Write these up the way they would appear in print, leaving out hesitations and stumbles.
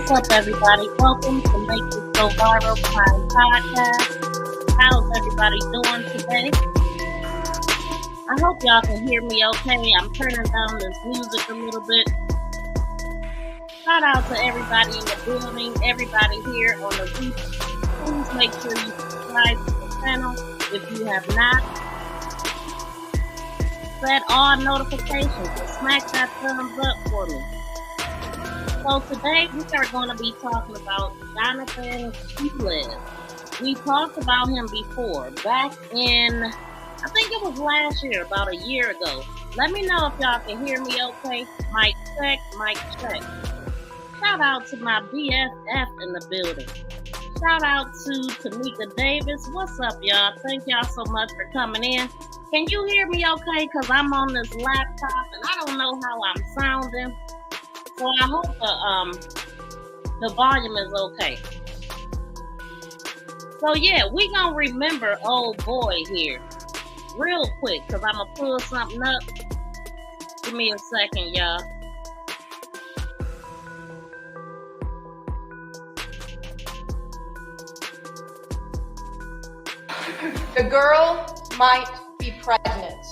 What's up, everybody? Welcome to Make This Go Viral Crime Podcast. How's everybody doing today? I hope y'all can hear me okay. I'm turning down this music a little bit. Shout out to everybody in the building, everybody here on the replay. Please make sure you subscribe to the channel if you have not. Set all notifications and smack that thumbs up for me. So today we are going to be talking about Johnathan Quiles. We talked about him before, back in, I think it was last year, about a year ago. Let me know if y'all can hear me okay. Mic check, mic check. Shout out to my BFF in the building. Shout out to Tamika Davis. What's up, y'all? Thank y'all so much for coming in. Can you hear me okay? Because I'm on this laptop and I don't know how I'm sounding. So I hope the volume is okay. So yeah, we gonna remember old boy here real quick because I'm gonna pull something up. Give me a second, y'all. The girl might be pregnant.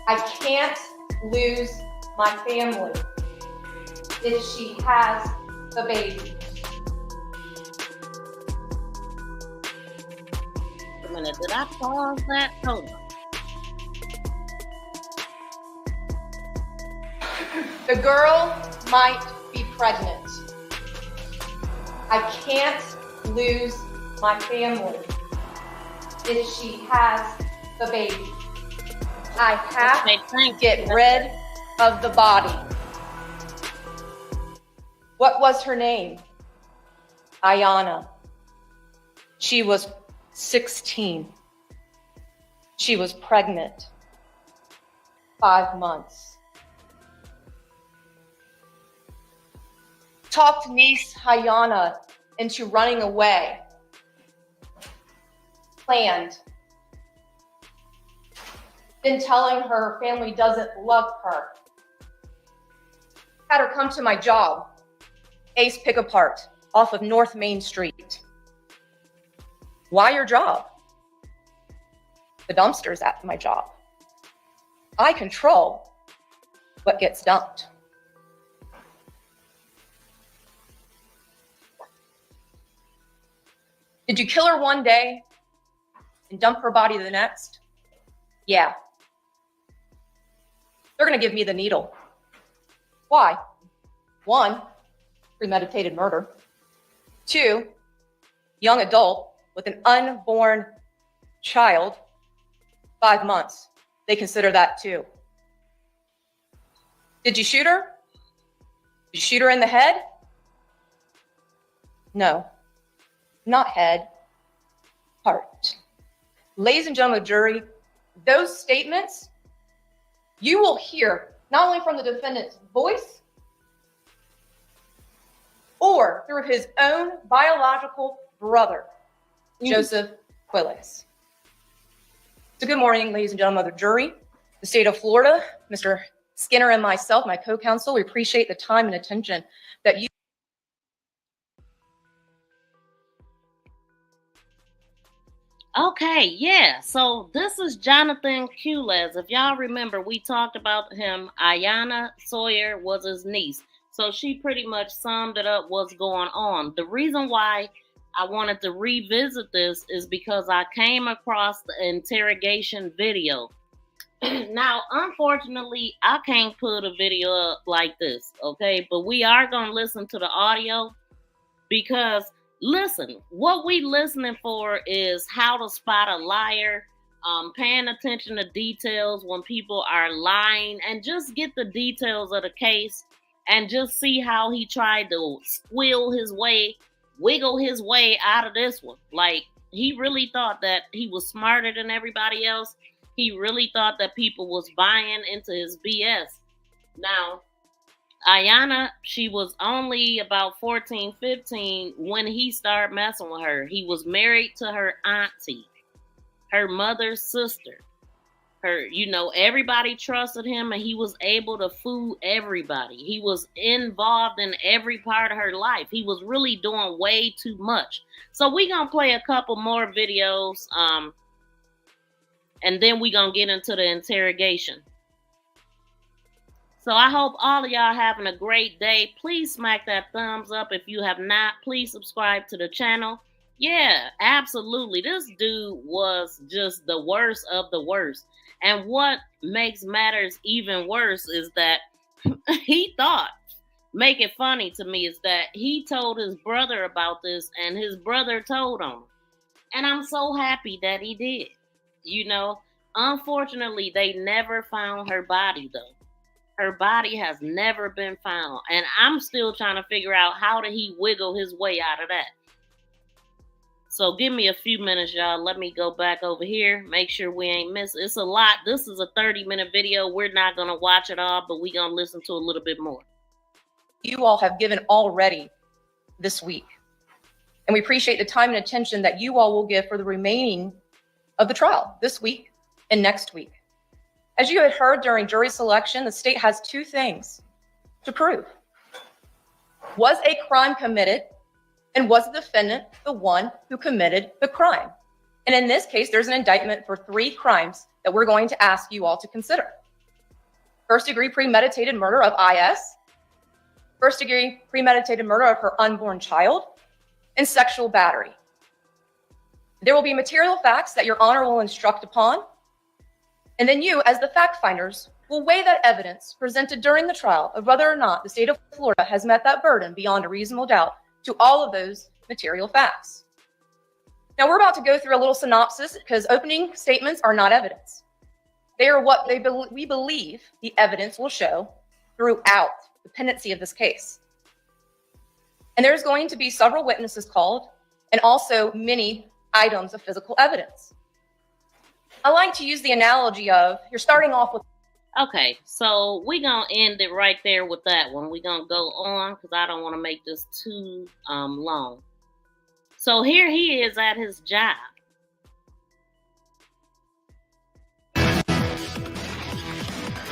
I can't lose my family if she has the baby. A minute, did I pause that? Hold on. The girl might be pregnant. I can't lose my family if she has the baby. I have to get rid of the body. What was her name? Iyana. She was 16. She was pregnant. 5 months. Talked niece Iyana into running away. Planned. Been telling her family doesn't love her. Had her come to my job, Ace Pick Apart, off of North Main Street. Why your job? The dumpster's at my job. I control what gets dumped. Did you kill her one day and dump her body the next? Yeah. They're gonna give me the needle. Why? 1, premeditated murder. 2, young adult with an unborn child, 5 months. They consider that too. Did you shoot her? Did you shoot her in the head? No, not head, heart. Ladies and gentlemen of the jury, those statements you will hear not only from the defendant's voice or through his own biological brother, Johnathan Quiles. So good morning, ladies and gentlemen of the jury, the state of Florida, Mr. Skinner and myself, my co-counsel, we appreciate the time and attention that you Okay, yeah. So this is Johnathan Quiles. If y'all remember, we talked about him. Iyana Sawyer was his niece. So she pretty much summed it up what's going on. The reason why I wanted to revisit this is because I came across the interrogation video. Now, unfortunately, I can't put a video up like this, okay? But we are going to listen to the audio because listen, what we listening for is how to spot a liar, paying attention to details when people are lying, and just get the details of the case and just see how he tried to wiggle his way out of this one. Like, he really thought that he was smarter than everybody else. He really thought that people was buying into his BS. Now, Iyana, she was only about 14, 15 when he started messing with her. He was married to her auntie, her mother's sister. Everybody trusted him, and he was able to fool everybody. He was involved in every part of her life. He was really doing way too much. So we're going to play a couple more videos, and then we're going to get into the interrogation. So I hope all of y'all having a great day. Please smack that thumbs up. If you have not, please subscribe to the channel. Yeah, absolutely. This dude was just the worst of the worst. And what makes matters even worse is that make it funny to me, is that he told his brother about this, and his brother told him. And I'm so happy that he did. Unfortunately, they never found her body, though. Her body has never been found. And I'm still trying to figure out how did he wiggle his way out of that. So give me a few minutes, y'all. Let me go back over here. Make sure we ain't missing. It's a lot. This is a 30-minute video. We're not going to watch it all, but we're going to listen to a little bit more. You all have given already this week. And we appreciate the time and attention that you all will give for the remaining of the trial this week and next week. As you had heard during jury selection, the state has two things to prove. Was a crime committed, and was the defendant the one who committed the crime? And in this case, there's an indictment for 3 crimes that we're going to ask you all to consider. First-degree premeditated murder of IS, first-degree premeditated murder of her unborn child, and sexual battery. There will be material facts that Your Honor will instruct upon, and then you, as the fact finders, will weigh that evidence presented during the trial of whether or not the state of Florida has met that burden beyond a reasonable doubt to all of those material facts. Now, we're about to go through a little synopsis because opening statements are not evidence. They are what we believe the evidence will show throughout the pendency of this case. And there's going to be several witnesses called and also many items of physical evidence. I like to use the analogy of you're starting off with. Okay, so we're going to end it right there with that one. We're going to go on because I don't want to make this too long. So here he is at his job.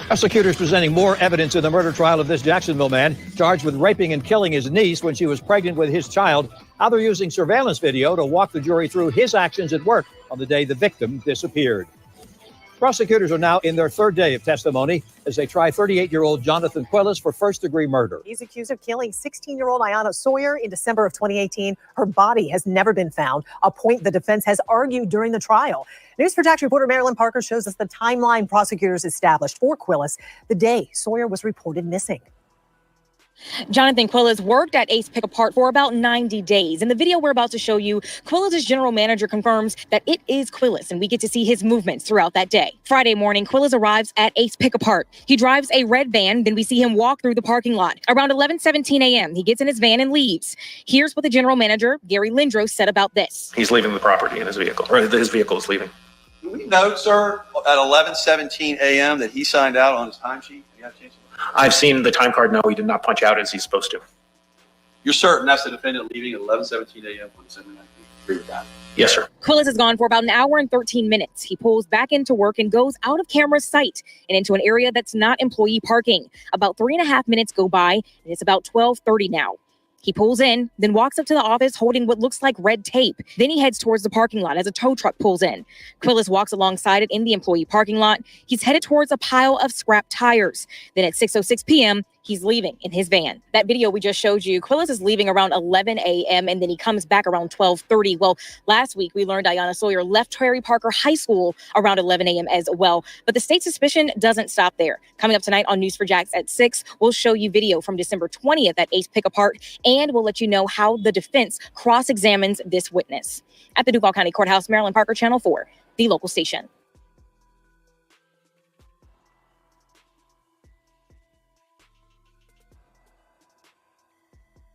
Prosecutors presenting more evidence in the murder trial of this Jacksonville man charged with raping and killing his niece when she was pregnant with his child. How they're using surveillance video to walk the jury through his actions at work on the day the victim disappeared. Prosecutors are now in their 3rd day of testimony as they try 38-year-old Johnathan Quiles for first-degree murder. He's accused of killing 16-year-old Iyana Sawyer in December of 2018. Her body has never been found, a point the defense has argued during the trial. News4Jax reporter Marilyn Parker shows us the timeline prosecutors established for Quiles the day Sawyer was reported missing. Johnathan Quiles worked at Ace Pick Apart for about 90 days. In the video we're about to show you, Quiles' general manager confirms that it is Quiles, and we get to see his movements throughout that day. Friday morning, Quiles arrives at Ace Pick Apart. He drives a red van, then we see him walk through the parking lot. Around 11:17 a.m., he gets in his van and leaves. Here's what the general manager, Gary Lindros, said about this. He's leaving the property in his vehicle, or his vehicle is leaving. Do we note, sir, at 11:17 a.m. that he signed out on his timesheet? I've seen the time card. No, he did not punch out as he's supposed to. You're certain that's the defendant leaving at 11:17 a.m. on December 19th? Agree with that? Yes, sir. Quiles is gone for about an hour and 13 minutes. He pulls back into work and goes out of camera sight and into an area that's not employee parking. About 3.5 minutes go by, and it's about 12:30 now. He pulls in, then walks up to the office holding what looks like red tape. Then he heads towards the parking lot as a tow truck pulls in. Quiles walks alongside it in the employee parking lot. He's headed towards a pile of scrap tires. Then at 6:06 p.m., he's leaving in his van. That video we just showed you, Quiles is leaving around 11 a.m. and then he comes back around 12:30. Well, last week we learned Iyana Sawyer left Terry Parker High School around 11 a.m. as well. But the state's suspicion doesn't stop there. Coming up tonight on News4Jax at 6, we'll show you video from December 20th at Ace Pick Apart, and we'll let you know how the defense cross-examines this witness. At the Duval County Courthouse, Marilyn Parker, Channel 4, the local station.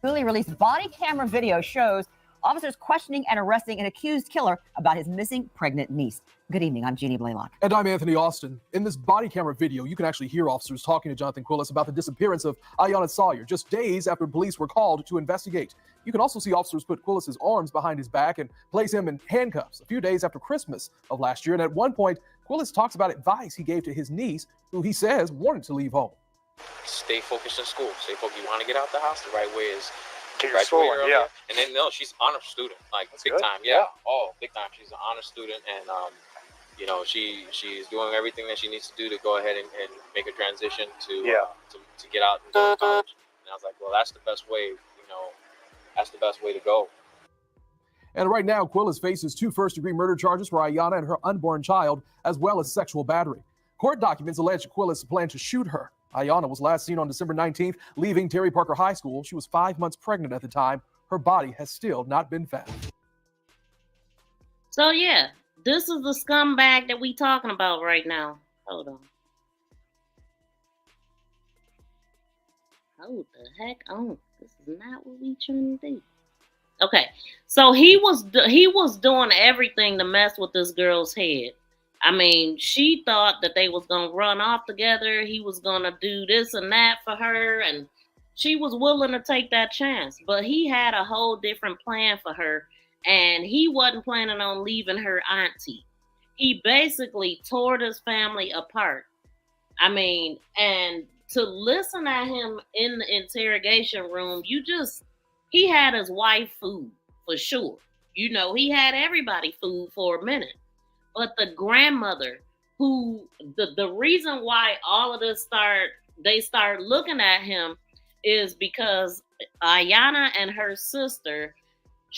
Newly released body camera video shows officers questioning and arresting an accused killer about his missing pregnant niece. Good evening, I'm Jeannie Blaylock. And I'm Anthony Austin. In this body camera video, you can actually hear officers talking to Johnathan Quiles about the disappearance of Iyana Sawyer just days after police were called to investigate. You can also see officers put Quiles' arms behind his back and place him in handcuffs a few days after Christmas of last year. And at one point, Quiles talks about advice he gave to his niece, who he says wanted to leave home. Stay focused in school. Stay focused. You want to get out the house, the right way is Get your school, graduate early. yeah. And then, no, she's honor student, like That's big good. time. Yeah. Oh, big time. She's an honor student, and you know, she's doing everything that she needs to do to go ahead and make a transition to get out and go to college. And I was like, well, that's the best way. You know, that's the best way to go. And right now, Quiles faces 2 first-degree murder charges for Iyana and her unborn child, as well as sexual battery. Court documents allege Quiles planned to shoot her. Iyana was last seen on December 19th, leaving Terry Parker High School. She was 5 months pregnant at the time. Her body has still not been found. So yeah, this is the scumbag that we talking about right now. Hold on. Hold the heck on. This is not what we trying to do. Okay, so he was doing everything to mess with this girl's head. I mean, she thought that they was gonna run off together. He was gonna do this and that for her, and she was willing to take that chance. But he had a whole different plan for her, and he wasn't planning on leaving her auntie. He basically tore his family apart. I mean, and to listen at him in the interrogation room, he had his wife food for sure. You know, he had everybody food for a minute. But the grandmother, who the reason why all of this they start looking at him is because Iyana and her sister,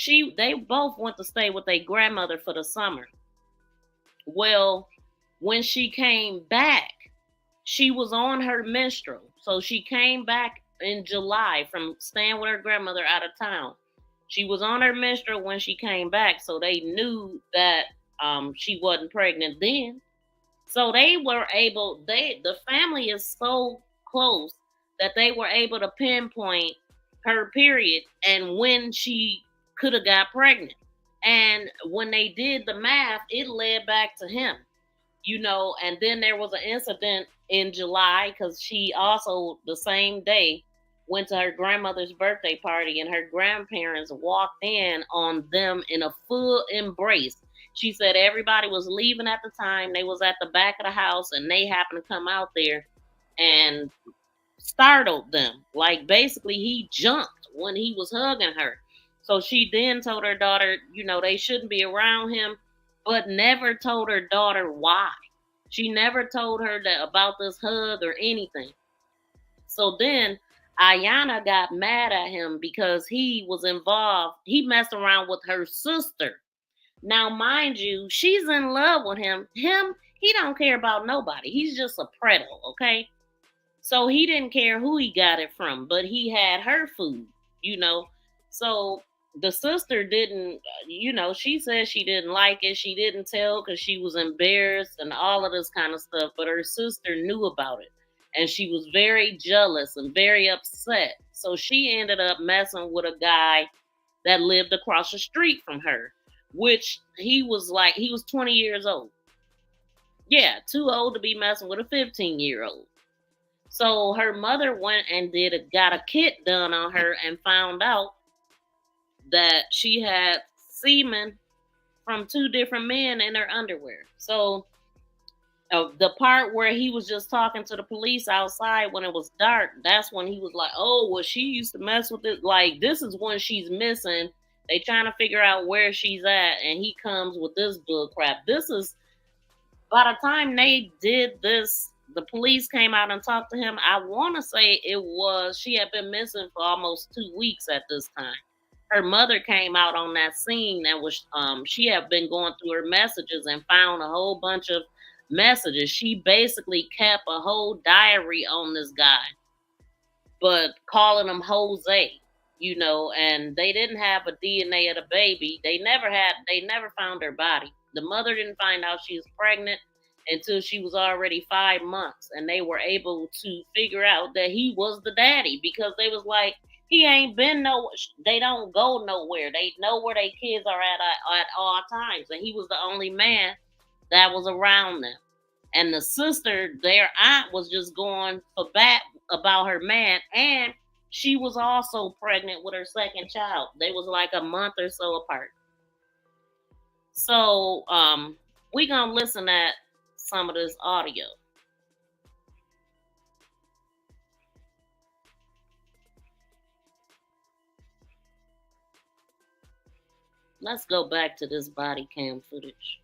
they both went to stay with their grandmother for the summer. Well, when she came back, she was on her menstrual. So she came back in July from staying with her grandmother out of town. She was on her menstrual when she came back, so they knew that she wasn't pregnant then. So they were able, the family is so close that they were able to pinpoint her period and when she could have got pregnant. And when they did the math, it led back to him, you know. And then there was an incident in July because she also the same day went to her grandmother's birthday party, and her grandparents walked in on them in a full embrace. She said everybody was leaving at the time. They was at the back of the house, and they happened to come out there and startled them. Like, basically, he jumped when he was hugging her. So she then told her daughter, you know, they shouldn't be around him, but never told her daughter why. She never told her that about this hug or anything. So then Iyana got mad at him because he was involved. He messed around with her sister. Now, mind you, she's in love with him. He don't care about nobody. He's just a predator, okay? So he didn't care who he got it from, but he had her food, you know? So the sister didn't, you know, she said she didn't like it. She didn't tell because she was embarrassed and all of this kind of stuff. But her sister knew about it. And she was very jealous and very upset. So she ended up messing with a guy that lived across the street from her, which he was 20 years old. Yeah, too old to be messing with a 15-year-old. So her mother went and got a kit done on her and found out that she had semen from 2 different men in her underwear. So the part where he was just talking to the police outside when it was dark, that's when he was like, oh, well, she used to mess with it. Like, this is when she's missing. They trying to figure out where she's at, and he comes with this bull crap. This is, by the time they did this, the police came out and talked to him. I want to say she had been missing for almost 2 weeks at this time. Her mother came out on that scene and she had been going through her messages and found a whole bunch of messages. She basically kept a whole diary on this guy, but calling him Jose, you know, and they didn't have a DNA of the baby. They never found her body. The mother didn't find out she was pregnant until she was already 5 months, and they were able to figure out that he was the daddy because they was like, he ain't been they don't go nowhere. They know where their kids are at all times, and he was the only man that was around them. And the sister, their aunt, was just going for bat about her man, and she was also pregnant with her second child. They was like a month or so apart. So we gonna listen at some of this audio. Let's go back to this body cam footage.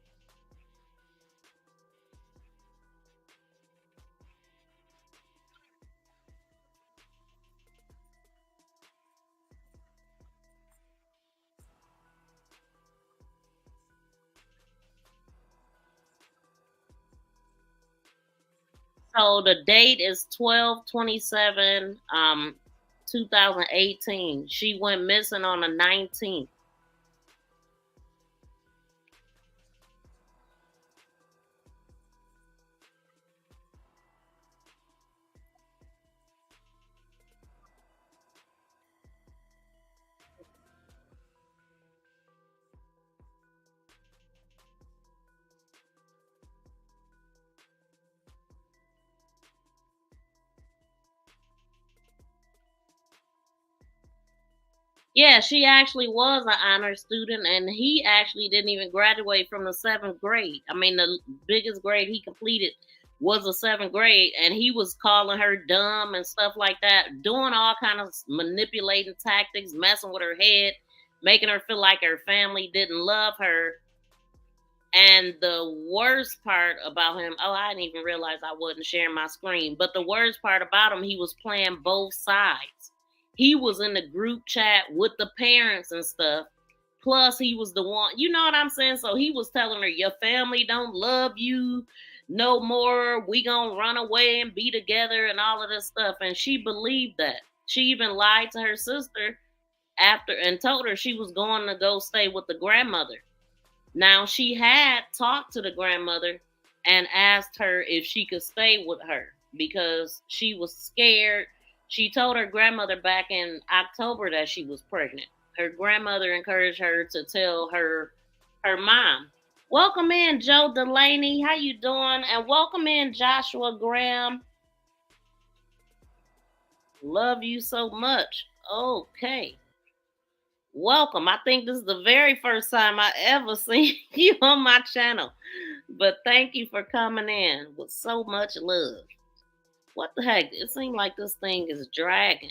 So the date is 12/27, 2018. She went missing on the 19th. Yeah, she actually was an honor student, and he actually didn't even graduate from the 7th grade. I mean, the biggest grade he completed was the 7th grade, and he was calling her dumb and stuff like that, doing all kind of manipulating tactics, messing with her head, making her feel like her family didn't love her. And the worst part about him, oh, I didn't even realize I wasn't sharing my screen, but the worst part about him, he was playing both sides. He was in the group chat with the parents and stuff. Plus, he was the one, you know what I'm saying? So he was telling her, your family don't love you no more. We gonna run away and be together and all of this stuff. And she believed that. She even lied to her sister after and told her she was going to go stay with the grandmother. Now, she had talked to the grandmother and asked her if she could stay with her because she was scared. She told her grandmother back in October that she was pregnant. Her grandmother encouraged her to tell her mom. Welcome in, Joe Delaney. How you doing? And welcome in, Joshua Graham. Love you so much. Okay. Welcome. I think this is the very first time I ever seen you on my channel. But thank you for coming in with so much love. What the heck? It seems like this thing is dragging.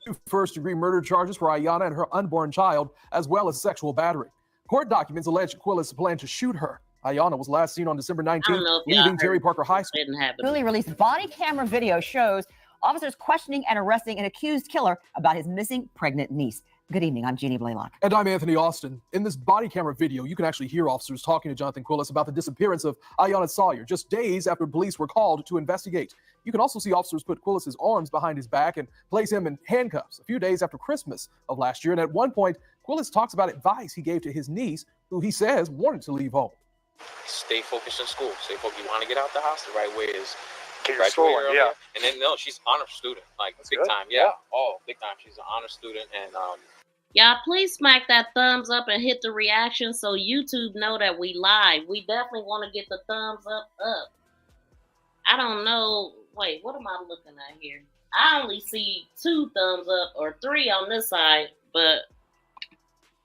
Two first-degree murder charges for Iyana and her unborn child, as well as sexual battery. Court documents allege Quiles planned to shoot her. Iyana was last seen on December 19th, leaving Terry Parker High School. Newly released body camera video shows officers questioning and arresting an accused killer about his missing pregnant niece. Good evening. I'm Jeannie Blaylock. And I'm Anthony Austin. In this body camera video, you can actually hear officers talking to Johnathan Quiles about the disappearance of Iyana Sawyer just days after police were called to investigate. You can also see officers put Quiles' arms behind his back and place him in handcuffs a few days after Christmas of last year. And at one point, Quiles talks about advice he gave to his niece, who he says wanted to leave home. Stay focused in school. Stay focused. You want to get out the house, the right way is School, yeah. And then no, she's honor student, like That's big good. time. Yeah. Oh, big time. She's an honor student, and Y'all, please smack that thumbs up and hit the reaction so YouTube know that we live. We definitely want to get the thumbs up. I don't know. Wait, what am I looking at here? I only see 2 thumbs up or 3 on this side, but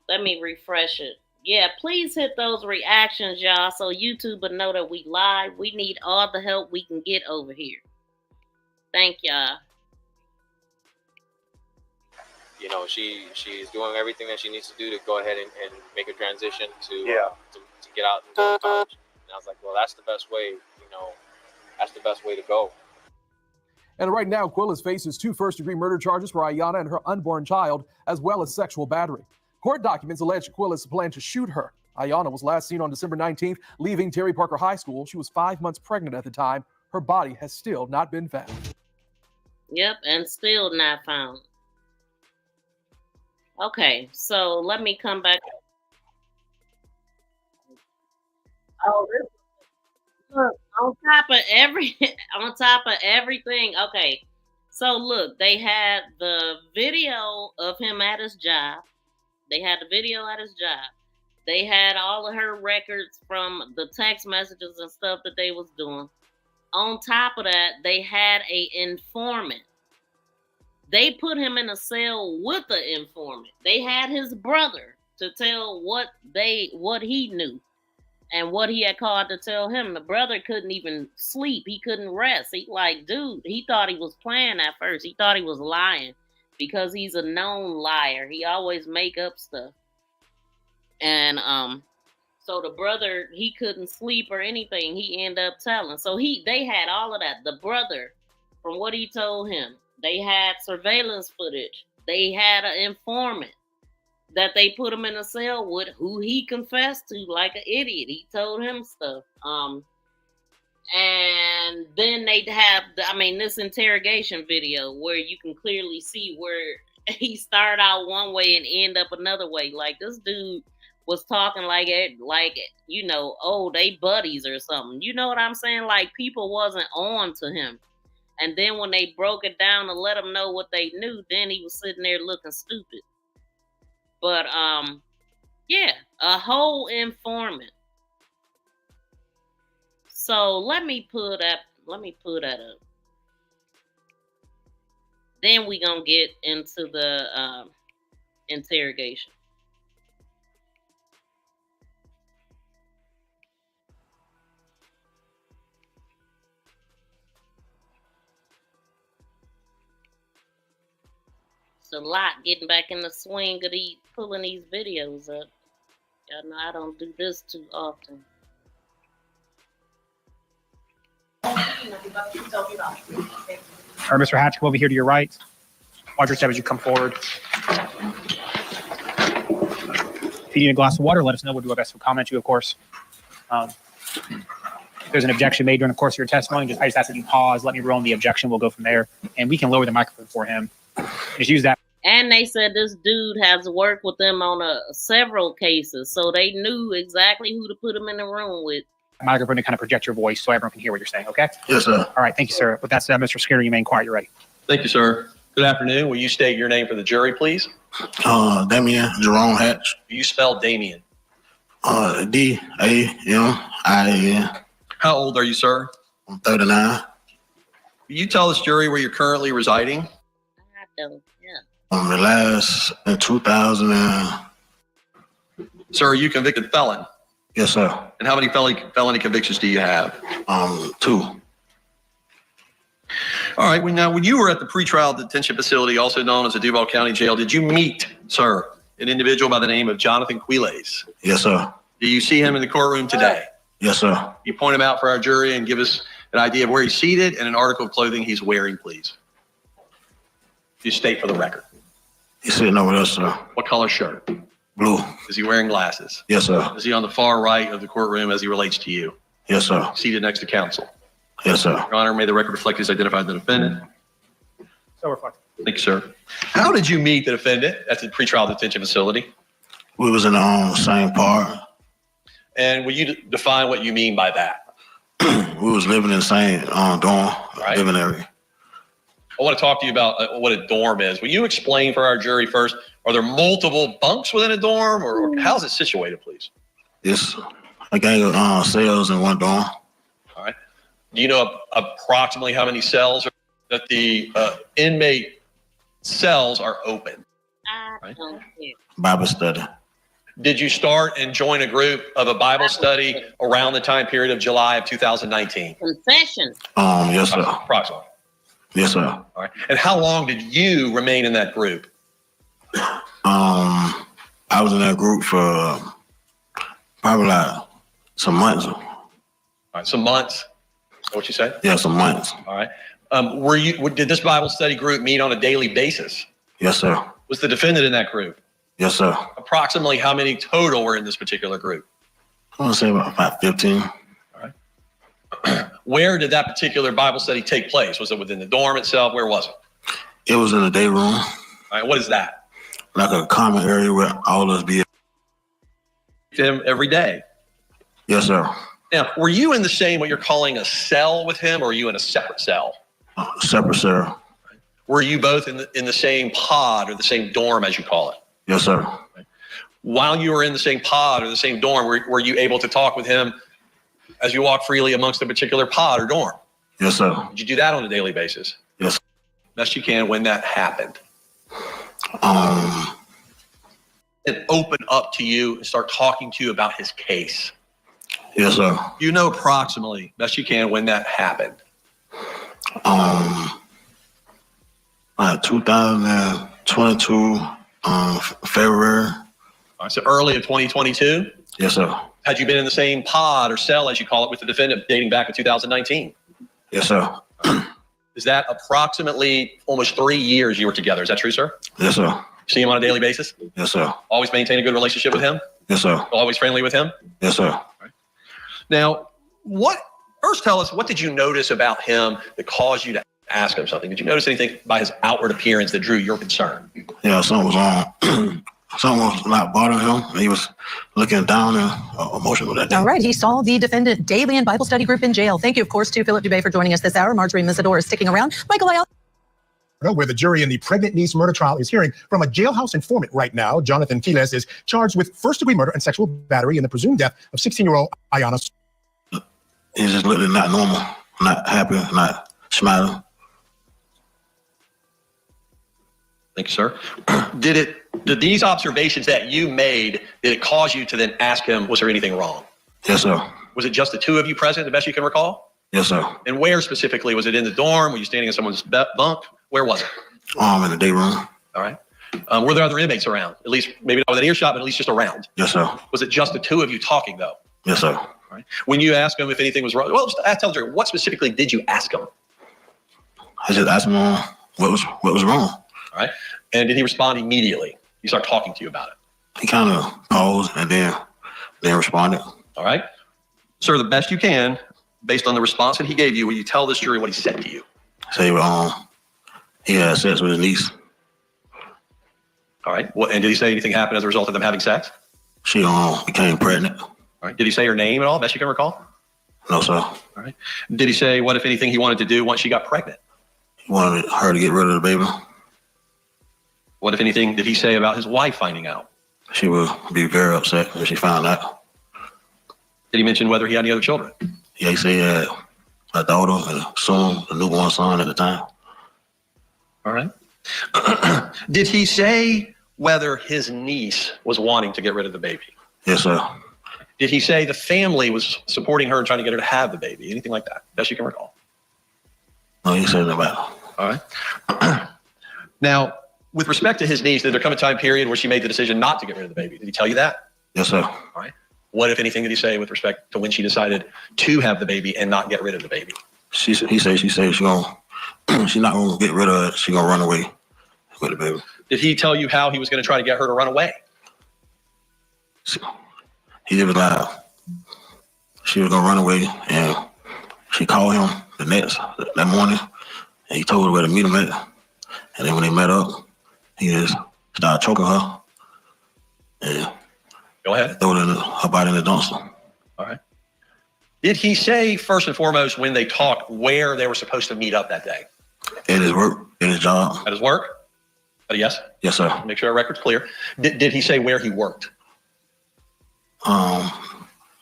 let me refresh it. Yeah, please hit those reactions, y'all, so YouTube will know that we live. We need all the help we can get over here. Thank y'all. you know, she's doing everything that she needs to do to go ahead and make a transition to get out and go to college. And I was like, well, that's the best way, that's the best way to go. And right now, Quiles faces 2 first-degree murder charges for Iyana and her unborn child, as well as sexual battery. Court documents allege Quiles planned to shoot her. Iyana was last seen on December 19th, leaving Terry Parker High School. She was 5 months pregnant at the time. Her body has still not been found. Yep, and still not found. Okay, so let me come back. Oh, look, on top of everything. Okay, so look, they had the video of him at his job. They had the video at his job. They had all of her records from the text messages and stuff that they was doing. on top of that, they had a informant. They put him in a cell with the informant. They had his brother to tell what he knew and what he had called to tell him. The brother couldn't even sleep. He couldn't rest. He he thought he was playing at first. He thought he was lying because he's a known liar. He always make up stuff. And so the brother, he couldn't sleep or anything. He ended up telling. So they had all of that. The brother, from what he told him, they had surveillance footage. They had an informant that they put him in a cell with, who he confessed to like an idiot. He told him stuff. And then they'd have this interrogation video where you can clearly see where he started out one way and end up another way. Like, this dude was talking like they buddies or something. You know what I'm saying? Like, people wasn't on to him. And then when they broke it down to let him know what they knew, then he was sitting there looking stupid. But yeah, a whole informant. So let me pull that up. Then we gonna get into the interrogation. It's a lot getting back in the swing of pulling these videos up. Y'all know I don't do this too often. All right, Mr. Hatch, come over here to your right. Watch your step as you come forward. If you need a glass of water, let us know. We'll do our best to accommodate you, of course. If there's an objection made during the course of your testimony, I just ask that you pause, let me roll on the objection. We'll go from there, and we can lower the microphone for him. Just use that. And they said this dude has worked with them on several cases, so they knew exactly who to put him in the room with. Microphone to kind of project your voice so everyone can hear what you're saying, okay? Yes, sir. All right, thank you, sir. With that said, Mr. Skinner, you may inquire. You're ready. Thank you, sir. Good afternoon. Will you state your name for the jury, please? Damian Jerome Hatch. Do you spell Damien? D-A-M-I-N. How old are you, sir? I'm 39. Will you tell this jury where you're currently residing? I don't. The last in 2000. Sir, are you a convicted felon? Yes, sir. And how many felony convictions do you have? 2. All right. Now, when you were at the pretrial detention facility, also known as the Duval County Jail, did you meet, sir, an individual by the name of Johnathan Quiles? Yes, sir. Do you see him in the courtroom today? Yes, sir. You point him out for our jury and give us an idea of where he's seated and an article of clothing he's wearing, please. You state for the record. He's sitting over there, sir. What color shirt? Blue. Is he wearing glasses? Yes, sir. Is he on the far right of the courtroom as he relates to you? Yes, sir. Seated next to counsel? Yes, sir. Your Honor, may the record reflect he's identified the defendant. So reflect. Thank you, sir. How did you meet the defendant at the pretrial detention facility? We was in the same part. And will you define what you mean by that? We was living in the same dorm, living area. I want to talk to you about what a dorm is. Will you explain for our jury first, are there multiple bunks within a dorm or how's it situated, please? It's a gang of cells in one dorm. All right. Do you know approximately how many cells that the inmate cells are open? I don't care. Bible study. Did you start and join a group of a Bible study around the time period of July of 2019? Confession. Yes, sir. Approximately. Yes, sir. All right. And how long did you remain in that group? I was in that group for probably like some months. All right. Some months. Is that what you said? Yeah, some months. All right. Did this Bible study group meet on a daily basis? Yes, sir. Was the defendant in that group? Yes, sir. Approximately how many total were in this particular group? I want to say about 15. Where did that particular Bible study take place? Was it within the dorm itself? Where was it? It was in the day room. All right. What is that? Like a common area where all of us be. Him every day. Yes, sir. Now, were you in the same, what you're calling a cell with him, or were you in a separate cell? Separate cell. Were you both in the same pod or the same dorm, as you call it? Yes, sir. While you were in the same pod or the same dorm, were you able to talk with him as you walk freely amongst a particular pod or dorm? Yes, sir. Did you do that on a daily basis? Yes. Best you can when that happened. And open up to you and start talking to you about his case. Yes, sir. You know approximately, best you can, when that happened. 2022, February. So early in 2022? Yes, sir. Had you been in the same pod or cell, as you call it, with the defendant dating back to 2019? Yes, sir. Is that approximately almost 3 years you were together? Is that true, sir? Yes, sir. See him on a daily basis? Yes, sir. Always maintain a good relationship with him? Yes, sir. Always friendly with him? Yes, sir. Now, first tell us, what did you notice about him that caused you to ask him something? Did you notice anything by his outward appearance that drew your concern? Yeah, something was wrong. Something was not bothering him. He was looking down and emotional that day. All right. He saw the defendant daily in Bible study group in jail. Thank you, of course, to Philip Dubé for joining us this hour. Marjorie Misador is sticking around. Michael Ayala. Where the jury in the pregnant niece murder trial is hearing from a jailhouse informant right now. Johnathan Quiles is charged with first-degree murder and sexual battery in the presumed death of 16-year-old Iyana. He just looked not normal, not happy, not smiling. Thank you, sir. Did these observations that you made, did it cause you to then ask him, was there anything wrong? Yes, sir. Was it just the two of you present, the best you can recall? Yes, sir. And where specifically? Was it in the dorm? Were you standing in someone's bunk? Where was it? In the day room. All right. Were there other inmates around? At least, maybe not within earshot, but at least just around. Yes, sir. Was it just the two of you talking, though? Yes, sir. All right. When you asked him if anything was wrong, well, just tell the jury, what specifically did you ask him? I just asked him what was wrong. All right. And did he respond immediately? He started talking to you about it. He kind of paused and then responded. All right. Sir, the best you can, based on the response that he gave you, will you tell this jury what he said to you? Say, he had sex with his niece. All right. And did he say anything happened as a result of them having sex? She became pregnant. All right. Did he say her name at all, best you can recall? No, sir. All right. Did he say what, if anything, he wanted to do once she got pregnant? He wanted her to get rid of the baby. What, if anything, did he say about his wife finding out? She would be very upset when she found out. Did he mention whether he had any other children? Yeah, he said he had a daughter and a son, a newborn son at the time. All right. Did he say whether his niece was wanting to get rid of the baby? Yes, sir. Did he say the family was supporting her and trying to get her to have the baby? Anything like that? Best you can recall. No, he said about it. All right. Now, with respect to his niece, did there come a time period where she made the decision not to get rid of the baby? Did he tell you that? Yes, sir. All right. What, if anything, did he say with respect to when she decided to have the baby and not get rid of the baby? He said she's not gonna get rid of it. She's gonna run away with the baby. Did he tell you how he was going to try to get her to run away? He was like, she was gonna run away, and she called him that morning, and he told her where to meet him at. And then when they met up, he just started choking her. And go ahead. Threw her body in the dumpster. All right. Did he say, first and foremost, when they talked, where they were supposed to meet up that day? At his work, at his job. At his work? Yes? Yes, sir. Make sure our record's clear. Did he say where he worked? I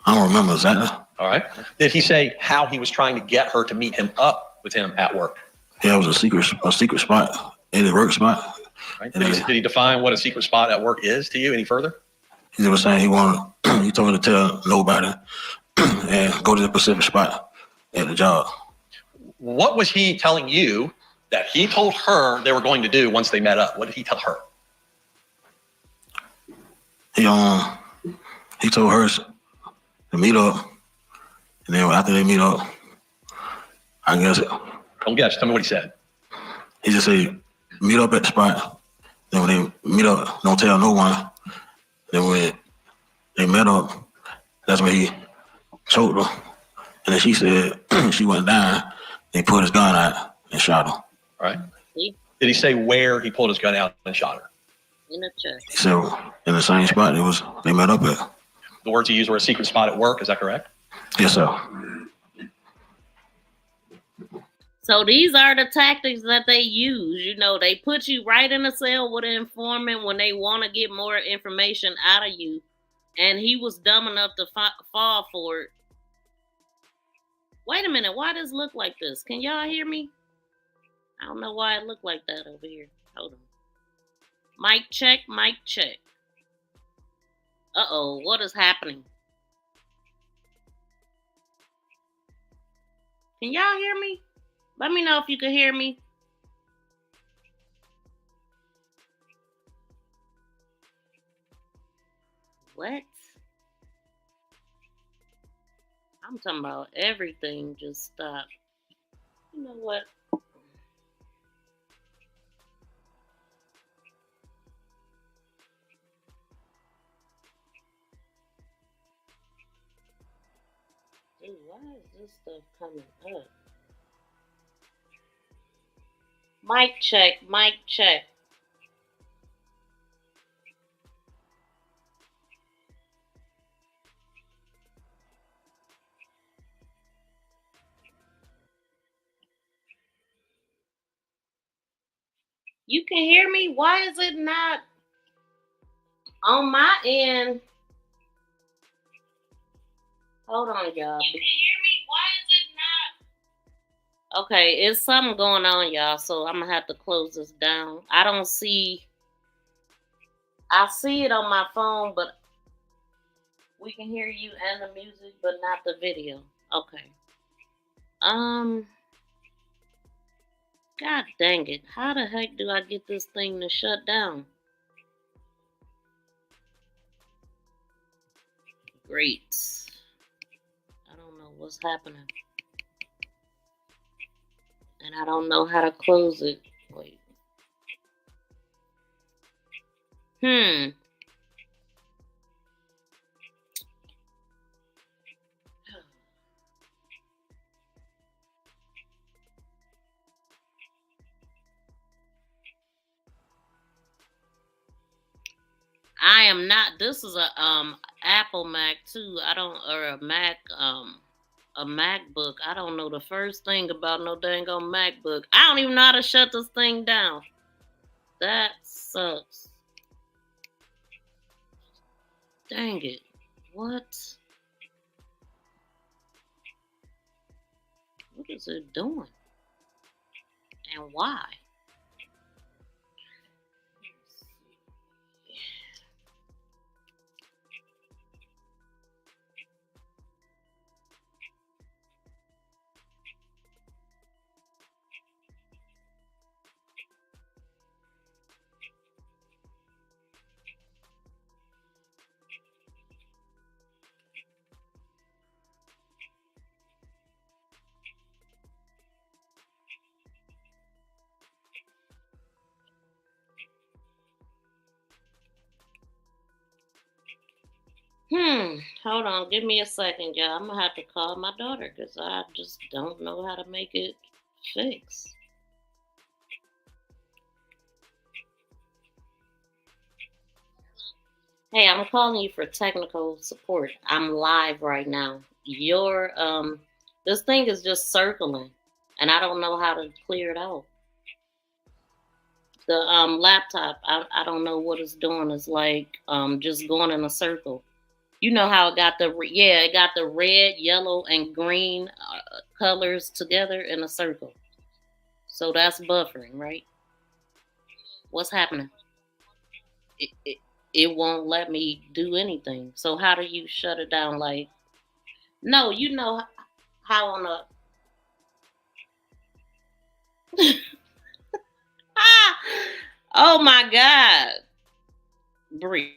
don't remember exactly. All right. Did he say how he was trying to get her to meet him up with him at work? Yeah, it was a secret spot, in his work spot. Right. Did he define what a secret spot at work is to you any further? He was saying he told me to tell nobody and go to the Pacific spot at the job. What was he telling you that he told her they were going to do once they met up? What did he tell her? He told her to meet up, and then after they meet up, I guess. Don't guess. Tell me what he said. He just said, meet up at the spot. Then when they meet up, don't tell no one. Then when they met up, that's when he choked her. And then she said she went down. They pulled his gun out and shot her. All right. Did he say where he pulled his gun out and shot her? In the chest. He said in the same spot they met up at. The words he used were a secret spot at work. Is that correct? Yes, sir. So these are the tactics that they use. You know, they put you right in a cell with an informant when they want to get more information out of you. And he was dumb enough to fall for it. Wait a minute. Why does it look like this? Can y'all hear me? I don't know why it looked like that over here. Hold on. Mic check, mic check. Uh-oh, what is happening? Can y'all hear me? Let me know if you can hear me. What? I'm talking about everything just stopped. You know what? Dude, why is this stuff coming up? Mic check, mic check. You can hear me? Why is it not on my end? Hold on, y'all. You can hear me? Why is it not? Okay, it's something going on, y'all, so I'm gonna have to close this down. I don't see. I see it on my phone, but we can hear you and the music, but not the video. Okay. God dang it. How the heck do I get this thing to shut down? Great. I don't know what's happening. And I don't know how to close it. Wait. I am not. This is a Apple Mac too. I don't, or a Mac a MacBook. I don't know the first thing about no dang on MacBook. I don't even know how to shut this thing down. That sucks. Dang it. What? What is it doing? And why? Hold on. Give me a second, y'all. I'm gonna have to call my daughter because I just don't know how to make it fix. Hey, I'm calling you for technical support. I'm live right now. Your this thing is just circling and I don't know how to clear it out. The laptop, I don't know what it's doing. It's like just going in a circle. You know how it got it got the red, yellow, and green colors together in a circle. So that's buffering, right? What's happening? It won't let me do anything. So how do you shut it down? Like, no, you know how on a oh my God. Breathe.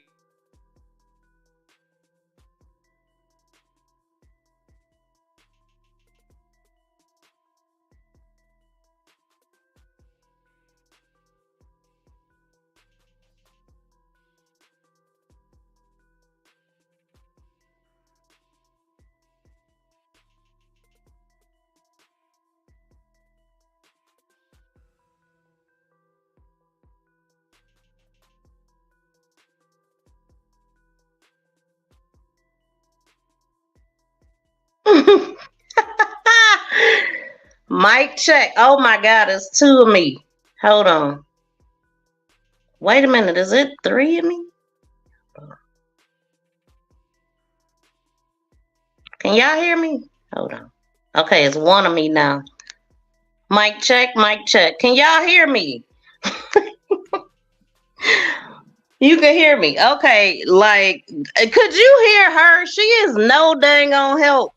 Mic check. Oh my God, it's two of me. Hold on. Wait a minute, is it three of me? Can y'all hear me? Hold on. Okay, it's one of me now. Mic check, mic check. Can y'all hear me? You can hear me. Okay, like, could you hear her? She is no dang on help.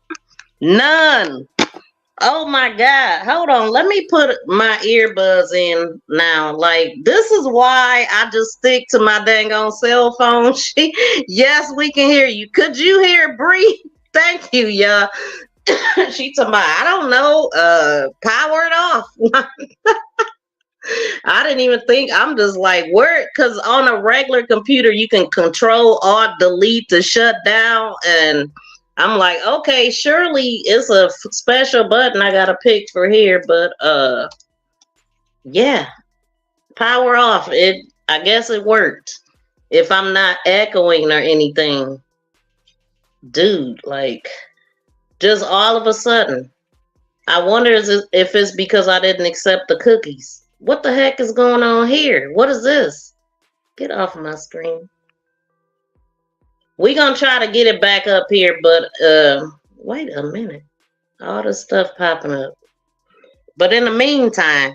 None. Oh my God. Hold on. Let me put my earbuds in now. Like, this is why I just stick to my dang on cell phone. Yes, we can hear you. Could you hear Bree? Thank you, y'all. She told me, I don't know, power it off. I didn't even think. I'm just like, where? Because on a regular computer, you can control alt delete to shut down. And I'm like, okay, surely it's a special button I got to pick for here. But yeah, power off. I guess it worked. If I'm not echoing or anything. Dude, like, just all of a sudden. I wonder if it's because I didn't accept the cookies. What the heck is going on here? What is this? Get off my screen. We're going to try to get it back up here, but wait a minute. All this stuff popping up. But in the meantime,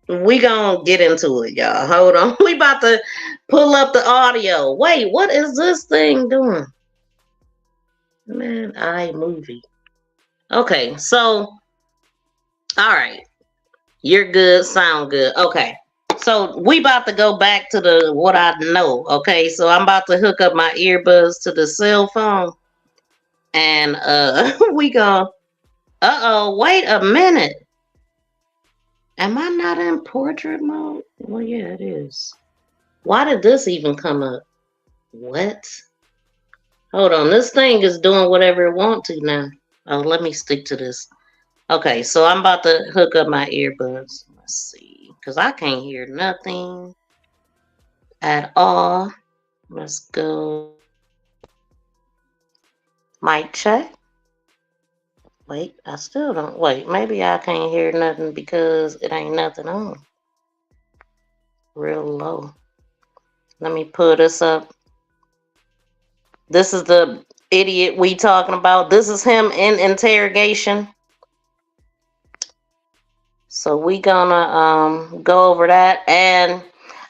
we going to get into it, y'all. Hold on. We about to pull up the audio. Wait, what is this thing doing? Man, iMovie. Okay, so, all right. You're good, sound good. Okay. So we about to go back to what I know. Okay. So I'm about to hook up my earbuds to the cell phone. And we go, wait a minute. Am I not in portrait mode? Well, yeah, it is. Why did this even come up? What? Hold on. This thing is doing whatever it wants to now. Oh, let me stick to this. Okay, so I'm about to hook up my earbuds. Let's see, because I can't hear nothing at all. Let's go. Mic check. Wait, I still don't. Wait, maybe I can't hear nothing because it ain't nothing on. Real low. Let me pull this up. This is the idiot we talking about. This is him in interrogation. So we gonna go over that, and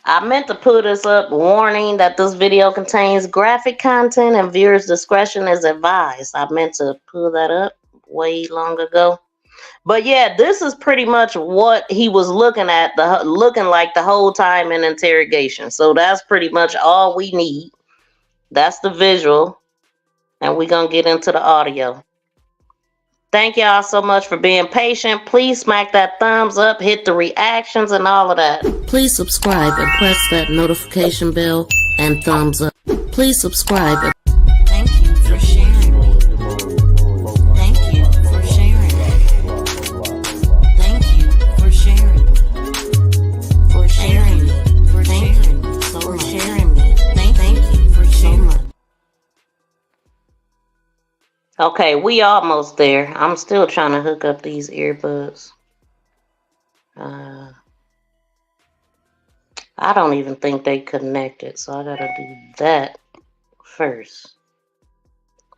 I meant to put this up, warning that this video contains graphic content and viewers' discretion is advised. I meant to pull that up way long ago, but yeah, this is pretty much what he was looking like the whole time in interrogation. So that's pretty much all we need. That's the visual, and we're gonna get into the audio. Thank y'all so much for being patient. Please smack that thumbs up, hit the reactions and all of that. Please subscribe and press that notification bell and thumbs up. Please subscribe. Thank you for sharing me. Thank you for sharing me. Thank you for sharing me. For sharing me. For sharing me. For sharing me. Thank you for sharing me. Okay, we almost there. I'm still trying to hook up these earbuds. I don't even think they connected, so I gotta do that first.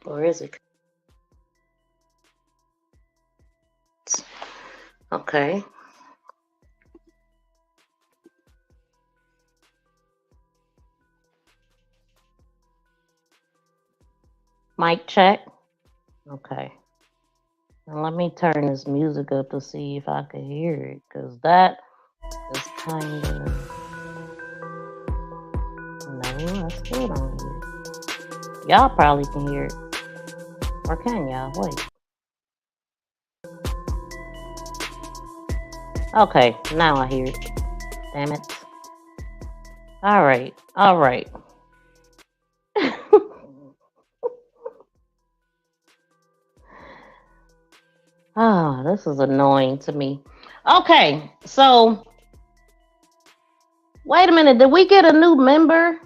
Or is it? Okay. Mic check. Okay. Now let me turn this music up to see if I can hear it, because that is kind of... No, I still don't hear it. Y'all probably can hear it. Or can y'all? Wait. Okay, now I hear it. Damn it. All right. All right. Oh, this is annoying to me. Okay, so wait a minute. Did we get a new member?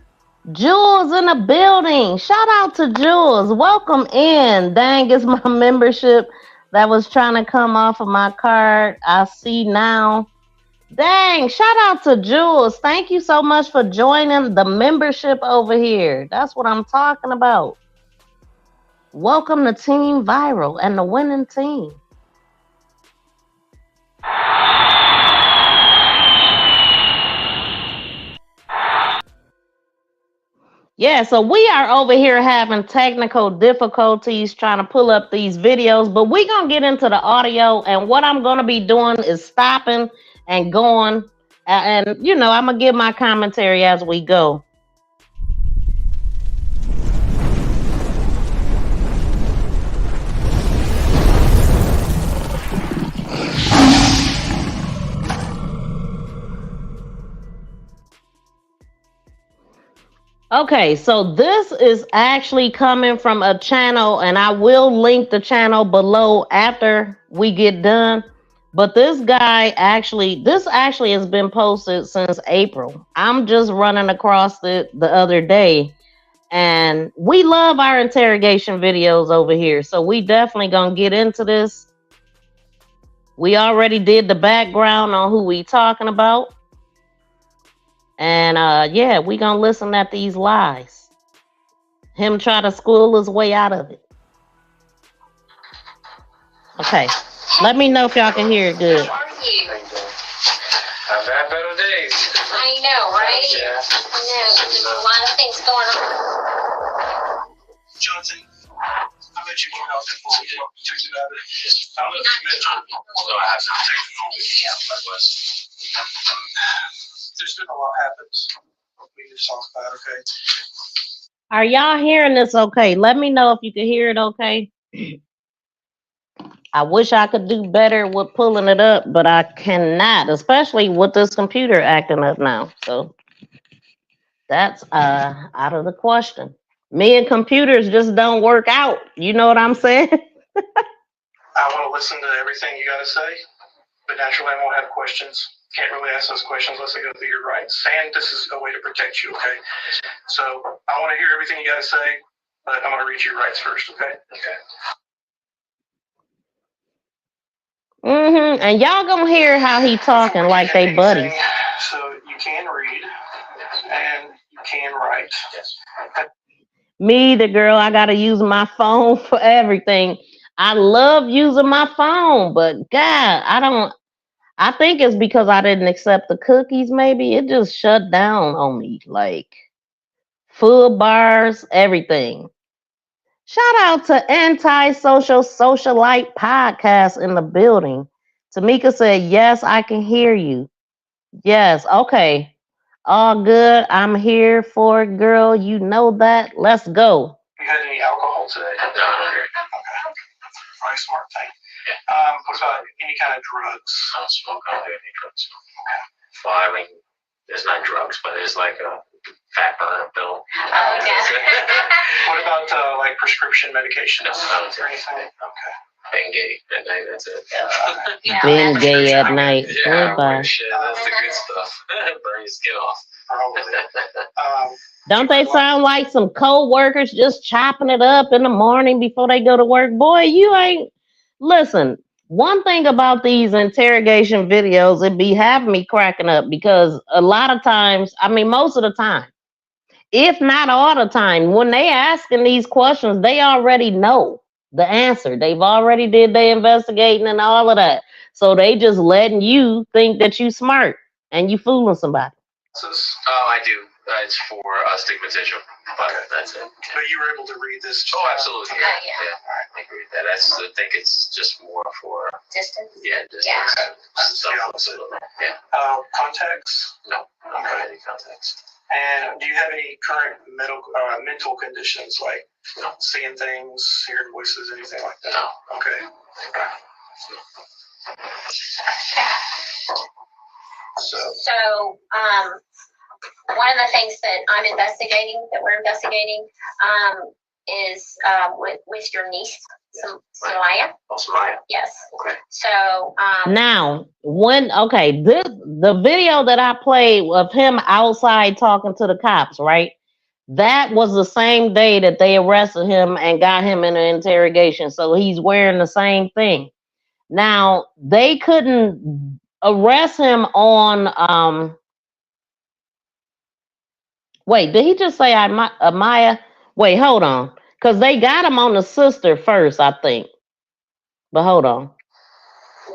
Jules in the building. Shout out to Jules. Welcome in. Dang, it's my membership that was trying to come off of my card. I see now. Dang, shout out to Jules. Thank you so much for joining the membership over here. That's what I'm talking about. Welcome to Team Viral and the winning team. Yeah, so we are over here having technical difficulties trying to pull up these videos, but we're going to get into the audio. And what I'm going to be doing is stopping and going. And, you know, I'm going to give my commentary as we go. Okay, so this is actually coming from a channel, and I will link the channel below after we get done. But this actually has been posted since April. I'm just running across it the other day, and we love our interrogation videos over here. So we definitely gonna get into this. We already did the background on who we talking about. And yeah, we gonna listen at these lies. Him try to school his way out of it. Okay, let me know if y'all can hear it good. How are you? I've had better days. I know, right? Yeah. I know. There's a lot of things going on. Johnson, I bet you can help before we check it out. I'll let you know. So I have some technical issues. There's been a lot happens. We just talk about, okay? Are y'all hearing this okay? Let me know if you can hear it okay. I wish I could do better with pulling it up, but I cannot, especially with this computer acting up now. So that's out of the question. Me and computers just don't work out. You know what I'm saying? I want to listen to everything you got to say, but naturally I won't have questions. Can't really ask those questions unless I go through your rights. And this is a way to protect you, okay? So I want to hear everything you got to say, but I'm going to read your rights first, okay? Mm-hmm. And y'all gonna hear how he talking like they buddies. So you can read and you can write. Yes. Me, the girl, I gotta use my phone for everything. I love using my phone, but God, I think it's because I didn't accept the cookies, maybe. It just shut down on me. Like full bars, everything. Shout out to Anti-Social Socialite Podcast in the building. Tamika said, yes, I can hear you. Yes, okay. All good. I'm here for it, girl. You know that. Let's go. You had any alcohol today? No. Okay. Very smart thing. What about any kind of drugs? I don't smoke. I don't do any drugs. Okay. Well, I mean, there's not drugs, but there's like a fat burner pill. Oh, yeah. What about like prescription medication? No, I don't do anything. Okay. Being gay at night, that's it. Being gay at night. Yeah, Goodbye. shit, that's the good stuff. Burn your skin off. Probably. Don't they sound like some co-workers just chopping it up in the morning before they go to work? Boy, you ain't... Listen, one thing about these interrogation videos, it be having me cracking up because a lot of times, I mean, most of the time, if not all the time, when they asking these questions, they already know the answer. They've already did their investigating and all of that. So they just letting you think that you smart and you fooling somebody. Oh, I do. It's for stigmatization, but that's it. But you were able to read this? Oh, absolutely. Yeah. I agree with that. I think it's just more for distance. Yeah, distance. Yeah. Contacts? No, I don't have any contacts. And do you have any current mental conditions like seeing things, hearing voices, anything like that? No. Okay. So, one of the things that we're investigating, is with your niece, Samaya. Oh, Samaya. Yes. Okay. So, Now, the video that I played of him outside talking to the cops, right? That was the same day that they arrested him and got him in an interrogation. So he's wearing the same thing. Now, they couldn't arrest him on, wait, did he just say Amaya? Wait, hold on. Because they got him on the sister first, I think. But hold on.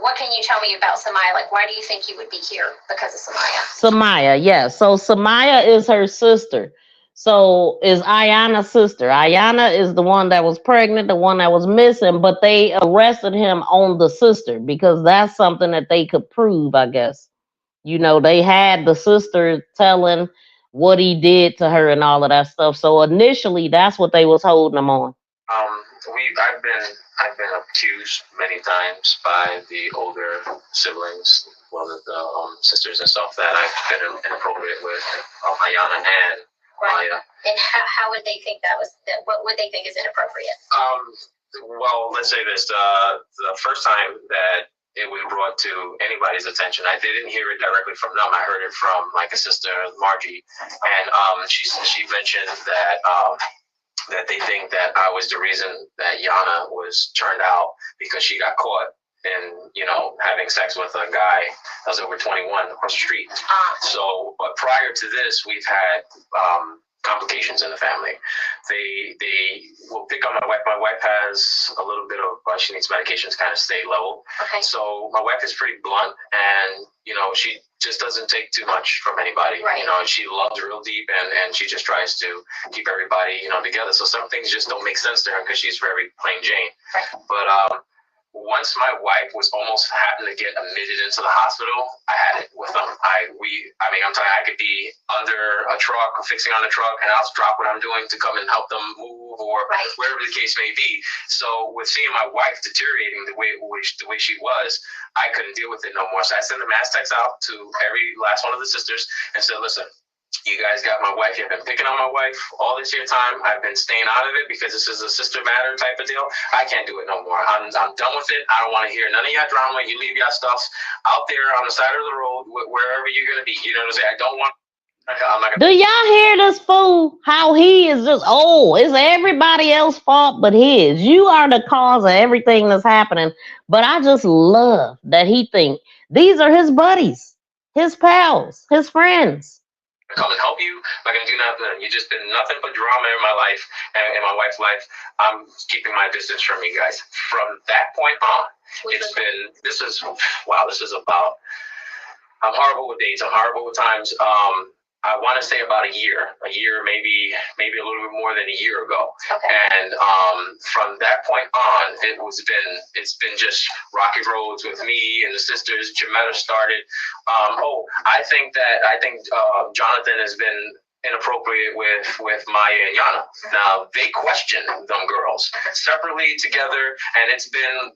what can you tell me about Samaya? Like, why do you think you would be here because of Samaya? Samaya, yeah. So Samaya is her sister. So is Iyana's sister. Iyana is the one that was pregnant, the one that was missing, but they arrested him on the sister because that's something that they could prove, I guess. You know, they had the sister telling what he did to her and all of that stuff. So initially that's what they was holding him on. I've been accused many times by the older siblings, well, the sisters and stuff, that I've been inappropriate with Iyana and Maya. And how would they think that was? What would they think is inappropriate? Well, let's say this: the first time that it was brought to anybody's attention, I didn't hear it directly from them. I heard it from like a sister, Margie, and she mentioned that. That they think that I was the reason that Iyana was turned out because she got caught in, you know, having sex with a guy that was over 21 across the street. So, but prior to this, we've had complications in the family. They will pick on my wife. My wife has a little bit of, she needs medication to kind of stay level. Okay. So my wife is pretty blunt, and, you know, she just doesn't take too much from anybody. Right. You know, she loves real deep, and she just tries to keep everybody, you know, together. So some things just don't make sense to her because she's very plain Jane. Right. But once my wife was almost having to get admitted into the hospital, I had it with them. I'm telling you, I could be under a truck or fixing on a truck, and I'll drop what I'm doing to come and help them move or wherever the case may be. So with seeing my wife deteriorating the way she was, I couldn't deal with it no more. So I sent a mass text out to every last one of the sisters and said, listen, you guys got my wife. You've been picking on my wife all this year time. I've been staying out of it because this is a sister matter type of deal. I can't do it no more. I'm done with it. I don't want to hear none of your drama. You leave your stuff out there on the side of the road, wherever you're going to be. You know what I'm saying? I don't want. I'm not Do gonna. y'all hear this fool? How he is just, it's everybody else's fault but his. You are the cause of everything that's happening. But I just love that he think these are his buddies, his pals, his friends. Come and help you. I'm not gonna do nothing. You've just been nothing but drama in my life and in my wife's life. I'm keeping my distance from you guys. From that point on, this is about. I'm horrible with dates. I'm horrible with times. I want to say about a year, maybe a little bit more than a year ago. Okay. And from that point on, it's been just rocky roads with me and the sisters. Jametta started. I think Johnathan has been inappropriate with Maya and Iyana. Now they question them girls separately, together, and it's been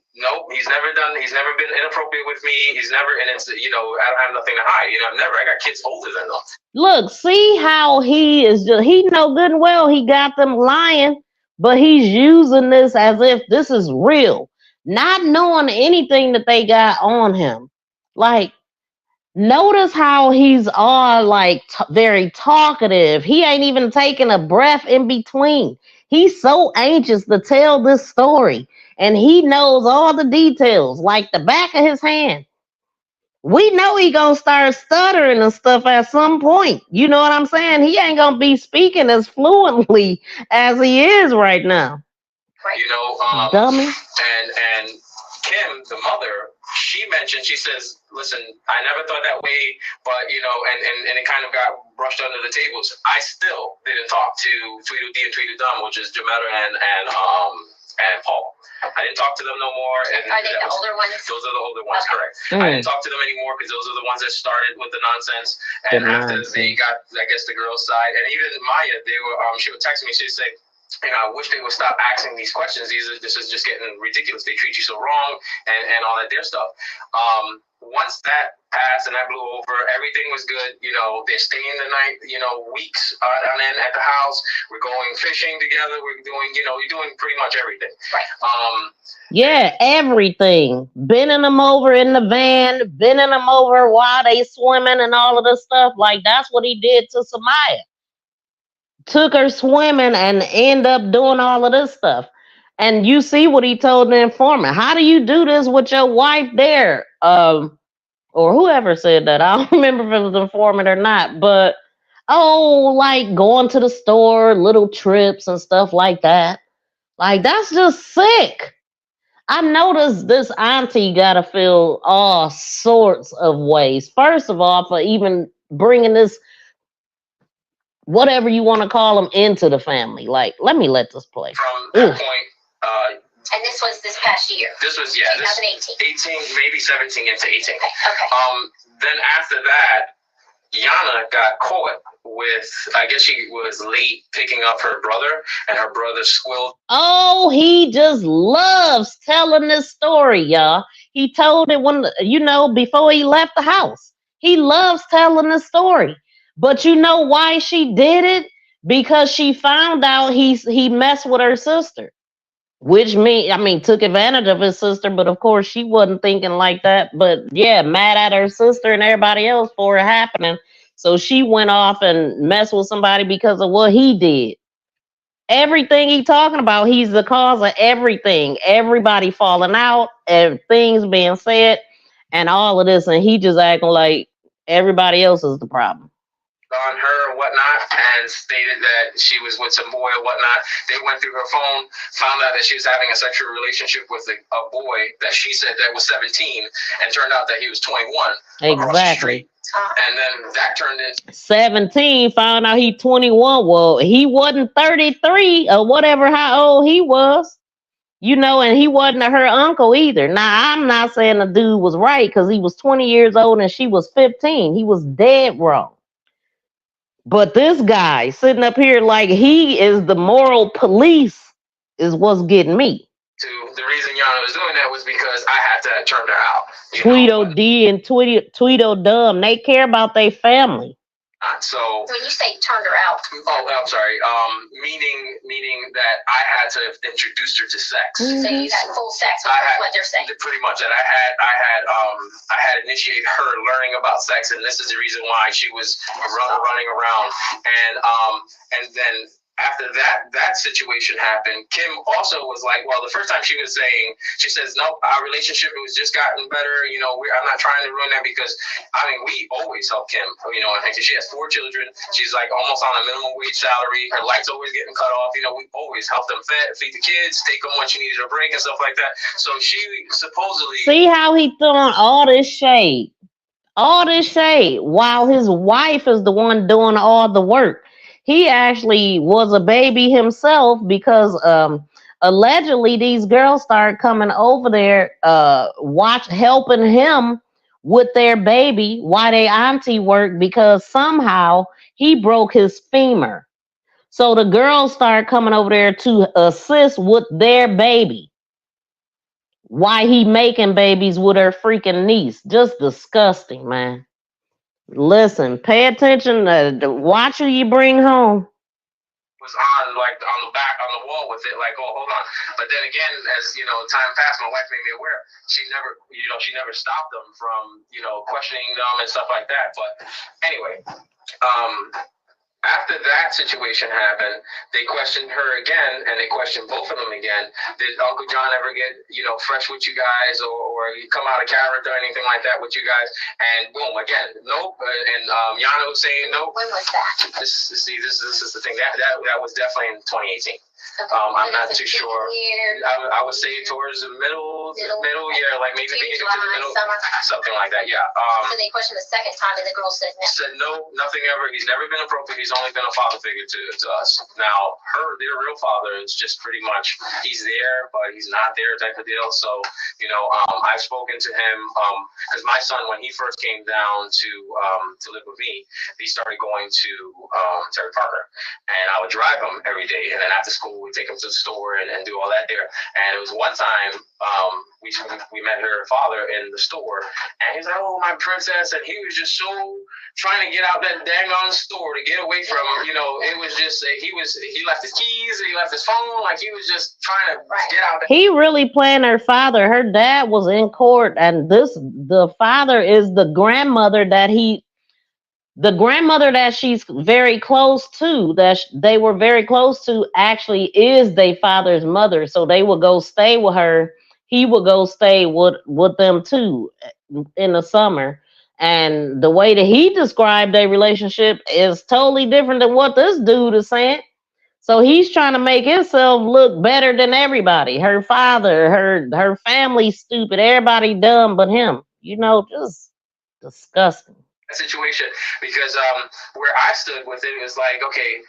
he's never been inappropriate with me. He's never, and it's, you know, I don't have nothing to hide. You know, I got kids older than them. Look, see how he is just, he know good and well he got them lying, but he's using this as if this is real, not knowing anything that they got on him. Like, notice how he's all like very talkative. He ain't even taking a breath in between. He's so anxious to tell this story, and he knows all the details like the back of his hand. We know he gonna start stuttering and stuff at some point. You know what I'm saying? He ain't gonna be speaking as fluently as he is right now. You know, dummy. And Kim, the mother, she says, listen, I never thought that way, but, you know, and it kind of got brushed under the tables. I still didn't talk to Tweedledee and Tweedledum, which is Jametta and Paul. I didn't talk to them no more. And are they the older ones? Those are the older ones, correct. I didn't talk to them anymore because those are the ones that started with the nonsense. And after they got, I guess, the girls' side, and even Maya, she would text me, she'd say, you know, I wish they would stop asking these questions. This is just getting ridiculous. They treat you so wrong, and all that their stuff. Once that passed and that blew over, everything was good. You know, they're staying the night, you know, weeks on end at the house. We're going fishing together. We're doing, you know, you're doing pretty much everything. Right. Yeah, everything. Bending them over in the van, bending them over while they swimming and all of this stuff. Like, that's what he did to Samaya. Took her swimming and end up doing all of this stuff. And you see what he told the informant. How do you do this with your wife there? Or whoever said that. I don't remember if it was the informant or not. But, like going to the store, little trips and stuff like that. Like, that's just sick. I noticed this auntie got to feel all sorts of ways. First of all, for even bringing this whatever you want to call them, into the family. Like, let this play. From that point, and this was this past year. This was 2018. 18, maybe 17 into 18. Okay. Then after that, Iyana got caught with, I guess she was late picking up her brother, and her brother squilled. Oh, he just loves telling this story, y'all. He told it when, before he left the house. He loves telling the story. But you know why she did it? Because she found out he messed with her sister. Which took advantage of his sister, but of course she wasn't thinking like that. But yeah, mad at her sister and everybody else for it happening. So she went off and messed with somebody because of what he did. Everything he talking about, he's the cause of everything. Everybody falling out, and things being said, and all of this, and he just acting like everybody else is the problem. On her or whatnot, and stated that she was with some boy or whatnot. They went through her phone, found out that she was having a sexual relationship with a boy that she said that was 17, and turned out that he was 21. Exactly. And then that turned into 17, found out he 21. Well, he wasn't 33 or whatever, how old he was. And he wasn't her uncle either. Now, I'm not saying the dude was right, because he was 20 years old and she was 15. He was dead wrong. But this guy sitting up here like he is the moral police is what's getting me. The reason Iyana was doing that was because I had to turn her out. Tweedo D and Tweedo Dumb, they care about their family. So when you say turned her out, I'm sorry. Meaning that I had to have introduced her to sex. So you had full sex. What they're saying. Pretty much, and I had initiated her learning about sex, and this is the reason why she was running around, and then. After that situation happened, Kim also was like, well, the first time she says, no, our relationship was just gotten better. I'm not trying to ruin that, because, we always help Kim, and she has 4 children. She's like almost on a minimum wage salary. Her light's always getting cut off. We always help them feed the kids, take them when she needed a break and stuff like that. So she supposedly. See how he throwing all this shade while his wife is the one doing all the work. He actually was a baby himself, because allegedly these girls started coming over there, helping him with their baby while their auntie worked, because somehow he broke his femur. So the girls started coming over there to assist with their baby. Why he making babies with her freaking niece. Just disgusting, man. Listen, pay attention to watch who you bring home. Was on the back on the wall with it, like, oh, hold on. But then again, as time passed, my wife made me aware. She never stopped them from questioning them and stuff like that. But anyway, after that situation happened, they questioned her again, and they questioned both of them again. Did Uncle John ever get, fresh with you guys, or come out of character or anything like that with you guys? And boom, again, nope. And Iyana was saying nope. When was that? This is the thing. That was definitely in 2018. I'm not too sure. I would say towards the middle year, like maybe beginning to the middle, summer, something like that. Yeah. So they questioned the second time, and the girl said no. Said no, nothing ever. He's never been appropriate. He's only been a father figure to us. Now, their real father is just pretty much he's there, but he's not there type of deal. So I've spoken to him because my son, when he first came down to live with me, he started going to Terry Parker, and I would drive him every day, and then after school we take him to the store and do all that there. And it was one time we met her father in the store, and he's like, oh, my princess, and he was just so trying to get out that dang on store to get away from it was just he left his keys, he left his phone, like he was just trying to get out there. He really playing her father. Her dad was in court, and the father is the grandmother that she's very close to, that they were very close to, actually is their father's mother. So they would go stay with her. He would go stay with them too in the summer. And the way that he described their relationship is totally different than what this dude is saying. So he's trying to make himself look better than everybody. Her father, her family stupid, everybody dumb but him. Just disgusting. situation, because where I stood with it was like, okay,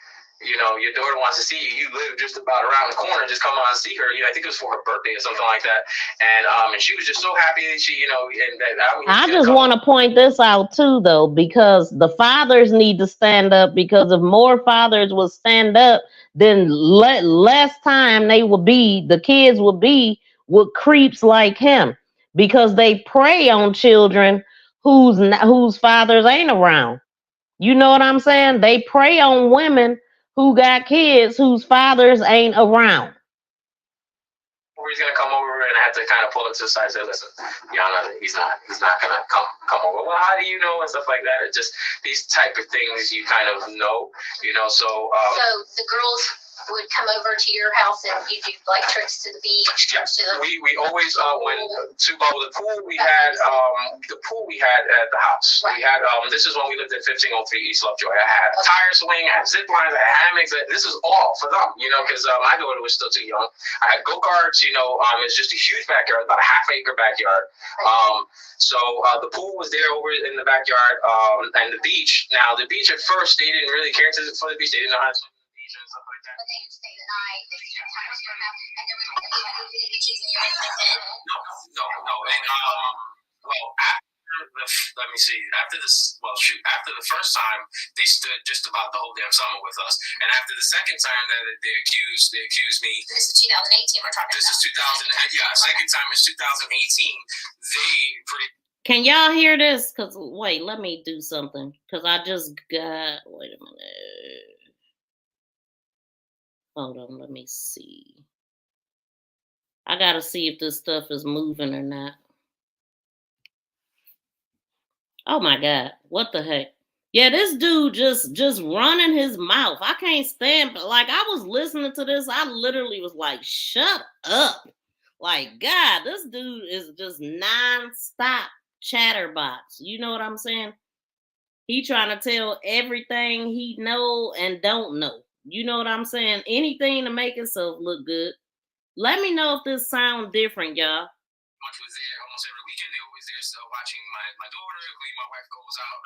you know, your daughter wants to see you. You live just about around the corner. Just come on and see her. You know, I think it was for her birthday or something like that. And she was just so happy that she, you know, and that I just want to point this out too, though, because the fathers need to stand up. Because if more fathers will stand up, then less time the kids will be with creeps like him, because they prey on children whose fathers ain't around. You know what I'm saying? They prey on women who got kids whose fathers ain't around. Or he's gonna come over and I have to kind of pull it to the side and say, listen, Iyana, he's not gonna come over. Well, how do you know, and stuff like that? It's just these type of things you kind of know, you know. So so the girls would come over to your house and you do like trips to the beach. Yeah, to the we always went to the pool. We had at the house. Right. We had this is when we lived at 1503 East Lovejoy. I had a tire swing, I had zip lines, I had hammocks. This is all for them, you know, because my daughter was still too young. I had go-karts, you know. It's just a huge backyard, about a half-acre backyard. So the pool was there over in the backyard, and the beach. Now the beach at first they didn't really care for the beach. They didn't know how to swim the beach and stuff like that. But they would stay the night. They would time swim out, and there was anybody beaches in your basement. No. And well, let me see. After the first time they stood just about the whole damn summer with us, and after the second time that they accused me. This is 2018. We're talking. This is 2000. Yeah, second time is 2018. They pretty. Can y'all hear this? Cause wait, let me do something. Cause I just got. Wait a minute. Hold on. Let me see. I gotta see if this stuff is moving or not. Oh my God, what the heck? Yeah, this dude just running his mouth. I can't stand, like, I was listening to this. I literally was like, shut up. Like, God, this dude is just nonstop chatterbox. You know what I'm saying? He trying to tell everything he know and don't know. You know what I'm saying? Anything to make himself look good. Let me know if this sound different, y'all. Was there almost every weekend. They always there watching my daughter. My wife goes out.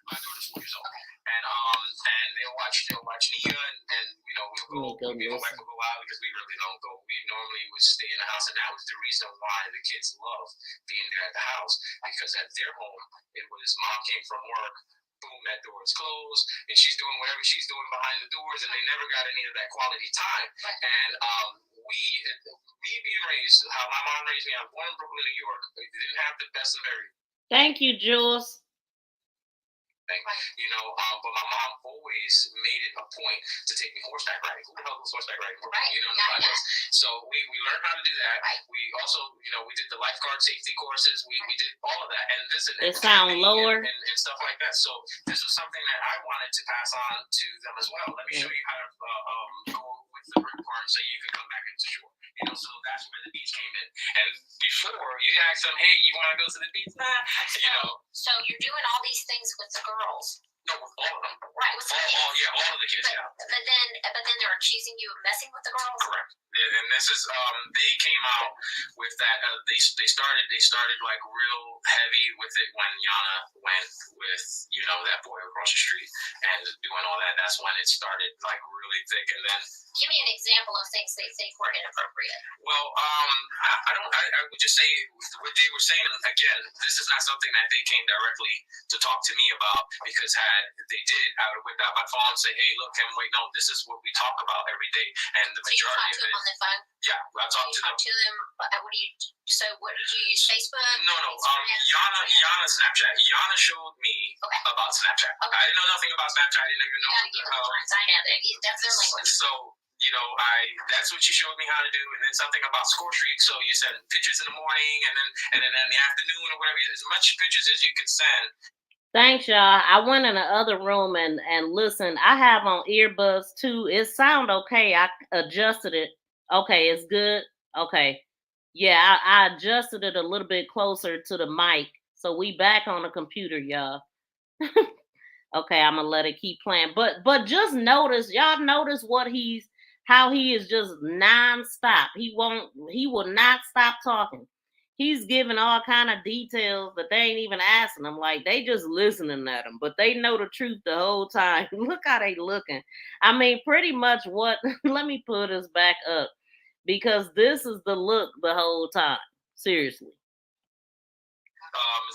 My daughter's 4 years old, and they'll watch Nia, and you know we'll go. Me and my wife will go out because we really don't go. We normally would stay in the house, and that was the reason why the kids love being there at the house, because at their home it was mom came from work. Boom, that door is closed, and she's doing whatever she's doing behind the doors, and they never got any of that quality time. And me being raised, how my mom raised me, I'm born in Brooklyn, New York. They didn't have the best of everything. Thank you, Jules. You know, but my mom always made it a point to take me horseback riding. Who the hell goes horseback riding? Right. You know, in the projects. So we learned how to do that. Right. We also, you know, we did the lifeguard safety courses. We did all of that, and it sound lower and stuff like that. So this was something that I wanted to pass on to them as well. Let me show you how to go with the rip farm so you can come back into shore. You know, so that's where the beach came in. And before you ask them, hey, you want to go to the beach? Nah, you know. So you're doing all these things with the girls. No, with all of them. Right, with the kids. All of the kids, But then they're accusing you of messing with the girls? Correct. Yeah, and this is they came out with that. They started like real heavy with it when Iyana went with, you know, that boy across the street and doing all that. That's when it started like really thick. And then give me an example of things they think were inappropriate. Well, I would just say what they were saying. Again, this is not something that they came directly to talk to me about, because had they did, I would have whipped out my phone and say, hey, look, Kim, wait, no, this is what we talk about every day. And the majority of it. On the phone? Yeah, I talked to them. What did you use? Facebook? No. Iyana Snapchat. Iyana showed me about Snapchat. Okay. I didn't know nothing about Snapchat. I didn't even know. That's their language. So, you know, that's what you showed me how to do, and then something about score streak. So you send pictures in the morning, and then in the afternoon or whatever, as much pictures as you can send. Thanks, y'all. I went in the other room and listened. I have on earbuds too. It sound okay. I adjusted it. Okay, it's good. Okay. Yeah, I adjusted it a little bit closer to the mic. So we back on the computer, y'all. Okay, I'm gonna let it keep playing. But just notice, y'all notice how he is just nonstop. He will not stop talking. he's giving all kind of details that they ain't even asking them. Like, they just listening at him, but they know the truth the whole time. Look how they looking. I mean, pretty much what, let me put us back up, because this is the look the whole time. Seriously.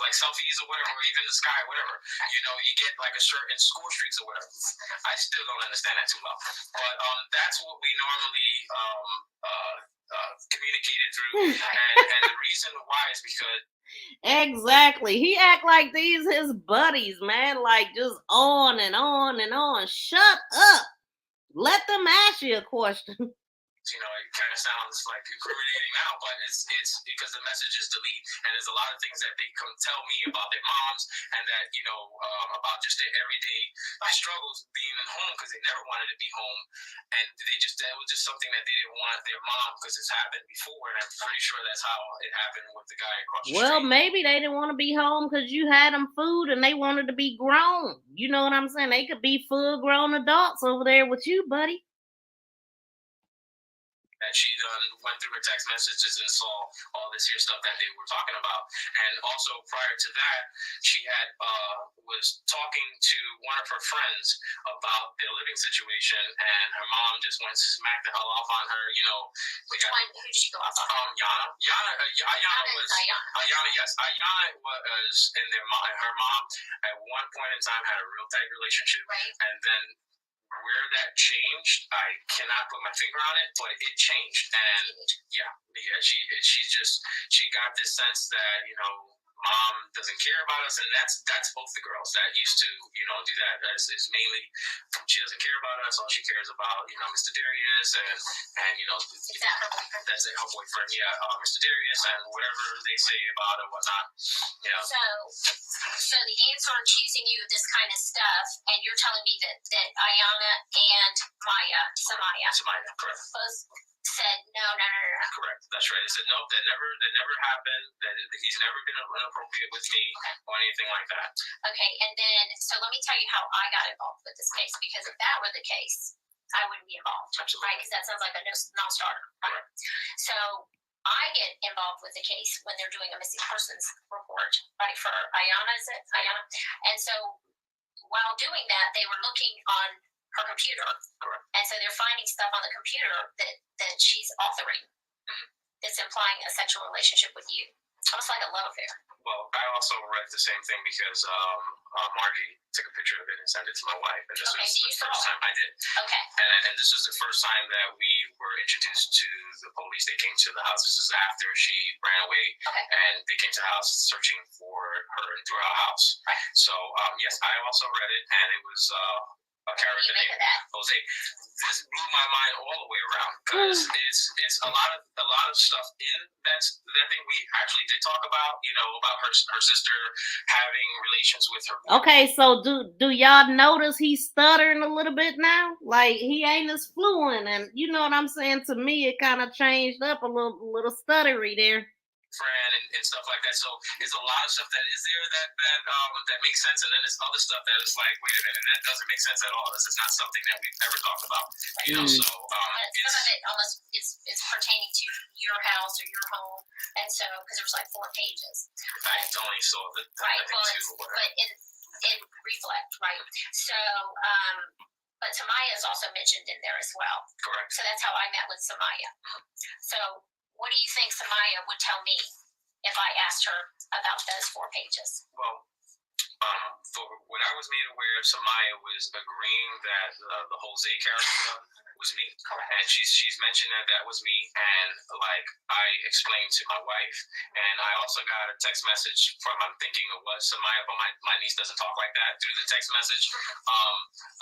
Like selfies or whatever, or even the sky, whatever. You know, you get like a certain score streaks or whatever. I still don't understand that too well. But that's what we normally communicated through. and the reason why is because exactly. He act like these his buddies, man. Like just on and on and on. Shut up. Let them ask you a question. You know, it kind of sounds like incriminating now, but it's because the message is delete, and there's a lot of things that they come tell me about their moms, and that, you know, about just their everyday struggles being at home because they never wanted to be home, and that was just something that they didn't want their mom, because it's happened before, and I'm pretty sure that's how it happened with the guy across the street. Well, maybe they didn't want to be home because you had them food and they wanted to be grown. You know what I'm saying? They could be full grown adults over there with you, buddy. That she went through her text messages and saw all this here stuff that they were talking about. And also prior to that, she had was talking to one of her friends about their living situation, and her mom just went smack the hell off on her. You know, which one? Who did she go off on? Iyana was Iyana. Yes, Iyana was, and her mom at one point in time had a real tight relationship, right? And then where that changed, I cannot put my finger on it, but it changed. And she got this sense that, you know, mom doesn't care about us, and that's both the girls that used to, you know, do that. Is mainly she doesn't care about us. All she cares about, you know, Mr. Darius and you know, is that her boyfriend? That's it, her boyfriend. Yeah, Mr. Darius and whatever they say about it, whatnot. Yeah. So the ants are accusing you of this kind of stuff, and you're telling me that Iyana and Samaya, correct, both said no. Correct. That's right. They said nope. That never happened. That he's never been inappropriate with me or anything like that. Okay. And then, so let me tell you how I got involved with this case, because if that were the case, I wouldn't be involved. Absolutely. Right? Because that sounds like a non-starter. Right? Correct. So I get involved with the case when they're doing a missing persons report, right? For Iyana, is it? Iyana. And so while doing that, they were looking on her computer. Correct. And so they're finding stuff on the computer that she's authoring that's implying a sexual relationship with you. Almost like a love affair. Well, I also read the same thing because Margie took a picture of it and sent it to my wife. And this was the first time I did. Okay. And this was the first time that we were introduced to the police. They came to the house. This is after she ran away. Okay. And they came to the house searching for her through our house. Right. So, yes, I also read it, and it was a character named Jose. This blew my mind all the way around, because it's a lot of stuff in that thing we actually did talk about, you know, about her sister having relations with her. Okay, so do y'all notice he's stuttering a little bit now? Like he ain't as fluent, and you know what I'm saying? To me, it kind of changed up a little stuttery there. Friend and stuff like that. So there's a lot of stuff that is there that makes sense, and then there's other stuff that is like, wait a minute, that doesn't make sense at all. This is not something that we've ever talked about. You know, so some of it almost is pertaining to your house or your home, and so because there was like 4 pages. I only saw the right. Well, but in reflect, right? So. But Samaya is also mentioned in there as well. Correct. So that's how I met with Samaya. So what do you think Samaya would tell me if I asked her about those 4 pages? Well, for what I was made aware of, Samaya was agreeing that the Jose character was me. Correct. And she's mentioned that was me, and like I explained to my wife, and I also got a text message from, I'm thinking it was Samaya, but my niece doesn't talk like that through the text message.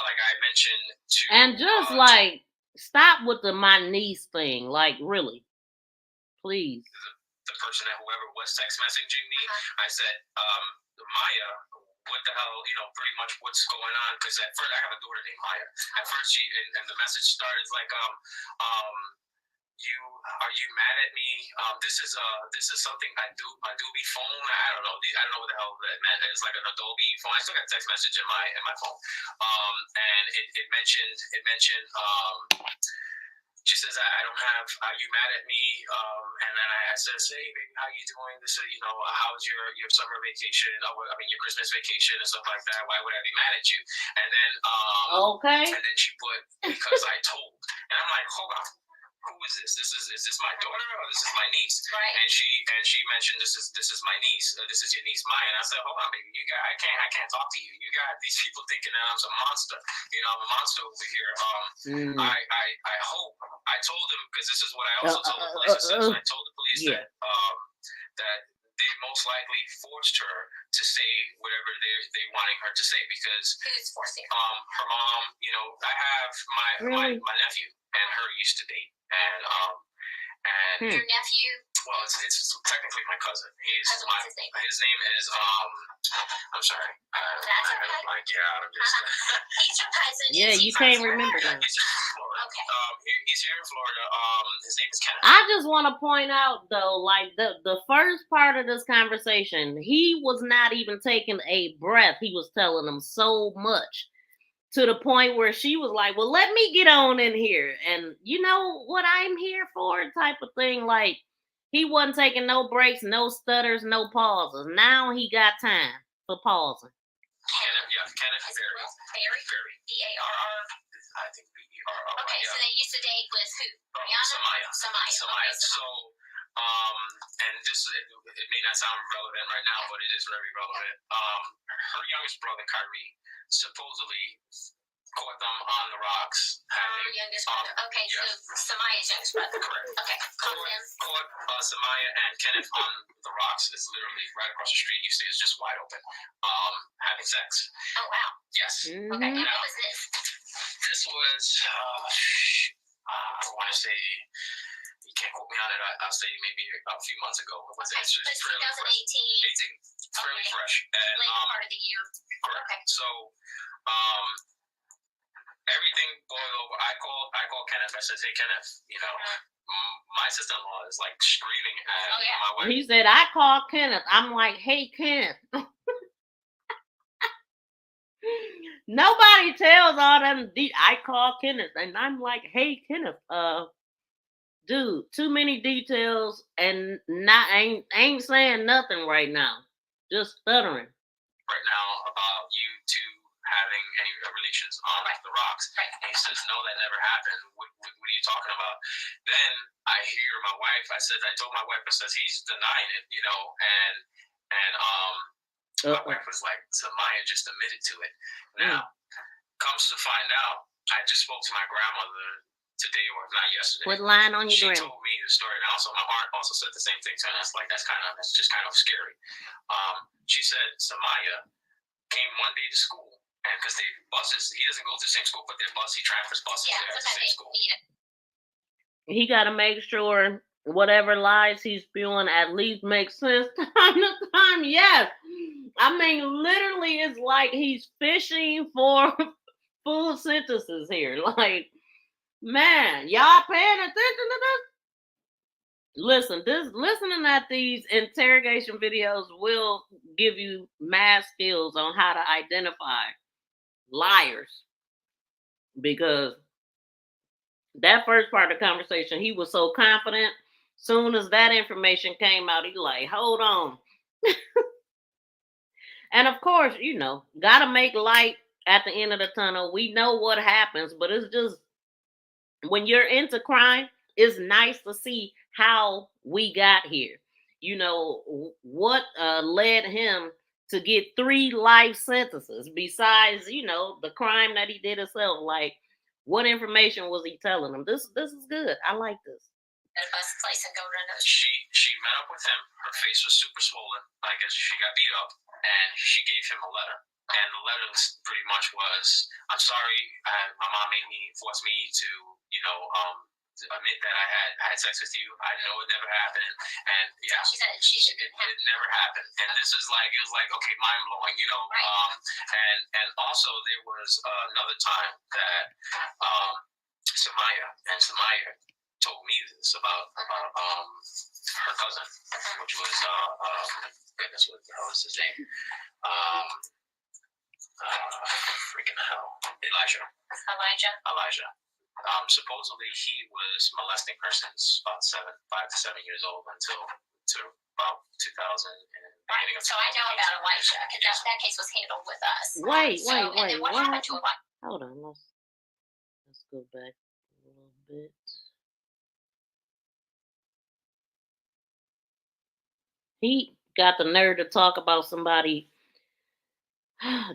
Like I mentioned to, and just like stop with the my niece thing, like really, please. The person that whoever was text messaging me, I said, Maya, what the hell, you know, pretty much what's going on? Because at first, I have a daughter named Maya. At first, she and the message started like, are you mad at me? This is something Adobe phone. I don't know what the hell that meant. It's like an Adobe phone. I still got a text message in my phone. And it mentioned She says, I don't have, are you mad at me? And then I says, hey, baby, how you doing? This is, how's your summer vacation? Your Christmas vacation and stuff like that. Why would I be mad at you? And then, and then she put, because I told. And I'm like, hold on. Who is this? Is this my daughter or this is my niece? Right. And she mentioned this is my niece. This is your niece Maya. And I said, hold on, baby, I can't talk to you. You got these people thinking that I'm some monster. I'm a monster over here. I hope I told them, because this is what I also told the police. I told the police that they most likely forced her to say whatever they wanting her to say, because who's forcing her? Her mom. I have my nephew and her used to date, and your nephew. Well, it's technically my cousin. What's his name? His name is I'm sorry. That's okay. Like, I'm just. He's your cousin. Yeah, you can't remember that. He's here in Florida. Okay. He's here in Florida. His name is Kenneth. I just want to point out though, like the first part of this conversation, he was not even taking a breath. He was telling them so much, to the point where she was like, well, let me get on in here. And you know what I'm here for type of thing. Like, he wasn't taking no breaks, no stutters, no pauses. Now he got time for pausing. Kenneth Berry. B-A-R-R. I think B-E-R-R. Okay, so they used to date with who? Samaya. So, and this, it may not sound relevant right now, but it is very relevant. Her youngest brother, Kyrie, supposedly caught them on the rocks. Youngest brother. Okay, so Samaya's youngest brother. Correct. Okay, Caught Samaya and Kenneth on the rocks. It's literally right across the street. You see, it's just wide open. Having sex. Oh wow. Yes. Mm-hmm. Okay. And what was this? This was, I want to say, you can't quote me on it. I'll say maybe a few months ago. It was 2018. Fairly fresh. And late part of the year. Correct. Okay. So, everything boiled over. I called Kenneth. I said, hey, Kenneth, my sister-in-law is like screaming at my wife. He said, I called Kenneth. I'm like, hey, Kenneth. Nobody tells all them. I called Kenneth, and I'm like, hey, Kenneth, dude, too many details, and ain't saying nothing right now. Just stuttering. Right now about you two having any relations on the rocks. Right. And he says, no, that never happened. What are you talking about? Then I hear my wife, I told my wife, I says, he's denying it, my wife was like, Samaya just admitted to it. Now, comes to find out, I just spoke to my grandmother today, or if not yesterday. Quit lying on your grandma. She told me the story, and also my aunt also said the same thing to me. It's just kind of scary. She said Samaya came one day to school, and because he doesn't go to the same school, but he transfers buses there at the same school. He got to make sure whatever lies he's spewing at least makes sense time to time. Yes. I mean, literally, it's like he's fishing for full sentences here. Like, man, y'all paying attention to this? Listening at these interrogation videos will give you math skills on how to identify liars. Because that first part of the conversation, he was so confident. Soon as that information came out, he like, hold on. And of course, gotta make light at the end of the tunnel. We know what happens, but it's just, when you're into crime, it's nice to see how we got here. What led him to get 3 life sentences besides, the crime that he did himself. Like, what information was he telling them? This is good. I like this. At a bus place and go to another. She met up with him. Her face was super swollen. I guess she got beat up, and she gave him a letter. And the letter pretty much was, I'm sorry, my mom forced me to, admit that I had sex with you. I know it never happened. And yeah, she said it never happened. And this is it was like, okay, mind blowing, Right. And also there was another time that Samaya told me this about her cousin, which was goodness, what the hell is his name? Freaking hell, Elijah. Supposedly he was molesting persons about 5 to 7 years old until about 2000 and beginning of. So I know about Elijah because that case was handled with us. Wait. And then what happened to Elijah? Hold on. Let's go back a little bit. He got the nerve to talk about somebody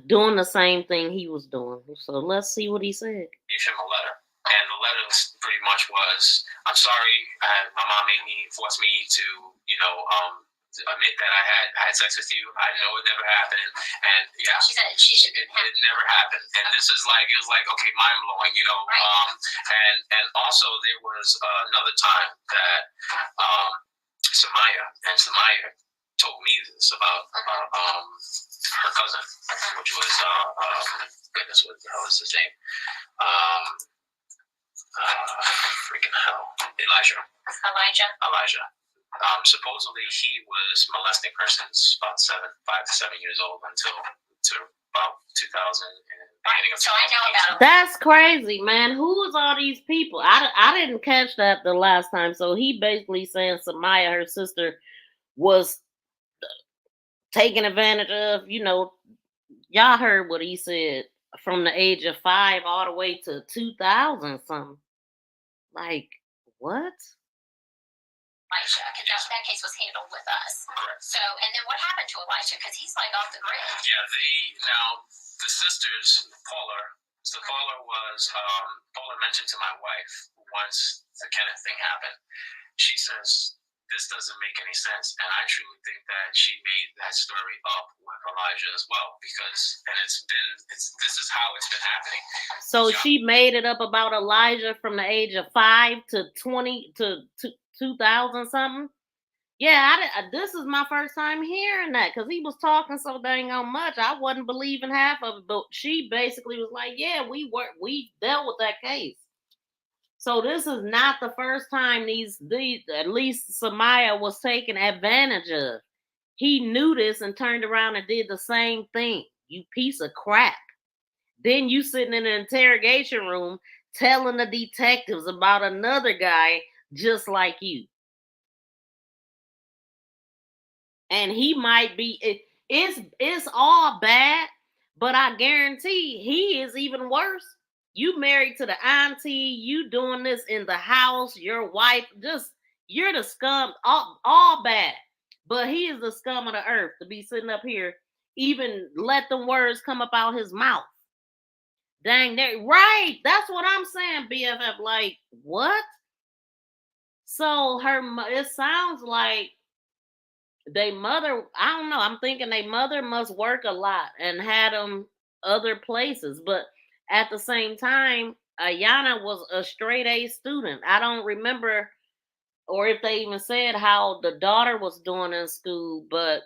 doing the same thing he was doing. So let's see what he said. Gave him a letter, and the letter pretty much was, "I'm sorry, my mom forced me to, admit that I had sex with you. I know it never happened, and yeah, She said it never happened." And this is like, it was like, okay, mind blowing, Right. and also there was another time that Samaya told me this about her cousin, which was goodness, what the hell is his name? Freaking hell, Elijah. Supposedly he was molesting persons about 5 to 7 years old until about 2000 and beginning of. So I know about That's crazy, man. Who is all these people? I didn't catch that the last time. So he basically saying Samaya, her sister, was taken advantage of. Y'all heard what he said, from the age of 5 all the way to 2000 something. Like, what? Elijah because that case was handled with us. Correct. So, and then what happened to Elijah? Because he's like off the grid. Yeah, the sisters, Paula mentioned to my wife once the Kenneth thing happened. She says, this doesn't make any sense. And I truly think that she made that story up with Elijah as well, because, and this is how it's been happening. So she made it up about Elijah from the age of 5 to 20 to 2000 something. Yeah, this is my first time hearing that, because he was talking so dang on much. I wasn't believing half of it, but she basically was like, yeah, we dealt with that case. So this is not the first time these at least Samaya was taken advantage of. He knew this and turned around and did the same thing. You piece of crap. Then you sitting in an interrogation room telling the detectives about another guy just like you. And he might be, it's all bad, but I guarantee he is even worse. You married to the auntie, you doing this in the house, your wife, you're the scum, all bad. But he is the scum of the earth to be sitting up here, even let the words come up out his mouth. Dang, right. That's what I'm saying, BFF. Like, what? So it sounds like they mother, I don't know. I'm thinking they mother must work a lot and had them other places. But at the same time, Iyana was a straight A student. I don't remember, or if they even said how the daughter was doing in school. But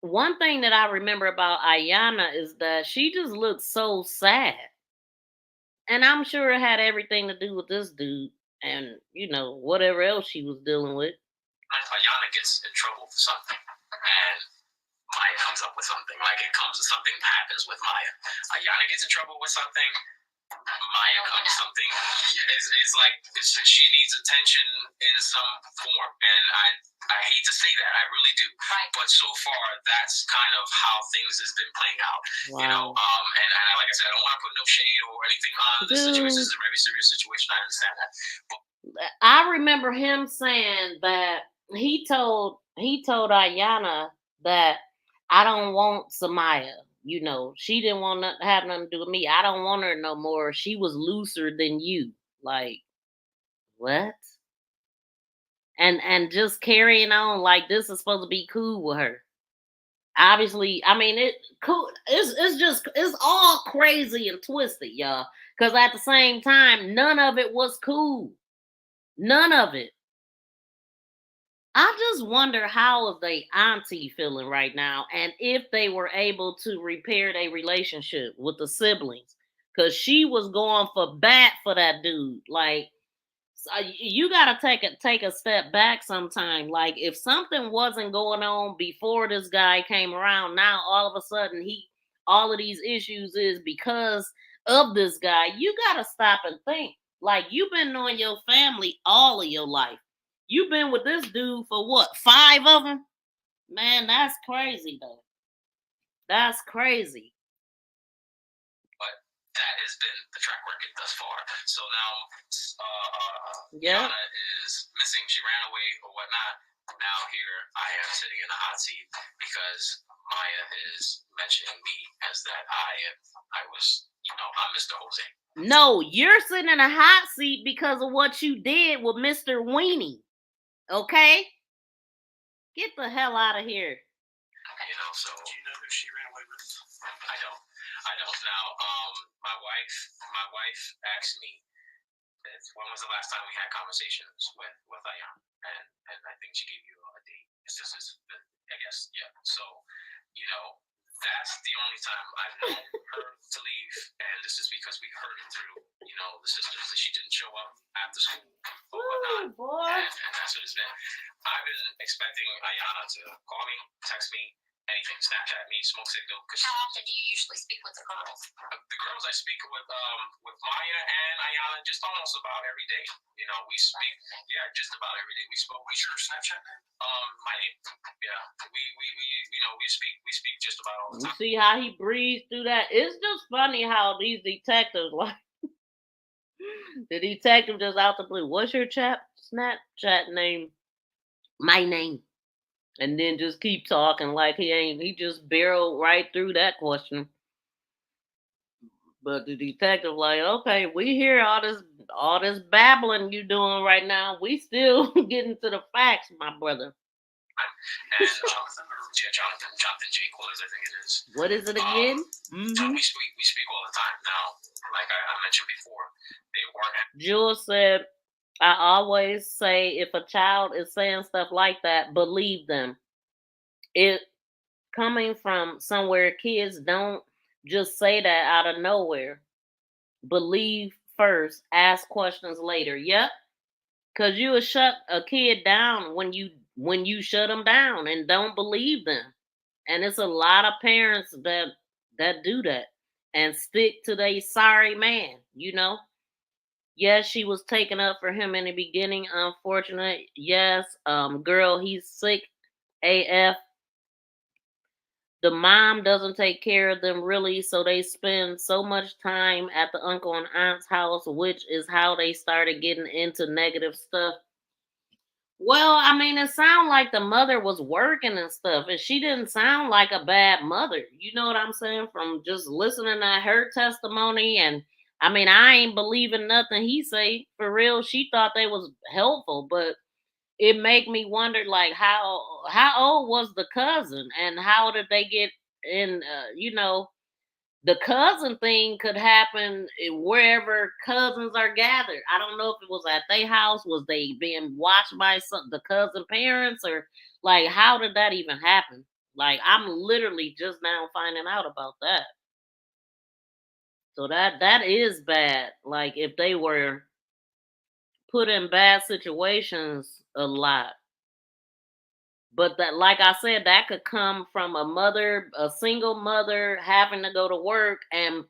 one thing that I remember about Iyana is that she just looked so sad. And I'm sure it had everything to do with this dude and, whatever else she was dealing with. Iyana gets in trouble for something, and Maya comes up with something. Like something happens with Maya. Iyana gets in trouble with something. Maya comes something. She needs attention in some form, and I hate to say that, I really do. Right. But so far, that's kind of how things has been playing out. Wow. And like I said, I don't want to put no shade or anything on this situation. This is a very serious situation. I understand that. But I remember him saying that he told Iyana that I don't want Samaya. She didn't want to have nothing to do with me. I don't want her no more. She was looser than you. Like, what? And just carrying on like this is supposed to be cool with her. Obviously, I mean, it's all crazy and twisted, y'all. Because at the same time, none of it was cool. None of it. I just wonder how is they auntie feeling right now, and if they were able to repair their relationship with the siblings, because she was going for bat for that dude. Like, you gotta take a step back sometime. Like, if something wasn't going on before this guy came around, now all of a sudden all of these issues is because of this guy, you gotta stop and think. Like, you've been knowing your family all of your life. You've been with this dude for what, 5 of them? Man, that's crazy though. That's crazy. But that has been the track record thus far. So now, Yeah. Iyana is missing. She ran away or whatnot. Now here I am sitting in the hot seat because Maya is mentioning me as that I was, I'm Mr. Jose. No, you're sitting in a hot seat because of what you did with Mr. Weenie. Okay? Get the hell out of here. So do you know who she ran away with? I don't. Now, my wife asked me, when was the last time we had conversations with Iyana? And I think she gave you a date. This is, I guess, yeah. So, that's the only time I've known her to leave, and this is because we heard it through, the sisters that she didn't show up after school or whatnot. Boy. And that's what it's been. I've been expecting Iyana to call me, text me, anything, Snapchat me, smoke signal. How often do you usually speak with the girls? The girls I speak with Maya and Iyana just almost about every day. We speak, just about every day. We spoke. What's your Snapchat name? My name. Yeah, we speak just about all the You time. see how he breathed through that? It's just funny how these detectives, like, the detective just out the blue. What's your Snapchat name? My name. And then just keep talking like he just barreled right through that question. But the detective like, okay, we hear all this babbling you doing right now. We still getting to the facts, my brother. And Johnathan Quiles, I think it is. What is it again? We speak all the time now. Like I mentioned before, they weren't. Jules said, I always say if a child is saying stuff like that, believe them. It coming from somewhere kids don't just say that out of nowhere. Believe first, ask questions later. Yep. Cause you will shut a kid down when you shut them down and don't believe them. And it's a lot of parents that do that and stick to their sorry man, Yes, she was taken up for him in the beginning. Unfortunate. Yes, girl, he's sick AF. The mom doesn't take care of them really, so they spend so much time at the uncle and aunt's house, which is how they started getting into negative stuff. Well, I mean, it sounded like the mother was working and stuff, and she didn't sound like a bad mother. You know what I'm saying? From just listening to her testimony, and I mean, I ain't believing nothing he say. For real, she thought they was helpful, but it make me wonder, like, how old was the cousin, and how did they get in? The cousin thing could happen wherever cousins are gathered. I don't know if it was at their house. Was they being watched by the cousin parents, or like, how did that even happen? Like, I'm literally just now finding out about that. So that is bad. Like, if they were put in bad situations a lot. But that, like I said, that could come from a single mother having to go to work and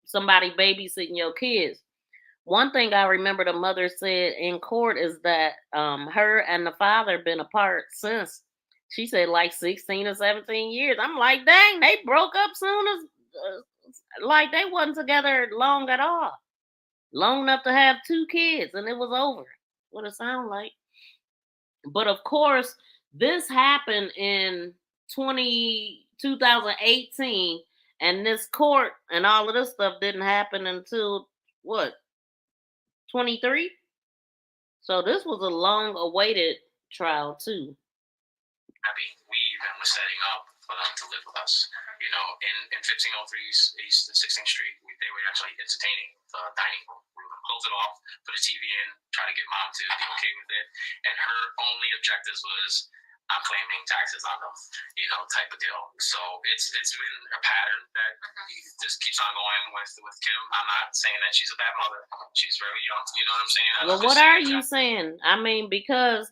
somebody babysitting your kids. One thing I remember the mother said in court is that her and the father been apart since, she said, like 16 or 17 years. I'm like, dang, they broke up soon as, like they wasn't together long at all. Long enough to have 2 kids and it was over. What it sound like. But of course, this happened in 2018, and this court and all of this stuff didn't happen until what, 23? So this was a long awaited trial too. Happy we even was setting up for them to live with us. In 1503 East and 16th Street, they were actually entertaining the dining room. We were going to close it off, put a TV in, try to get mom to be okay with it. And her only objectives was, I'm claiming taxes on them, type of deal. So it's been a pattern that just keeps on going with Kim. I'm not saying that she's a bad mother. She's very young. You know what I'm saying? Well, what are you saying? I mean, because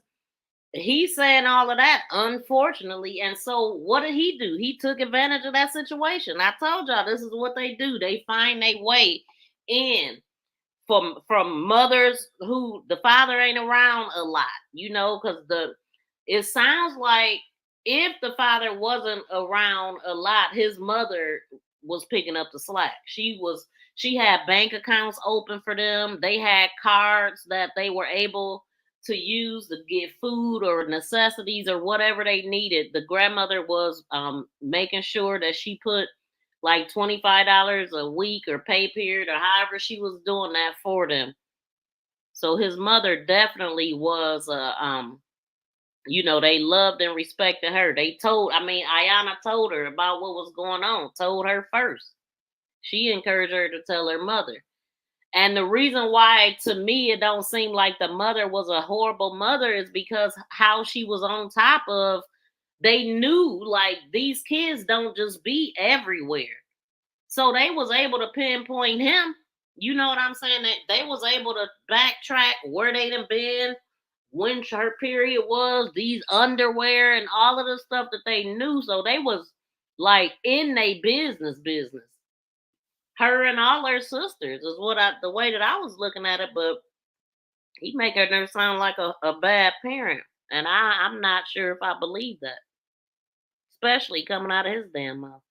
he's saying all of that, unfortunately. And so what did he do? He took advantage of that situation. I told y'all this is what they do. They find their way in from mothers who the father ain't around a lot, because it sounds like if the father wasn't around a lot, his mother was picking up the slack. She had bank accounts open for them. They had cards that they were able to use to get food or necessities or whatever they needed. The grandmother was making sure that she put like $25 a week or pay period or however she was doing that for them. So his mother definitely was they loved and respected her. Iyana told her about what was going on, told her first. She encouraged her to tell her mother. And the reason why, to me, it don't seem like the mother was a horrible mother is because how she was on top of, they knew, like, these kids don't just be everywhere. So they was able to pinpoint him. You know what I'm saying? That they was able to backtrack where they done been, when her period was, these underwear and all of the stuff that they knew. So they was like in their business. Her and all her sisters is the way that I was looking at it, but he make her sound like a bad parent. And I'm not sure if I believe that. Especially coming out of his damn mouth.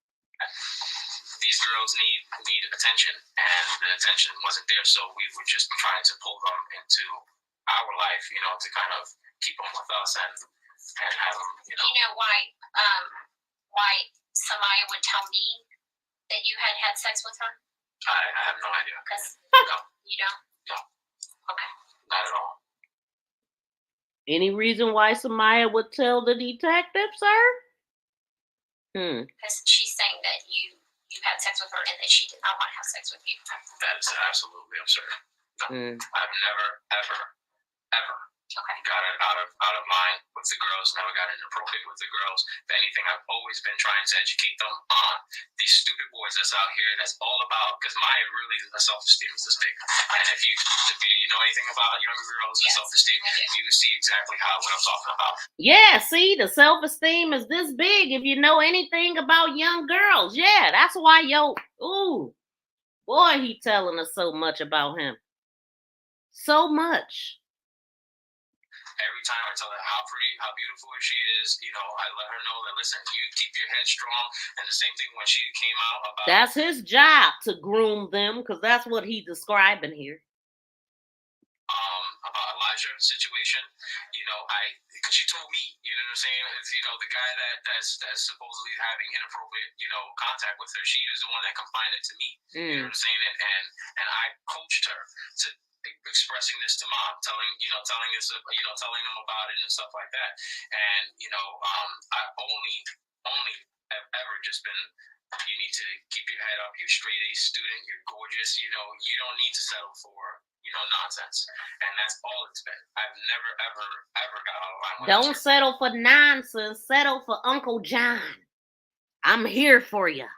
These girls need attention, and the attention wasn't there, so we were just trying to pull them into our life, to kind of keep them with us and have them, You know why Samaya would tell me that you had sex with her? I have no idea. No, you don't? No. Okay. Not at all. Any reason why Samaya would tell the detective, sir? Because she's saying that you had sex with her and that she did not want to have sex with you. That is absolutely absurd. No. I've never, ever got it out of line with the girls, never got inappropriate with the girls. If anything, I've always been trying to educate them on these stupid boys that's out here that's all about, because Maya really, self-esteem is this big. And if you know anything about younger girls and self-esteem, you can see exactly what I'm talking about. Yeah, see, the self-esteem is this big if you know anything about young girls. Yeah, that's why boy, he telling us so much about him. So much. Every time I tell her how pretty, how beautiful she is, I let her know that, listen, you keep your head strong. And the same thing when she came out about... That's his job, to groom them, because that's what he's describing here. About Elijah's situation, because she told me, you know what I'm saying? The guy that's supposedly having inappropriate, contact with her, she is the one that confided to me. You know what I'm saying? And I coached her to expressing this to mom, telling them about it and stuff like that. And I only have ever just been, you need to keep your head up. You're a straight A student. You're gorgeous. You don't need to settle for nonsense. And that's all it's been. I've never ever got out of line. Don't settle for nonsense. Settle for Uncle John. I'm here for you.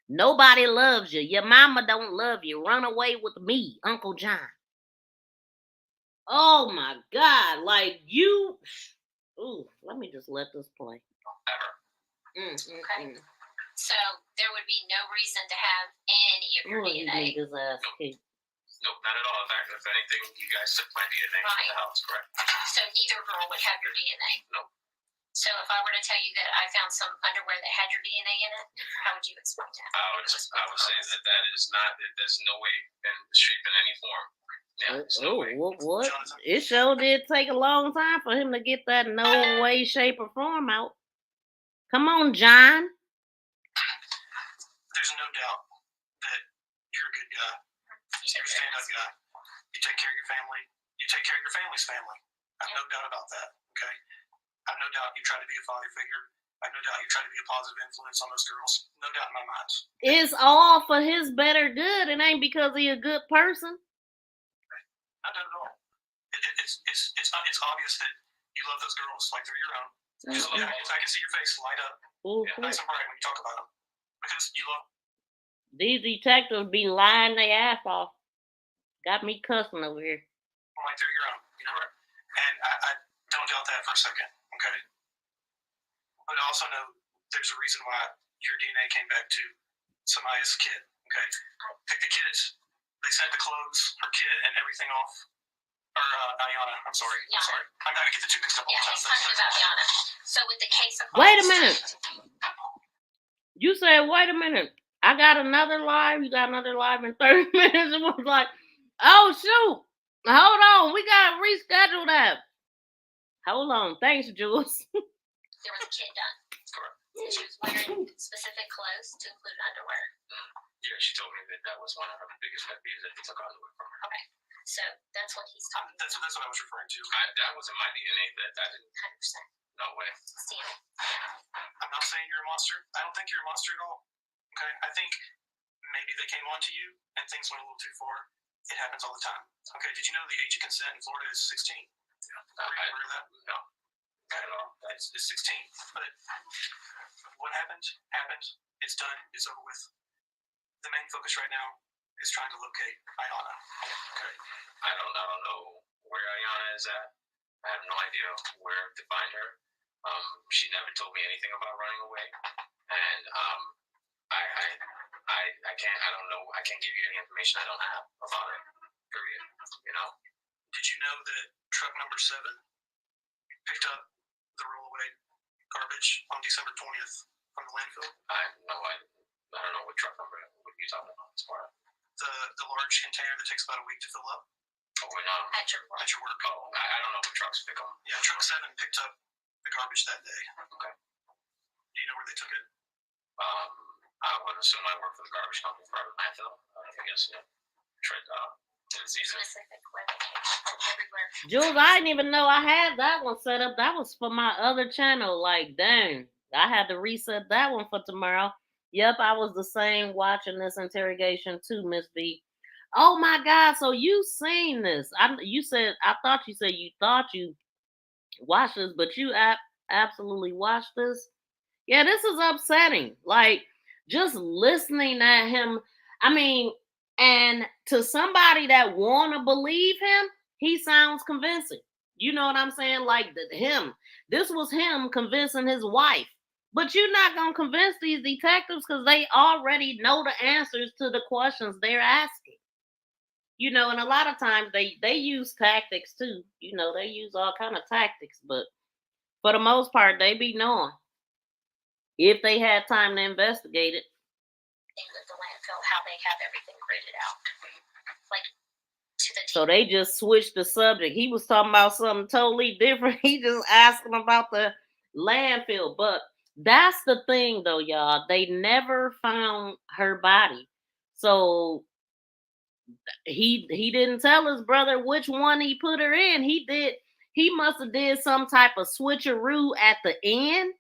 Nobody loves you. Your mama don't love you. Run away with me, Uncle John. Oh my God. Like you. Ooh, let me just let this play. Okay. So there would be no reason to have any of your DNA. Nope, not at all. In fact, if anything, you guys took my DNA from the house, correct? So neither girl would have your DNA? Nope. So if I were to tell you that I found some underwear that had your DNA in it, how would you explain that? I would say that is not, there's no way in shape in any form. What? It sure did take a long time for him to get that no way, shape, or form out. Come on, John. There's no doubt that you're a good guy. You're a stand-up guy. You take care of your family. You take care of your family's family. I have no doubt about that, okay? I have no doubt you try to be a father figure. I have no doubt you try to be a positive influence on those girls. No doubt in my mind. It's all for his better good. It ain't because he's a good person. Not at all. It's obvious that you love those girls like they're your own. I can see your face light up. Nice and bright when you talk about them. Because you love them. These detectives be lying their ass off. Got me cussing over here. Like they're your own, And I don't don't doubt that for a second, okay? But I also know there's a reason why your DNA came back to Samaya's kid, okay? Pick the kids. They sent the clothes, her kid, and everything off. Or Iyana, I'm sorry. Yeah. I'm sorry. I get the two mixed up all the time. He's talking about Iyana. So with the case of Wait a minute. You said, wait a minute. I got another live. You got another live in 30 minutes. It was like, oh, shoot. Hold on. We got to reschedule that. Hold on. Thanks, Jules. There was a kid done. And she was wearing specific clothes to include underwear. Yeah, she told me that was one of her biggest pet peeves, that he took underwear from her. Okay. So that's what he's talking about. That's what I was referring to. That was in my DNA. That didn't. 100%. No way. See it. I'm not saying you're a monster. I don't think you're a monster at all. Okay? I think maybe they came on to you and things went a little too far. It happens all the time. Okay? Did you know the age of consent in Florida is 16? Yeah. Were you aware of that? No. Not at all. It's 16. But what happened, happened. It's done. It's over with. The main focus right now is trying to locate Iyana. Okay? I don't know where Iyana is at. I have no idea where to find her. She never told me anything about running away, and I can't. I don't know. I can't give you any information I don't have about her. Period. You know. Did you know that truck number 7 picked up the rollaway garbage on December 20th from the landfill? I don't know what truck number. What are you talking about? As far as the large container that takes about a week to fill up. Oh, we're not At your work. At your work. Oh, I don't know what trucks pick them. Yeah, truck 7 picked up the garbage that day. Okay. Do you know where they took it? I would assume I work for the garbage company for a landfill. I guess, yeah. Specific where they came everywhere. Jules, I didn't even know I had that one set up. That was for my other channel. Like, dang. I had to reset that one for tomorrow. Yep, I was the same watching this interrogation too, Miss B. Oh my God! So you seen this? I thought you said you thought you watched this, but you absolutely watched this. Yeah, this is upsetting. Like just listening at him. I mean, and to somebody that wanna believe him, he sounds convincing. You know what I'm saying? Like him. This was him convincing his wife. But you're not going to convince these detectives because they already know the answers to the questions they're asking. You know, and a lot of times they use tactics too. You know, they use all kind of tactics. But for the most part, they be knowing if they had time to investigate it. With the landfill, how they have everything gridded out. Like to the So they just switched the subject. He was talking about something totally different. He just asked them about the landfill. But that's the thing though, y'all. They never found her body. So he didn't tell his brother which one he put her in. He must have did some type of switcheroo at the end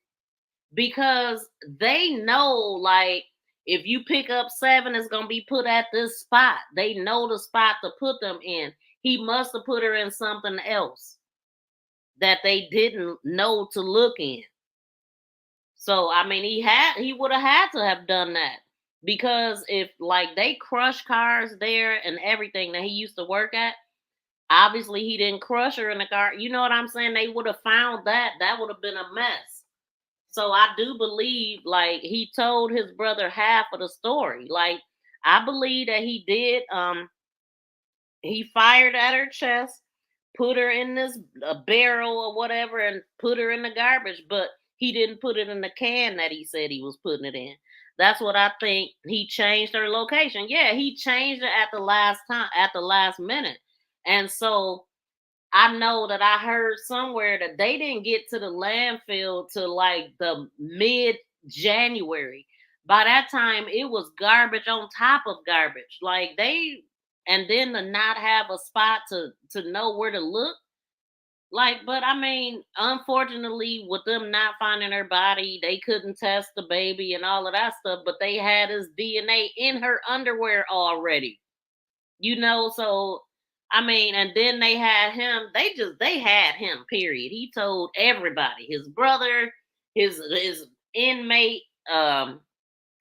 because they know like if you pick up 7, it's gonna be put at this spot. They know the spot to put them in. He must have put her in something else that they didn't know to look in. So I mean, he would have had to have done that because if like they crush cars there and everything that he used to work at, obviously he didn't crush her in the car. You know what I'm saying? They would have found that. That would have been a mess. So I do believe like he told his brother half of the story. Like I believe that he did. He fired at her chest, put her in this barrel or whatever, and put her in the garbage. But he didn't put it in the can that he said he was putting it in. That's what I think. He changed her location. Yeah, he changed it at the last minute. And so I know that I heard somewhere that they didn't get to the landfill till like the mid-January. By that time, it was garbage on top of garbage. Like and then to not have a spot to know where to look. Like, but I mean, unfortunately, with them not finding her body, they couldn't test the baby and all of that stuff, but they had his DNA in her underwear already. You know, so I mean, and then they had him, they had him, period. He told everybody, his brother, his inmate, and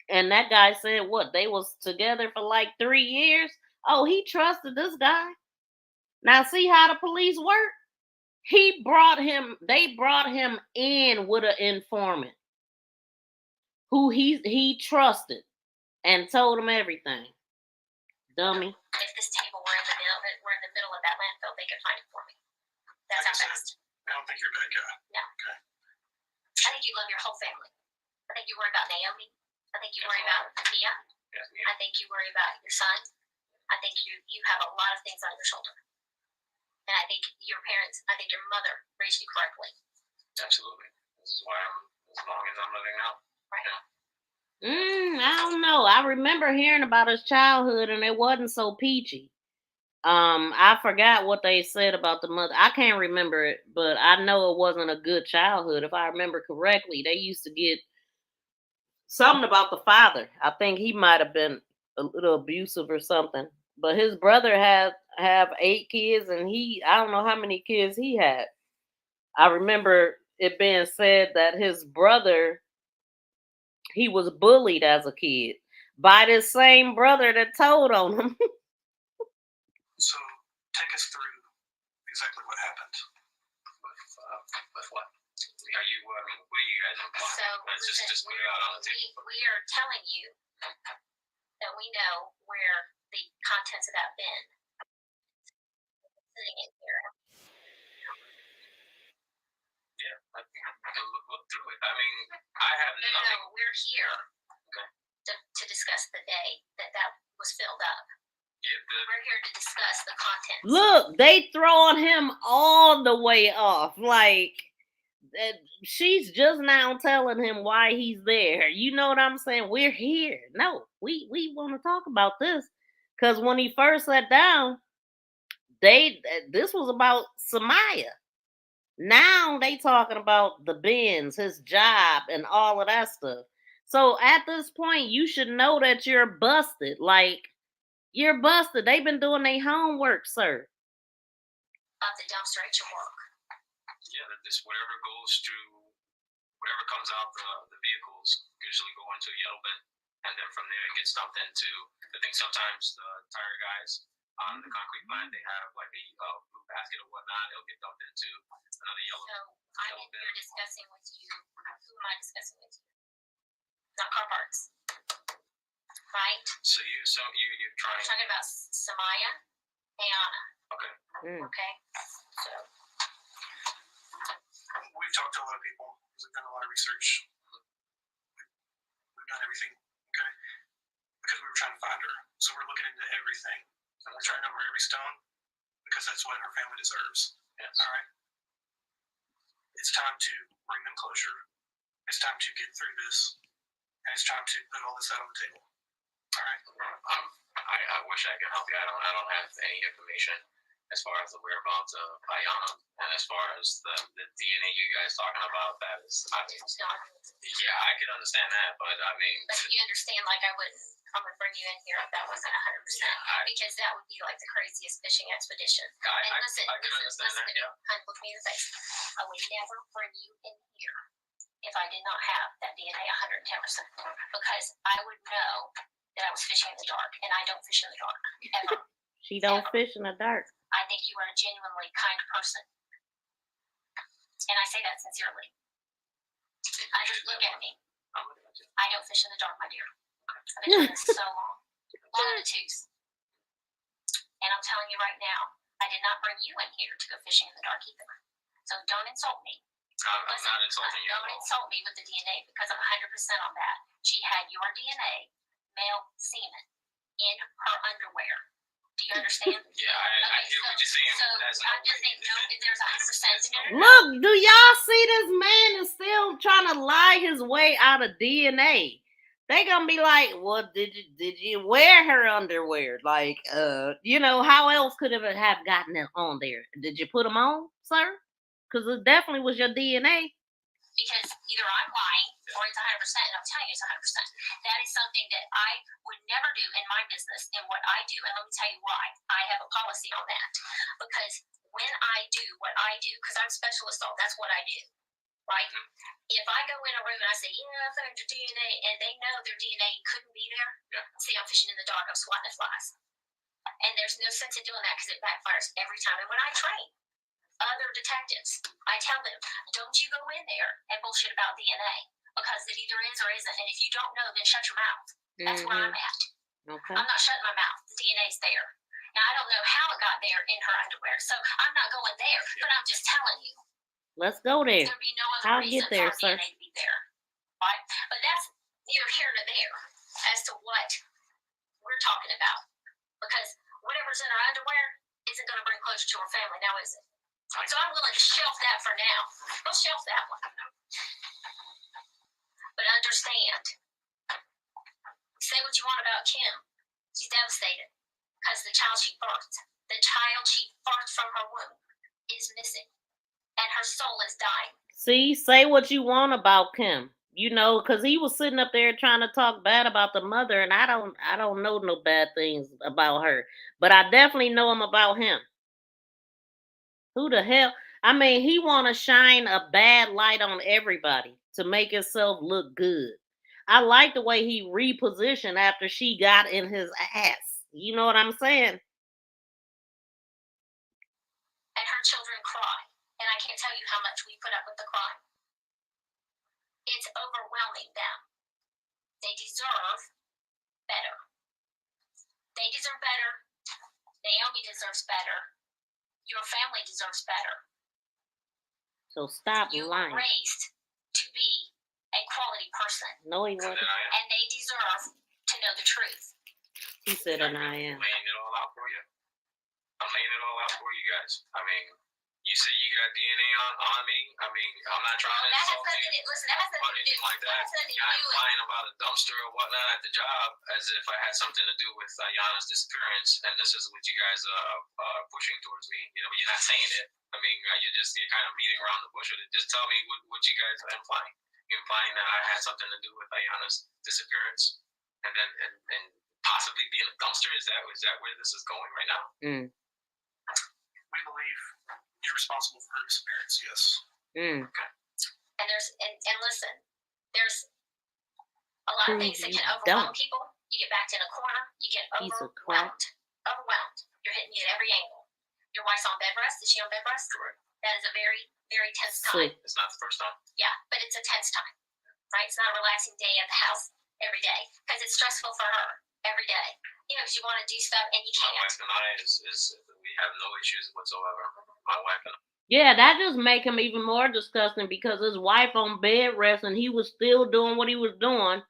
that guy said what, they was together for like 3 years. Oh, he trusted this guy. Now see how the police work? They brought him in with an informant who he trusted and told him everything. Dummy. If this table were in the middle of that landfill, they could find it for me. That's how fast. I don't think you're a bad guy. No. Okay. I think you love your whole family. I think you worry about Naomi. I think you worry about Mia. Yes, Mia. I think you worry about your son. I think you have a lot of things on your shoulder. And I think your mother raised you correctly. Absolutely. This is why as long as I'm living out. Right. I don't know. I remember hearing about his childhood, and it wasn't so peachy. I forgot what they said about the mother. I can't remember it, but I know it wasn't a good childhood. If I remember correctly, they used to get something about the father. I think he might have been a little abusive or something. But his brother have 8 kids, and I don't know how many kids he had. I remember it being said that his brother, he was bullied as a kid by this same brother that told on him. So take us through exactly what happened. With what? Are you? I mean, what are you guys implying? So Let's just put it out on the table. we are telling you that we know where the contents of that bin sitting in here. Yeah, look through it. I mean, I have nothing. No, we're here to discuss the day that was filled up. Yeah, we're here to discuss the contents. Look, they throwing him all the way off. Like, she's just now telling him why he's there. You know what I'm saying? We're here. No, we want to talk about this. Because when he first sat down, this was about Samaya. Now they talking about the bins, his job, and all of that stuff. So at this point, you should know that you're busted. Like, you're busted. They've been doing their homework, sir. Of the dumpster at your work. Yeah, this whatever goes through, whatever comes out the vehicles usually go into a yellow bin, and then from there it gets dumped into. I think sometimes the tire guys on the concrete plant, they have like a blue basket or whatnot. It'll get dumped into another yellow. So I'm in here discussing with you. Who am I discussing with you? Not car parts, right? So you're trying. We're talking about Samaya, Iyana. Okay. Okay. So we've talked to a lot of people. We've done a lot of research. We've done everything, okay? Because we were trying to find her. So we're looking into everything. And we're turning over every stone because that's what her family deserves. Yes. All right? It's time to bring them closure. It's time to get through this. And it's time to put all this out on the table. All right? I wish I could help you. I don't have any information as far as the whereabouts of Iyana, and as far as the DNA you guys talking about, that is, I mean, yeah, I can understand that, but I mean, but you understand, like, I wouldn't bring you in here if that wasn't 100%, because that would be like the craziest fishing expedition. Listen, I can understand that. Yeah. Honey, look me in the face. I would never bring you in here if I did not have that DNA 110%, because I would know that I was fishing in the dark, and I don't fish in the dark ever. She don't fish in the dark. I think you are a genuinely kind person. And I say that sincerely. Just look at me. I don't fish in the dark, my dear. I've been doing this so long. Long in the tooth. And I'm telling you right now, I did not bring you in here to go fishing in the dark either. So don't insult me. I'm not insulting you. Don't insult me with the DNA, because I'm 100% on that. She had your DNA, male semen, in her underwear. Do you understand? Yeah, I hear what you're saying. So I'm just saying, no, there's 100%. Look, do y'all see this man is still trying to lie his way out of DNA? They gonna be like, well, did you wear her underwear? Like, you know, how else could it have gotten it on there? Did you put them on, sir? Because it definitely was your DNA. Because either I'm lying or it's 100%, and I'm telling you it's 100%. That is something that I would never do in my business and what I do. And let me tell you why. I have a policy on that. Because when I do what I do, because I'm special assault, that's what I do, right? If I go in a room and I say, yeah, I found your DNA, and they know their DNA couldn't be there, see, I'm fishing in the dark, I'm swatting at flies. And there's no sense in doing that because it backfires every time. And when I train, other detectives. I tell them, don't you go in there and bullshit about DNA because it either is or isn't. And if you don't know, then shut your mouth. That's where I'm at. Okay. I'm not shutting my mouth. The DNA's there. Now, I don't know how it got there in her underwear, so I'm not going there, but I'm just telling you. Let's go there. There'd be no other I'll reason get there, for sir. DNA to be there. Right? But that's neither here nor there as to what we're talking about. Because whatever's in her underwear isn't going to bring closure to her family, now is it? So I'm willing to shelf that for now. Go shelf that one. But understand, say what you want about Kim. She's devastated because the child she birthed from her womb is missing. And her soul is dying. See, say what you want about Kim. You know, because he was sitting up there trying to talk bad about the mother, and I don't know no bad things about her. But I definitely know him about him. Who the hell? I mean, he want to shine a bad light on everybody to make himself look good. I like the way he repositioned after she got in his ass. You know what I'm saying? And her children cry. And I can't tell you how much we put up with the crime. It's overwhelming them. They deserve better. They deserve better. Naomi deserves better. Your family deserves better. So stop You lying. were raised to be a quality person. No, he wasn't. And they deserve to know the truth. He said, and I am. I'm laying it all out for you. I'm laying it all out for you guys. I mean, you say you got DNA on me. I mean, I'm not trying to insult you or anything like that. I'm lying about a dumpster or whatnot at the job as if I had something to do with Iyana's disappearance, and this is what you guys are pushing towards me. You know, but you're not saying it. I mean, you're kind of beating around the bush with it. Just tell me what you guys are implying. You're implying that I had something to do with Iyana's disappearance, and then and possibly being a dumpster. Is that where this is going right now? We believe you're responsible for her disappearance, yes. And listen, there's a lot of things that can overwhelm people. You get backed in a corner, you get overwhelmed. You're hitting you at every angle. Your wife's on bed rest. Is she on bed rest? Correct. That is a very, very tense time. It's not the first time. Yeah, but it's a tense time, right? It's not a relaxing day at the house every day because it's stressful for her every day. You know, because you want to do stuff and you can't. My wife and I we have no issues whatsoever. My wife and I. Yeah, that just make him even more disgusting because his wife on bed rest and he was still doing what he was doing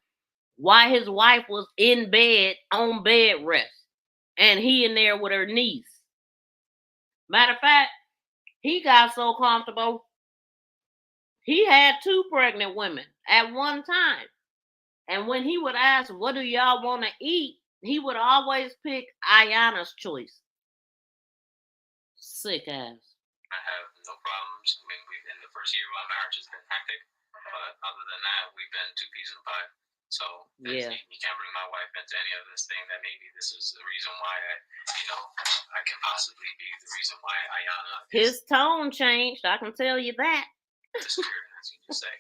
while his wife was in bed on bed rest. And he in there with her niece. Matter of fact, he got so comfortable, he had 2 pregnant women at one time. And when he would ask, what do y'all want to eat? He would always pick Iyana's choice. Sick ass. I have no problems. I mean, in the first year of our marriage has been hectic. But other than that, we've been 2 peas in a pod. So you can't bring my wife into any of this thing that maybe this is the reason why I can possibly be the reason why Iyana His tone changed, I can tell you that. disappeared, as you just say.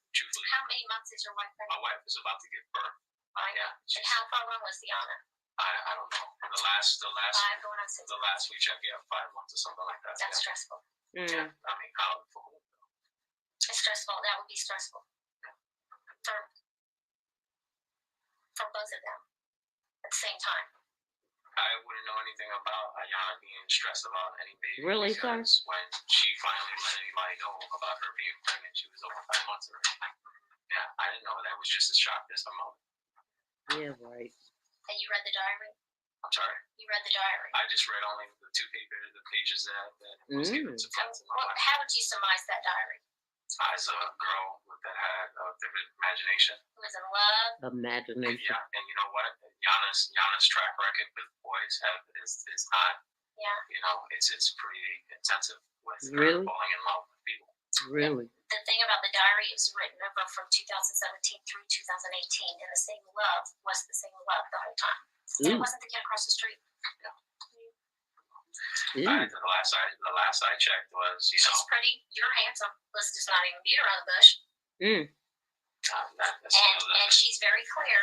Truthfully. How many months is your wife pregnant? My wife is about to give birth. Yeah. And how far along was Iyana? I don't know. The last we checked, 5 months or something like that. That's stressful. Yeah. I mean, how for who? It's stressful. That would be stressful. For both of them at the same time. I wouldn't know anything about Iyana being stressed about any baby. Really, sir? When she finally let anybody know about her being pregnant, she was over 5 months already. Yeah, I didn't know. That was just as shocked as her mother. Yeah, right. And you read the diary? I'm sorry? You read the diary? I just read only the pages that was given to friends. How would you surmise that diary? As a girl that had a vivid imagination. Who was in love. Imagination. Yeah, and you know what? Iyana's track record with boys is not. Yeah. You know, it's pretty intensive with Really? her falling in love with people. Really? The thing about the diary is written over from 2017 through 2018, and the same love was the same love the whole time. And it wasn't the kid across the street. Yeah. The last I checked was, She's pretty. You're handsome. Let's just not even beat around the bush. And she's very clear.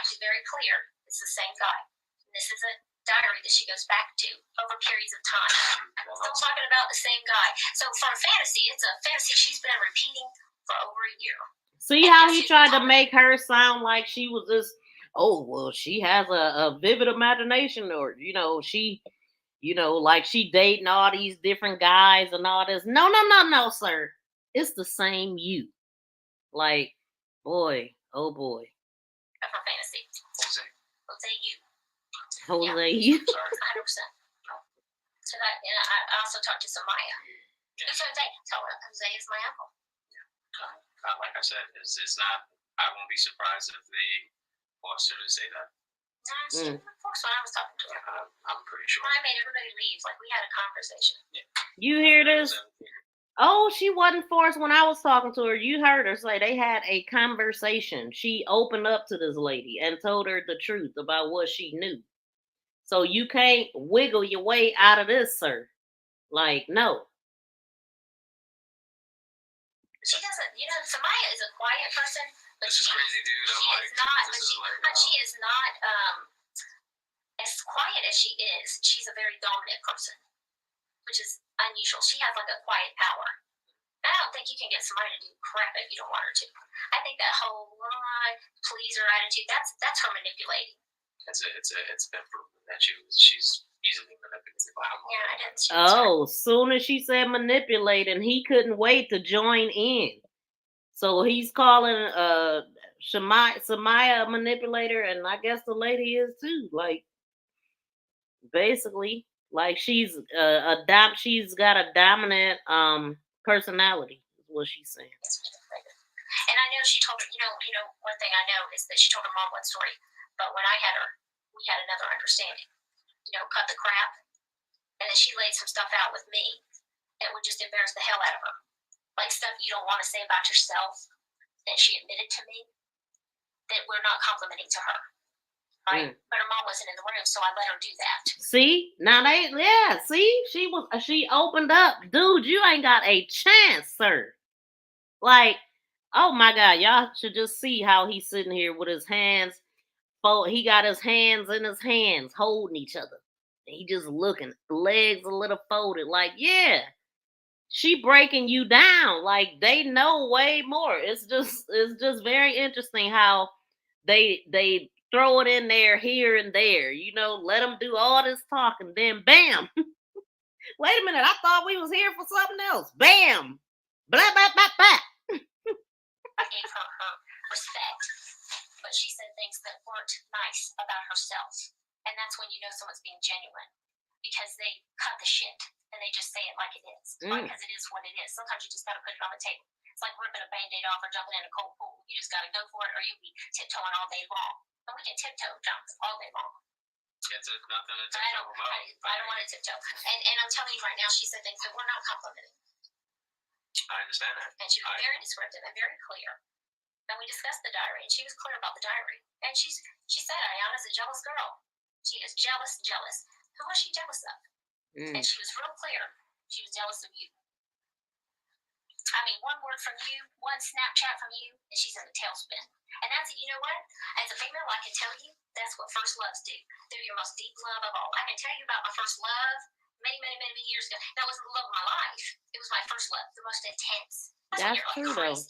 She's very clear. It's the same guy. And this is a diary that she goes back to over periods of time. Still talking about the same guy. So for a fantasy, it's a fantasy she's been repeating for over a year. See how he tried to make her sound like she was this, oh, well, she has a vivid imagination, or, you know, she, you know, like she dating all these different guys and all this. No, sir. It's the same you. Like, boy, oh boy. For fantasy. Jose you. Jose you. 100%. So that, and I also talked to Samaya. Who's Jose? Jose is my uncle. Like I said, it's not. I won't be surprised if they forced her to say that. No, she was forced when I was talking to her. I'm pretty sure. I made everybody leave. Like, we had a conversation. You hear this? Oh, she wasn't forced when I was talking to her. You heard her say they had a conversation. She opened up to this lady and told her the truth about what she knew. So you can't wiggle your way out of this, sir. Like, no. She doesn't, you know, Samaya is a quiet person, but this is crazy, dude. she is not as quiet as she is. She's a very dominant person, which is unusual. She has like a quiet power. I don't think you can get somebody to do crap if you don't want her to. I think that whole pleaser attitude, that's her manipulating. It's been proven that she's easily manipulated by her. Yeah, I didn't. Oh, soon as she said manipulate, and he couldn't wait to join in. So he's calling Samaya a manipulator, and I guess the lady is too. Like, basically, like she's she's got a dominant personality, is what she's saying. And I know she told her, you know, one thing I know is that she told her mom one story, but when I had her, we had another understanding. You know, cut the crap. And then she laid some stuff out with me that would just embarrass the hell out of her. Like stuff you don't want to say about yourself that she admitted to me that we're not complimenting to her. Right? But her mom wasn't in the room, so I let her do that. See? Now she opened up. Dude, you ain't got a chance, sir. Like, oh my God, y'all should just see how he's sitting here with his hands. He got his hands in his hands, holding each other. He just looking, legs a little folded. Like, yeah, she breaking you down. Like, they know way more. It's just very interesting how they throw it in there here and there. You know, let them do all this talking, then bam. Wait a minute, I thought we was here for something else. Bam, blah blah blah blah. I gave her respect, but she said things that weren't nice about herself. And that's when you know someone's being genuine, because they cut the shit and they just say it like it is, because it is what it is. Sometimes you just got to put it on the table. It's like ripping a Band-Aid off or jumping in a cold pool. You just got to go for it, or you'll be tiptoeing all day long. And we can tiptoe, Jonathan, all day long. It's nothing to tiptoe about. I don't want to tiptoe. And I'm telling you right now, she said things that we're not complimenting. I understand that. And she was very descriptive and very clear. And we discussed the diary, and she was clear about the diary. And she said, Iyana's a jealous girl. She is jealous. Who was she jealous of? And she was real clear. She was jealous of you. I mean, one word from you, one Snapchat from you, and she's in a tailspin. And that's, you know what? As a female, I can tell you, that's what first loves do. They're your most deep love of all. I can tell you about my first love many years ago. That wasn't the love of my life. It was my first love, the most intense. That's true, though.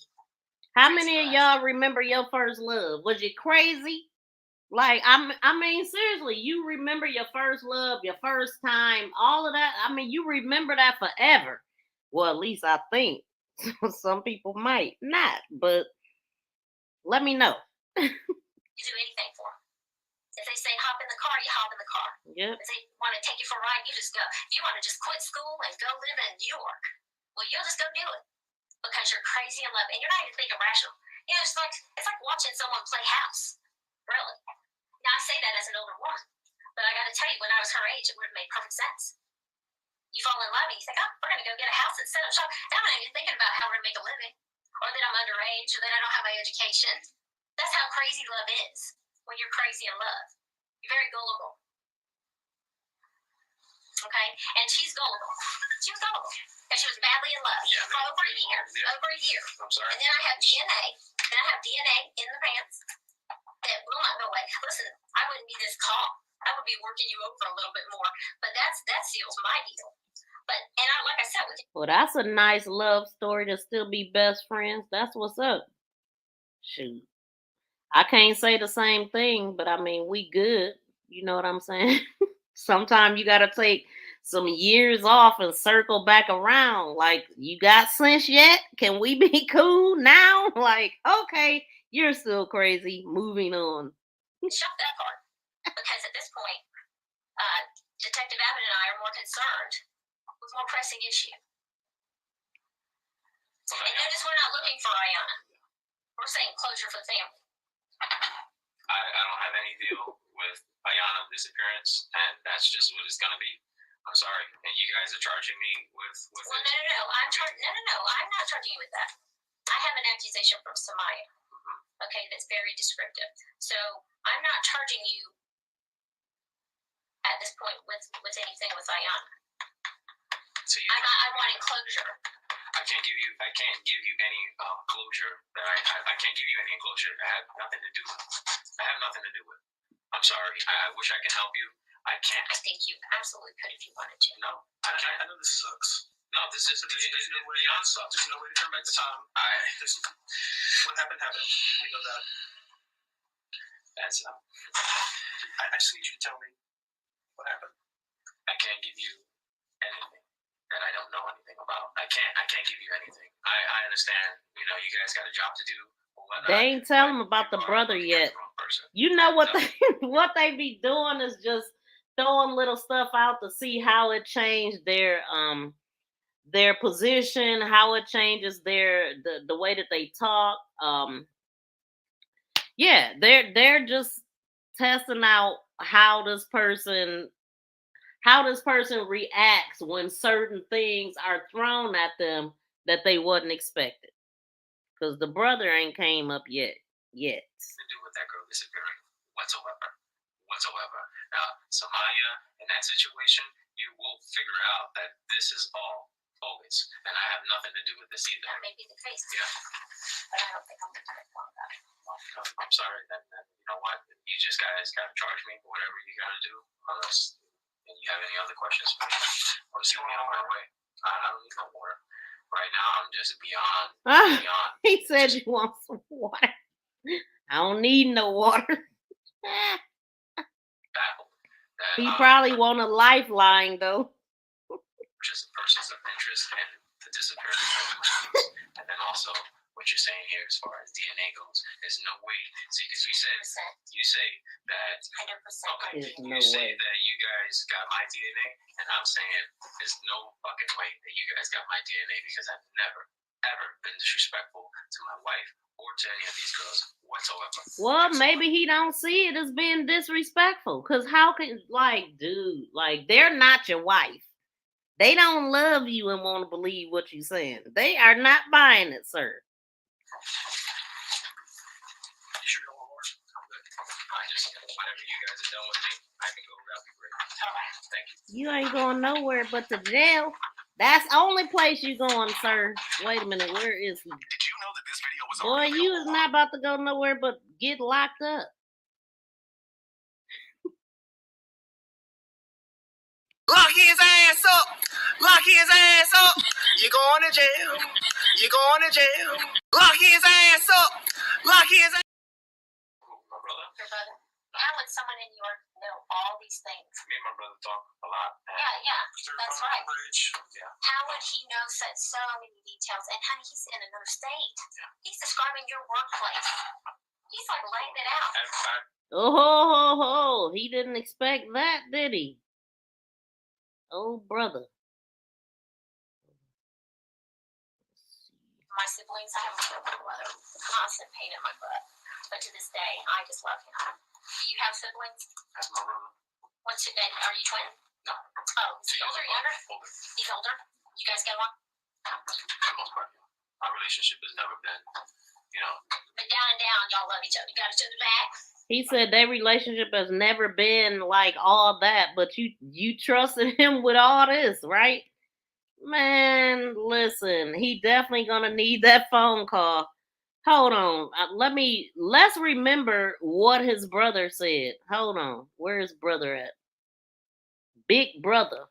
How many of y'all remember your first love? Was you crazy? Like, I mean, seriously, you remember your first love, your first time, all of that. I mean, you remember that forever. Well, at least I think. Some people might not, but let me know. You do anything for them. If they say hop in the car, you hop in the car. Yep. If they want to take you for a ride, you just go. If you want to just quit school and go live in New York, well, you'll just go do it because you're crazy in love and you're not even thinking rational. You know, it's like watching someone play house. Really. Now, I say that as an older woman, but I got to tell you, when I was her age, it would have made perfect sense. You fall in love and you think, oh, we're going to go get a house and set up shop. And I'm not even thinking about how we're going to make a living, or that I'm underage, or that I don't have my education. That's how crazy love is when you're crazy in love. You're very gullible. Okay? And she's gullible. She was gullible. And she was madly in love for over a year. Over a year. I'm sorry. And then I have DNA. In the pants that will will not go away. Listen, I wouldn't be this calm. I would be working you over a little bit more. But that seals my deal. But like I said, with you. Well, that's a nice love story to still be best friends. That's what's up. Shoot. I can't say the same thing, but I mean, we good. You know what I'm saying? Sometimes you got to take some years off and circle back around. Like, you got sense yet? Can we be cool now? Like, okay, you're still crazy. Moving on. Shut that part. Because at this point, Detective Abbott and I are more concerned with more pressing issue. And notice we're not looking for Iyana. We're saying closure for the family. I don't have any deal with Iyana's disappearance, and that's just what it's gonna be. I'm sorry, and you guys are charging me with. Well, no. I'm not charging you with that. I have an accusation from Samaya. Okay, that's very descriptive. So I'm not charging you at this point with anything with Iyana. So I'm wanting closure. I can't give you any closure. I can't give you any closure. I have nothing to do with. I'm sorry. I wish I could help you. I can't. I think you absolutely could if you wanted to. No, I know this sucks. No, this is there's no way beyond sucks. There's no way to turn back the time. What happened. We know that. That's I just need you to tell me what happened. I can't give you anything that I don't know anything about. I can't give you anything. I understand. You know, you guys got a job to do. They ain't tell him about the brother yet. You know what they be doing is just throwing little stuff out to see how it changed their position, how it changes the way that they talk. Yeah, they're just testing out how this person reacts when certain things are thrown at them that they wasn't expected. Because the brother ain't came up yet. To do with that girl disappearing whatsoever. Now, Samaya, in that situation, you will figure out that this is all bogus, and I have nothing to do with this either. That may be the case. Yeah. But I don't think I'm the type of one that. I'm sorry. Then you know what? You just guys gotta charge me for whatever you gotta do. Unless you have any other questions for me, I'm just going on my way. I don't need no more. Right now, I'm just beyond. He said you want some water. I don't need no water. He probably want a lifeline though. Just persons of interest and the disappearance. And then also what you're saying here as far as DNA goes, there's no way. See, because you say that 100%. Okay, you say that you guys got my DNA, and I'm saying there's no fucking way that you guys got my DNA because I've never, ever been disrespectful to my wife or to any of these girls whatsoever. Well, maybe he don't see it as being disrespectful. Cause how can dude, they're not your wife. They don't love you and want to believe what you're saying. They are not buying it, sir. You sure you don't want more? I'm good. Whatever you guys are done with me, I can go. That'll be great. All right. Thank you. You ain't going nowhere but to jail. That's the only place you going, sir. Wait a minute, where is he? Did you know that this video was Boy, you is not about to go nowhere but get locked up. Lock his ass up. Lock his ass up. You're going to jail. You're going to jail. Lock his ass up. Lock his ass. My brother. Your brother. How would someone in New York know all these things? Me and my brother talk a lot. Yeah, that's right. Yeah. How would he know so many details? And honey, he's in another state. Yeah. He's describing your workplace. He's like laying it out. Oh, he didn't expect that, did he? Oh, brother. My siblings, I have a brother, constant pain in my butt. But to this day, I just love him. Do you have siblings? That's my brother. What's your name? Are you twin? No. Oh, is he older or younger? Older. He's older? You guys get along? For the most part, yeah. Our relationship has never been, But down and down, y'all love each other. You got each other back. He said their relationship has never been like all that, but you trusted him with all this, right? Man, listen, he definitely gonna need that phone call. Hold on. Let's remember what his brother said. Hold on. Where is brother at? Big brother.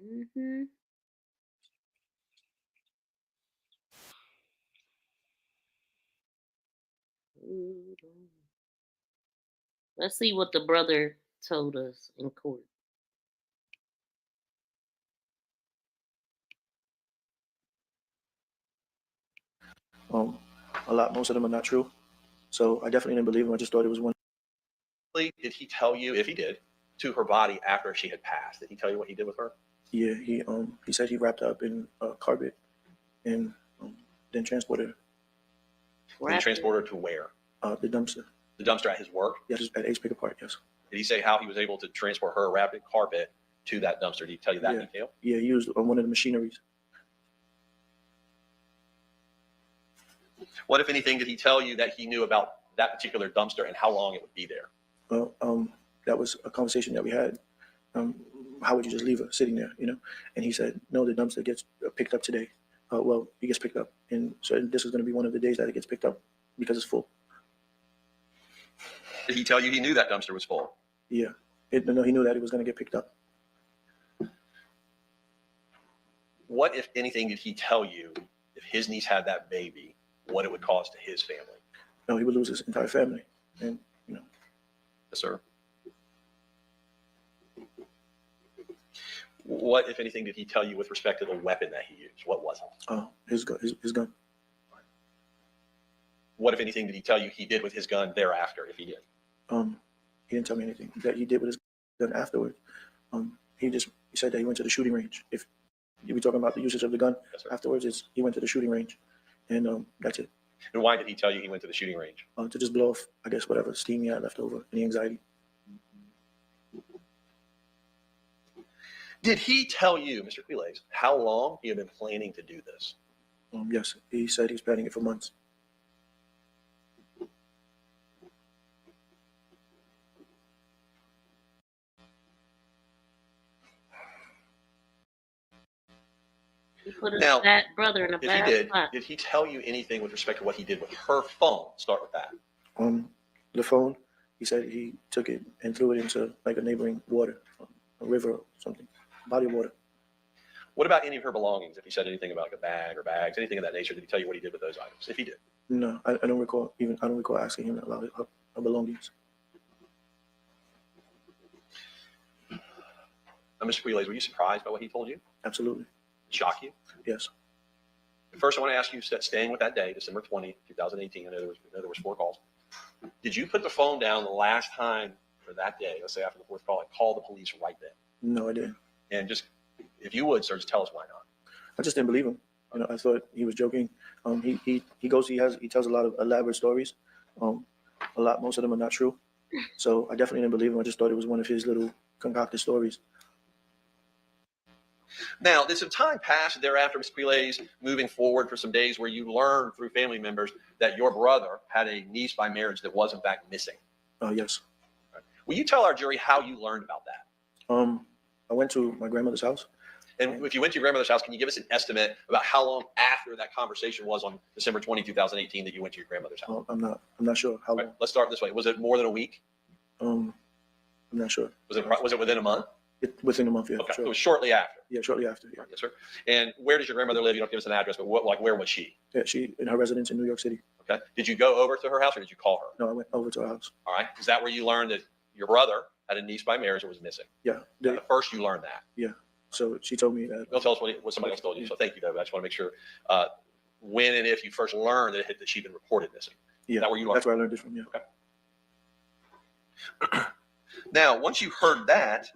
Mm-hmm. Let's see what the brother told us in court. Most of them are not true. So I definitely didn't believe him. I just thought it was one. Did he tell you, if he did, to her body after she had passed? Did he tell you what he did with her? Yeah, he said he wrapped her up in carpet and then transported her. Then transported her to where? The dumpster. The dumpster at his work? Yes, at Ace Picker Park, yes. Did he say how he was able to transport her wrapped in carpet to that dumpster? Did he tell you that detail? Yeah, he used one of the machineries. What, if anything, did he tell you that he knew about that particular dumpster and how long it would be there? That was a conversation that we had. How would you just leave her sitting there, you know? And he said, no, the dumpster gets picked up today. Well, it gets picked up. And so this is going to be one of the days that it gets picked up because it's full. Did he tell you he knew that dumpster was full? Yeah. No, he knew that it was going to get picked up. What, if anything, did he tell you if his niece had that baby, what it would cause to his family? No, he would lose his entire family. And, you know. Yes, sir. What, if anything, did he tell you with respect to the weapon that he used? What was it? His gun. What, if anything, did he tell you he did with his gun thereafter, if he did? He didn't tell me anything that he did with his gun afterward. He said that he went to the shooting range. If you were talking about the usage of the gun afterwards, he went to the shooting range, and that's it. And why did he tell you he went to the shooting range? To just blow off, I guess, whatever steam he had left over, any anxiety. Did he tell you, Mr. Quiles, how long he had been planning to do this? Yes, he said he's planning it for months. He put his fat brother in a if he bad did, spot. did he tell you anything with respect to what he did with her phone? Start with that. The phone, he said he took it and threw it into like a neighboring water, a river or something, body of water. What about any of her belongings? If he said anything about like a bag or bags, anything of that nature, did he tell you what he did with those items? If he did. No, I don't recall asking him about her belongings. Mr. Quiles, were you surprised by what he told you? Absolutely. Shock you? Yes. First, I want to ask you, staying with that day, December 20, 2018, I know there was 4 calls. Did you put the phone down the last time for that day, let's say after the 4th call, and call the police right then? No, I didn't. And just, if you would, sir, just tell us why not. I just didn't believe him. You know, I thought he was joking. He tells a lot of elaborate stories. Most of them are not true. So I definitely didn't believe him. I just thought it was one of his little concocted stories. Now, did some time pass thereafter, Mr. Quiles, moving forward for some days where you learned through family members that your brother had a niece by marriage that was in fact missing? Yes. Right. Will you tell our jury how you learned about that? I went to my grandmother's house. And if you went to your grandmother's house, can you give us an estimate about how long after that conversation was on December 20, 2018 that you went to your grandmother's house? I'm not sure how long. Right. Let's start this way. Was it more than a week? I'm not sure. Was it within a month? Within a month, yeah. Okay. Sure. It was shortly after. Yeah, shortly after. Yeah. Yes, sir. And where does your grandmother live? You don't give us an address, but where was she? Yeah, she in her residence in New York City. Okay. Did you go over to her house or did you call her? No, I went over to her house. All right. Is that where you learned that your brother had a niece by marriage that was missing? Yeah. At first you learned that. Yeah. So she told me that. Don't tell us what somebody else told you. So thank you, though. I just want to make sure when and if you first learned that she'd been reported missing. Yeah. Is that where you learned? That's where I learned it from. Yeah. Okay. Now, once you heard that,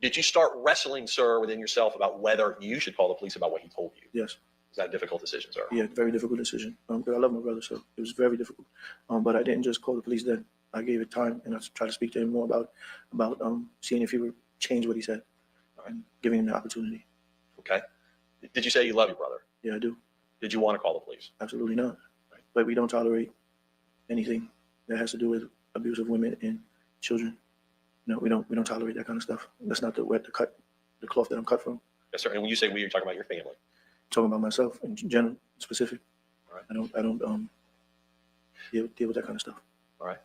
did you start wrestling, sir, within yourself about whether you should call the police about what he told you? Yes. Is that a difficult decision, sir? Yeah, very difficult decision. Because I love my brother, so it was very difficult. But I didn't just call the police then. I gave it time, and I tried to speak to him more about seeing if he would change what he said, and giving him the opportunity. Okay. Did you say you love your brother? Yeah, I do. Did you want to call the police? Absolutely not. Right. But we don't tolerate anything that has to do with abuse of women and children. No, we don't tolerate that kind of stuff. That's not the cloth that I'm cut from. Yes, sir. And when you say we, you're talking about your family. talking about myself in general, specific. All right. I don't deal with that kind of stuff. All right.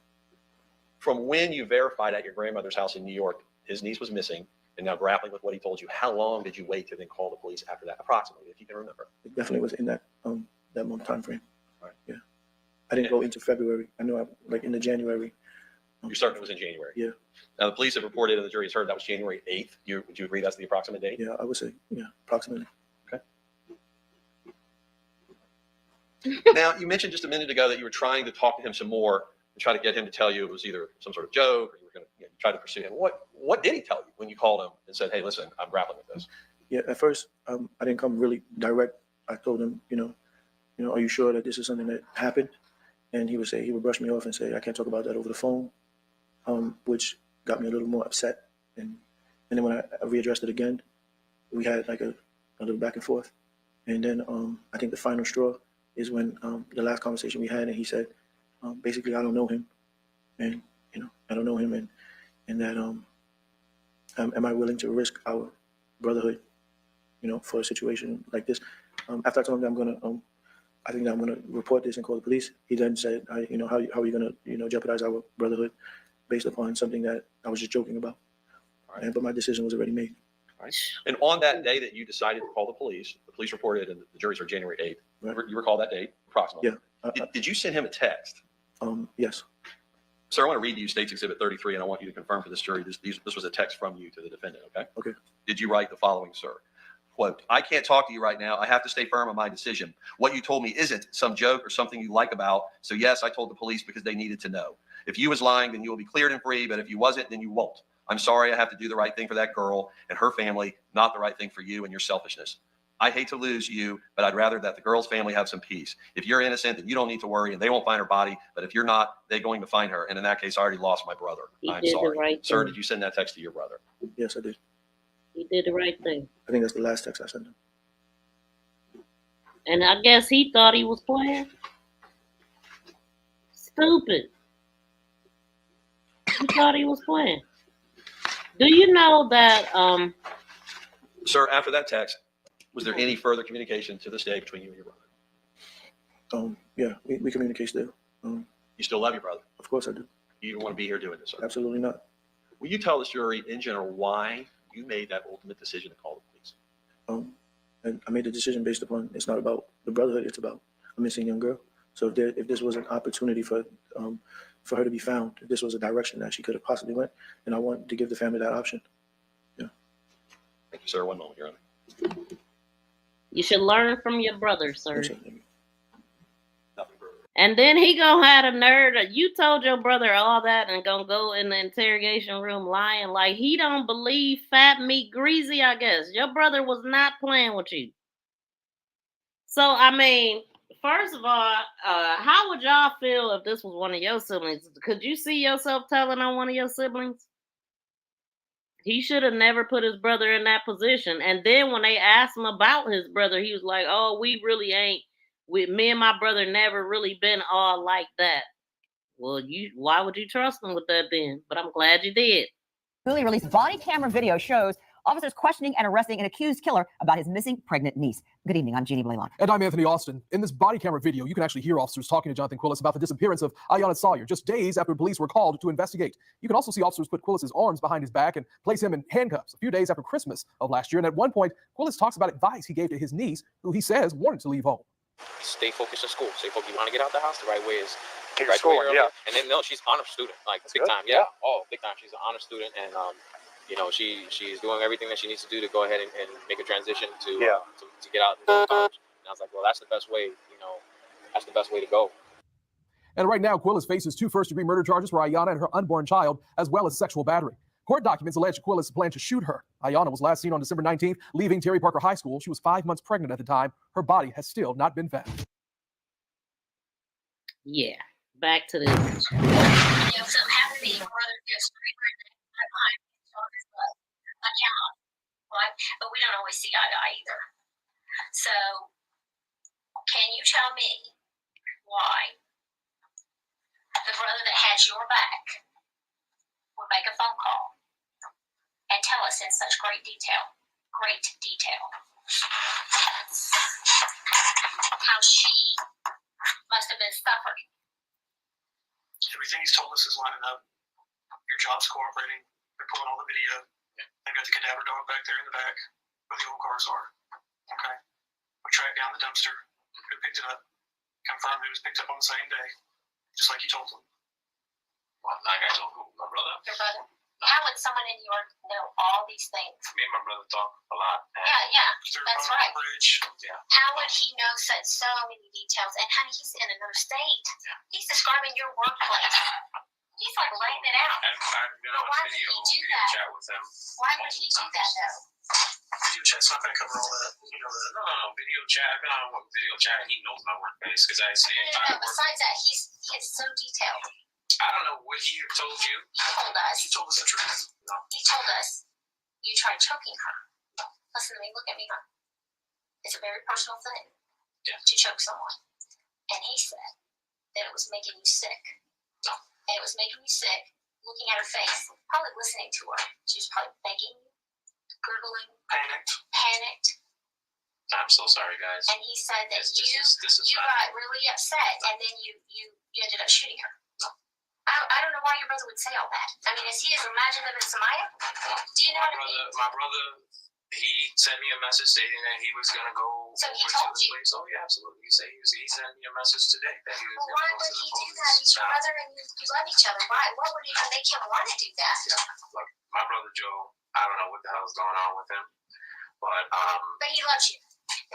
From when you verified at your grandmother's house in New York, his niece was missing, and now grappling with what he told you, how long did you wait to then call the police after that, approximately, if you can remember? It definitely was in that month time frame. All right. Yeah. I didn't go into February. I know like into January. You're certain it was in January? Yeah. Now, the police have reported and the jury has heard that was January 8th. Would you agree that's the approximate date? Yeah, I would say, yeah, approximately. Okay. Now, you mentioned just a minute ago that you were trying to talk to him some more and try to get him to tell you it was either some sort of joke or you were going to try to pursue him. What did he tell you when you called him and said, hey, listen, I'm grappling with this? Yeah, at first, I didn't come really direct. I told him, are you sure that this is something that happened? And he would brush me off and say, I can't talk about that over the phone, which got me a little more upset. And then when I readdressed it again, we had like a little back and forth. And then I think the final straw is when the last conversation we had, and he said, basically, I don't know him, and I don't know him, and that am I willing to risk our brotherhood, for a situation like this? After I told him that I think that I'm gonna report this and call the police. He then said, how are you gonna jeopardize our brotherhood based upon something that I was just joking about? Right. But my decision was already made. Right. And on that day that you decided to call the police reported, and the jury's are January 8th. Right. You recall that date approximately? Yeah. Did you send him a text? Yes. Sir, I want to read to you State's Exhibit 33, and I want you to confirm for this jury this was a text from you to the defendant, okay? Okay. Did you write the following, sir? Quote, I can't talk to you right now. I have to stay firm on my decision. What you told me isn't some joke or something you like about. So yes, I told the police because they needed to know. If you was lying, then you will be cleared and free. But if you wasn't, then you won't. I'm sorry I have to do the right thing for that girl and her family, not the right thing for you and your selfishness. I hate to lose you, but I'd rather that the girl's family have some peace. If you're innocent, then you don't need to worry and they won't find her body. But if you're not, they're going to find her. And in that case, I already lost my brother. I'm sorry. Right Sir, did you send that text to your brother? Yes, I did. He did the right thing. I think that's the last text I sent him. And I guess he thought he was playing. Stupid. He thought he was playing. Do you know that Sir, after that text, was there any further communication to this day between you and your brother? Yeah, we communicate still. You still love your brother? Of course I do. You don't want to be here doing this, sir? Absolutely not. Will you tell this jury in general why you made that ultimate decision to call the police? And I made the decision based upon, it's not about the brotherhood, it's about a missing young girl. So if this was an opportunity for her to be found, if this was a direction that she could have possibly went, and I want to give the family that option. Yeah. Thank you, sir. One moment, Your Honor. you should learn from your brother, sir. Yes, sir. And then he gonna have a nerd. You told your brother all that and gonna go in the interrogation room lying like he don't believe fat meat greasy, I guess. Your brother was not playing with you. So, I mean, first of all, how would y'all feel if this was one of your siblings? Could you see yourself telling on one of your siblings? He should have never put his brother in that position. And then when they asked him about his brother, he was like, oh, we really ain't. Me and my brother never really been all like that. Well, why would you trust him with that then? But I'm glad you did. Newly released body camera video shows officers questioning and arresting an accused killer about his missing pregnant niece. Good evening, I'm Jeannie Blaylock. And I'm Anthony Austin. In this body camera video, you can actually hear officers talking to Johnathan Quiles about the disappearance of Iyana Sawyer just days after police were called to investigate. You can also see officers put Quiles' arms behind his back and place him in handcuffs a few days after Christmas of last year. And at one point, Quiles talks about advice he gave to his niece, who he says wanted to leave home. Stay focused in school. Stay focused. You want to get out the house, the right way is keep graduate schooling, early. yeah. And then no, she's honor student, like That's big good. time. Yeah. Oh, big time. She's an honor student, and you know, she's doing everything that she needs to do to go ahead and make a transition to get out and go to college. And I was like, well, that's the best way. You know, that's the best way to go. And right now, Quiles faces 2 first-degree murder charges for Iyana and her unborn child, as well as sexual battery. Court documents allege Quiles planned to shoot her. Iyana was last seen on December 19th, leaving Terry Parker High School. She was 5 months pregnant at the time. Her body has still not been found. Yeah, back to this. You know, so have to be brother just account, right? But we don't always see eye to eye either. So, can you tell me why the brother that has your back would make a phone call and tell us in such great detail how she must have been suffering. Everything he's told us is lining up. Your job's cooperating. They're pulling all the video. They've got the cadaver dog back there in the back where the old cars are. Okay. We tracked down the dumpster. Who picked it up? Confirmed it was picked up on the same day, just like you told them. Well, like I told who? My brother? Your brother. How would someone in New York know all these things? Me and my brother talk a lot. Yeah, that's right. Yeah. How would he know so many details? And honey, he's in another state. Yeah. He's describing your workplace. He's like laying it out. And I've been on video chat with him. Why would he do that though? Video chat's not going to cover all that. You know that. No, video chat. I've been on video chat. He knows my workplace because I see it. No, besides that, he is so detailed. I don't know what he told you. He told us. He told us the truth. No. He told us you tried choking her. Listen to me. Look at me. It's a very personal thing to choke someone. And he said that it was making you sick. No. And it was making you sick, looking at her face, probably listening to her. She was probably begging you, gurgling, panicked. I'm so sorry, guys. And he said that this is you got really upset, and then you ended up shooting her. No. I don't know why your brother would say all that. I mean, is he as imaginative as Samaya? Do you know what I mean? My brother, he sent me a message stating that he was gonna go So he over told to the you? place. Oh yeah, absolutely. He sent me a message today that he was Well, gonna why go would to the he do police. that? He's your Now, brother, and you love each other. Why? What would even make him want to do that? Yeah, look, my brother Joe, I don't know what the hell is going on with him, but But he loves you.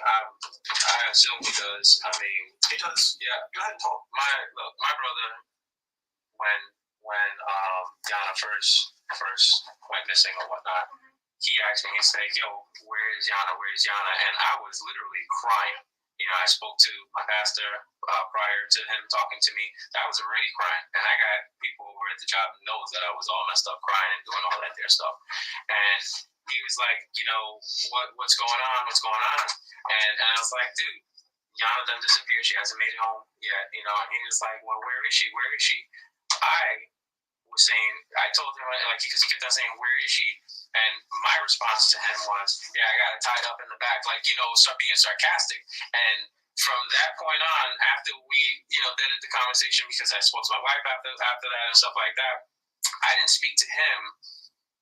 I assume he does. I mean, he does. Yeah, go ahead and talk. My brother, when Iyana first went missing or whatnot, he asked me, he said, yo, where is Iyana? Where is Iyana? And I was literally crying. You know, I spoke to my pastor prior to him talking to me. I was already crying. And I got people over at the job who knows that I was all messed up crying and doing all that there stuff. And he was like, you know, what's going on? What's going on? And I was like, dude, Iyana done disappeared. She hasn't made it home yet. You know, and he was like, well, where is she? Where is she? I was saying, I told him, like, because he kept on saying, where is she? And my response to him was, yeah, I got it tied up in the back, like, you know, start being sarcastic. And from that point on, after we, you know, did the conversation, because I spoke to my wife after that and stuff like that, I didn't speak to him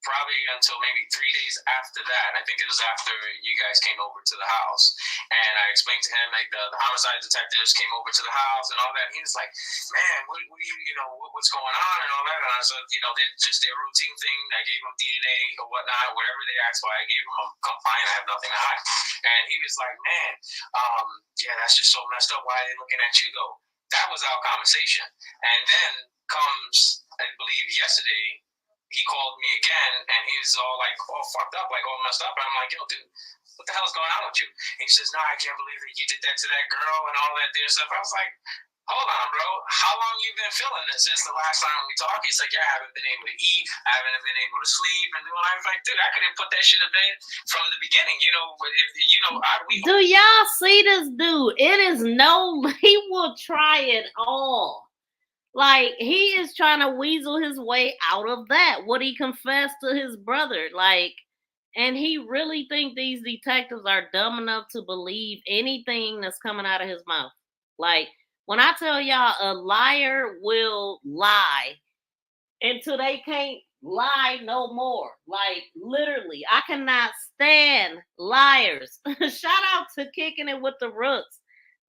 probably until maybe 3 days after that. I think it was after you guys came over to the house. And I explained to him, like, the homicide detectives came over to the house and all that. And he was like, man, what do you know, what's going on and all that? And I said, you know, they're just their routine thing. I gave them DNA or whatnot, whatever they asked for. I gave them, I'm compliant, I have nothing to hide. And he was like, man, yeah, that's just so messed up. Why are they looking at you, though? That was our conversation. And then comes, I believe, yesterday, he called me again, and he's all like, all fucked up, like all messed up. And I'm like, yo, dude, what the hell's going on with you? And he says, nah, I can't believe that you did that to that girl and all that dear stuff. I was like, hold on, bro. How long you been feeling this since the last time we talked? He's like, yeah, I haven't been able to eat. I haven't been able to sleep. And I was like, dude, I could have put that shit to bed from the beginning. You know, if you know, do y'all see this dude? It is he will try it all. Like, he is trying to weasel his way out of that. What he confessed to his brother. Like, and he really think these detectives are dumb enough to believe anything that's coming out of his mouth. Like, when I tell y'all a liar will lie until they can't lie no more. Like, literally, I cannot stand liars. Shout out to Kicking It with the Rooks.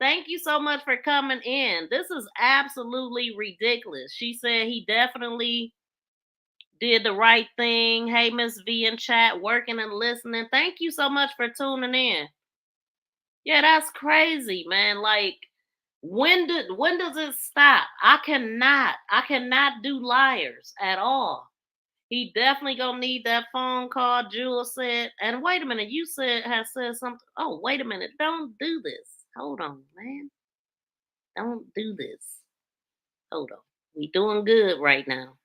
Thank you so much for coming in. This is absolutely ridiculous. She said he definitely did the right thing. Hey, Miss V in chat, working and listening. Thank you so much for tuning in. Yeah, that's crazy, man. Like, when does it stop? I cannot do liars at all. He definitely gonna need that phone call. Jewel said, and wait a minute, you said something. Oh, wait a minute, don't do this. Hold on, man. Don't do this. Hold on. We doing good right now.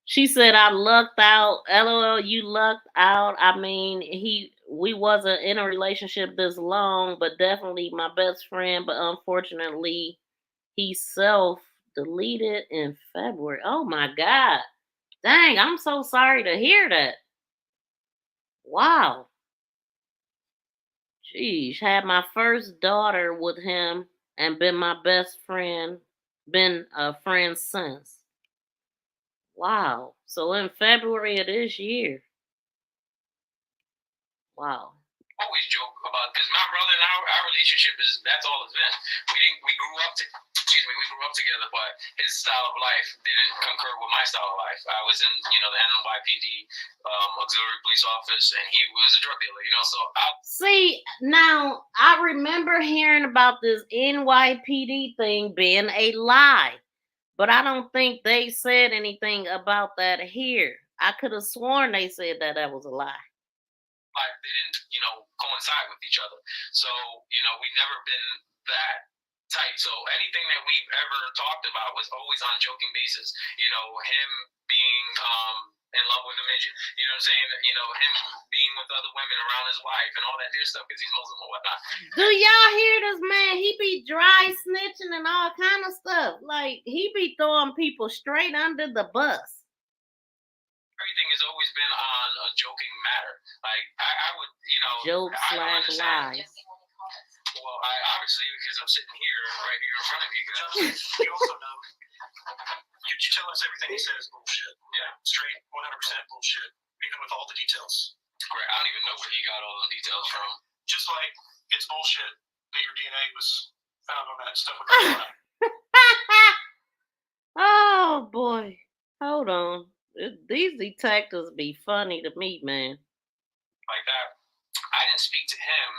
She said, I lucked out. LOL, you lucked out. I mean, we wasn't in a relationship this long, but definitely my best friend. But unfortunately, he self-deleted in February. Oh my God. Dang, I'm so sorry to hear that. Wow. Sheesh, had my first daughter with him and been my best friend, been a friend since. Wow. So in February of this year. Wow. Always joke about because my brother and our relationship is that's all it's been. We grew up we grew up together, but his style of life didn't concur with my style of life. I was in the NYPD auxiliary police office, and he was a drug dealer. So see, now I remember hearing about this NYPD thing being a lie, but I don't think they said anything about that here. I could have sworn they said that was a lie. Life didn't, coincide with each other. So, we never been that tight. So anything that we've ever talked about was always on a joking basis. Him being in love with a midget. You know what I'm saying? Him being with other women around his wife and all that dear stuff because he's Muslim or whatnot. Do y'all hear this man? He be dry snitching and all kind of stuff. Like, he be throwing people straight under the bus. Everything has always been on a joking matter. Like I would, joke slash lie. Well, I obviously because I'm sitting right here in front of you guys. You also know. You tell us everything he says is bullshit. Yeah, straight 100% bullshit, even with all the details. Great. I don't even know where he got all the details from. Just like it's bullshit that your DNA was found on that stuff with Iyana. Oh boy, hold on. These detectives be funny to me, man. Like that. I didn't speak to him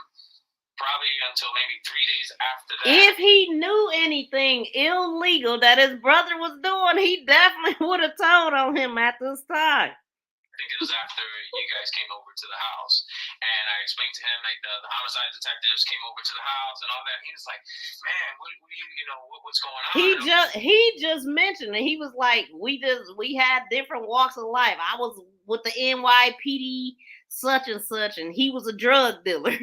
probably until maybe 3 days after that. If he knew anything illegal that his brother was doing, he definitely would have told on him at this time. I think it was after you guys came over to the house, and I explained to him like the homicide detectives came over to the house and all that. He was like, "Man, what's going on?" He just mentioned it. He was like, we had different walks of life. I was with the NYPD such and such, and he was a drug dealer.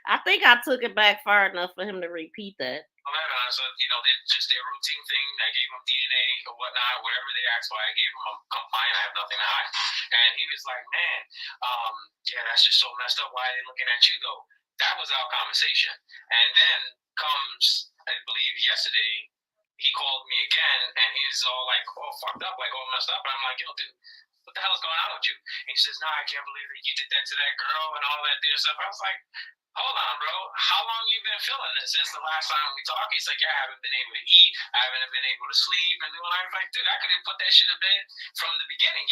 I think I took it back far enough for him to repeat that. So, just their routine thing. I gave him DNA or whatnot, whatever they asked for. I gave him. I'm compliant. I have nothing to hide. And he was like, "Man, yeah, that's just so messed up. Why are they looking at you though?" That was our conversation. And then comes, I believe, yesterday, he called me again, and he's all like, "Oh, fucked up, like all messed up." And I'm like, "Yo, dude, what the hell is going on with you?" And he says, "No, I can't believe that you did that to that girl and all that dear stuff." I was like, "Hold on, bro. How long you been feeling this since the last time we talked?" He's like, "Yeah, I haven't been able to eat. I haven't been able to sleep." And I was like, "Dude, I could have put that shit to bed from the beginning."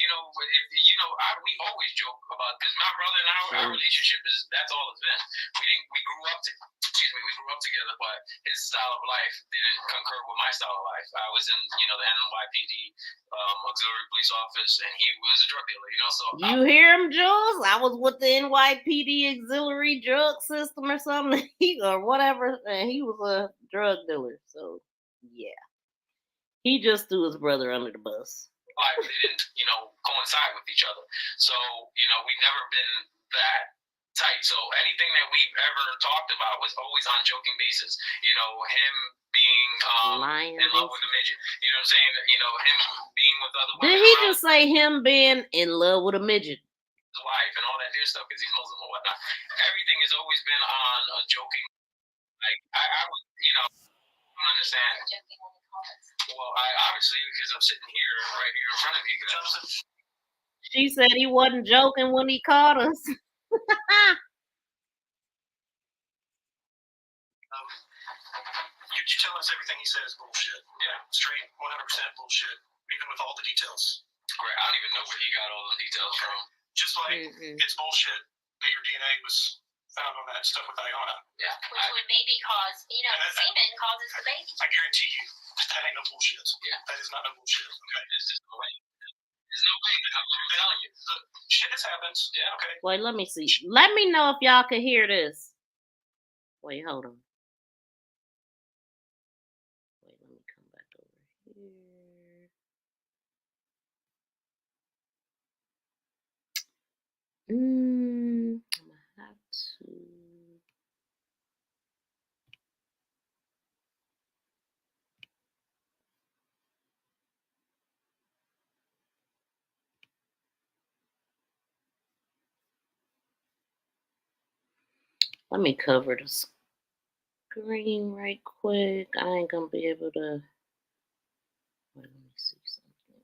We always joke about because my brother and our relationship is that's all it's been. We grew up together, but his style of life didn't concur with my style of life. I was in the NYPD auxiliary police office, and he was a drug dealer. So you hear him, Jules? I was with the NYPD auxiliary drug system or something, or whatever, and he was a drug dealer. So yeah, he just threw his brother under the bus. Life didn't, coincide with each other. So, we never been that tight. So anything that we've ever talked about was always on a joking basis. Him being in love with a midget. You know what I'm saying? Him being with other women. Did he just say him being in love with a midget? His wife and all that dear stuff because he's Muslim or whatnot. Everything has always been on a joking. Like I would, don't understand. Well, obviously because I'm sitting right here in front of you guys. She said he wasn't joking when he caught us. You tell us everything he says is bullshit. Yeah, straight 100% bullshit, even with all the details. Great. I don't even know where he got all the details from. Just like it's bullshit that your DNA was found on that stuff with Iyana. Yeah. Which would maybe cause, semen causes the baby. I guarantee you, that ain't no bullshit. Yeah. That is not no bullshit. Okay. There's just no way. There's no way. I'm telling you. Look, shit has happened. Yeah. Okay. Wait, let me see. Let me know if y'all can hear this. Wait, hold on. Wait, let me come back over here. I'm gonna have to. Let me cover the screen right quick. I ain't gonna be able to. Wait, let me see something.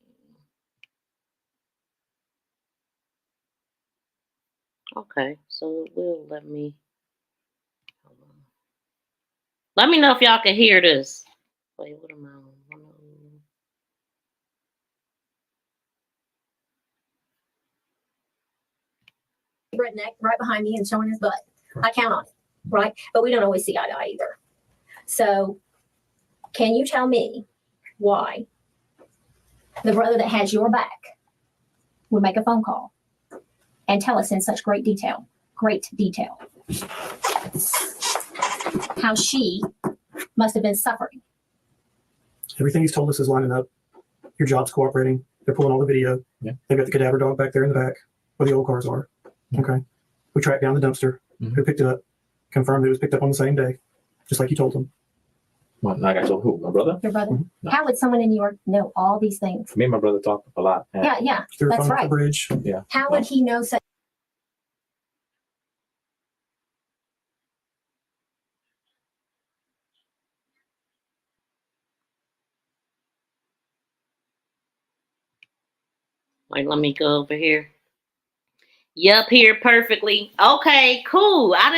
Okay, so it will let me. Hold on. Let me know if y'all can hear this. Wait, what am I on? Redneck right behind me and showing his butt. I count on it, right? But we don't always see eye to eye either. So, can you tell me why the brother that has your back would make a phone call and tell us in such great detail, how she must have been suffering? Everything he's told us is lining up. Your job's cooperating. They're pulling all the video. Yeah. They've got the cadaver dog back there in the back where the old cars are. Okay. We tracked down the dumpster who picked it up, confirmed it was picked up on the same day, just like you told them. Well, like I told who? My brother? Your brother. No. How would someone in New York know all these things? Me and my brother talk a lot. Yeah, that's right. Bridge. Yeah. How would he know such? Wait, let me go over here. Yep, here perfectly. Okay, cool. I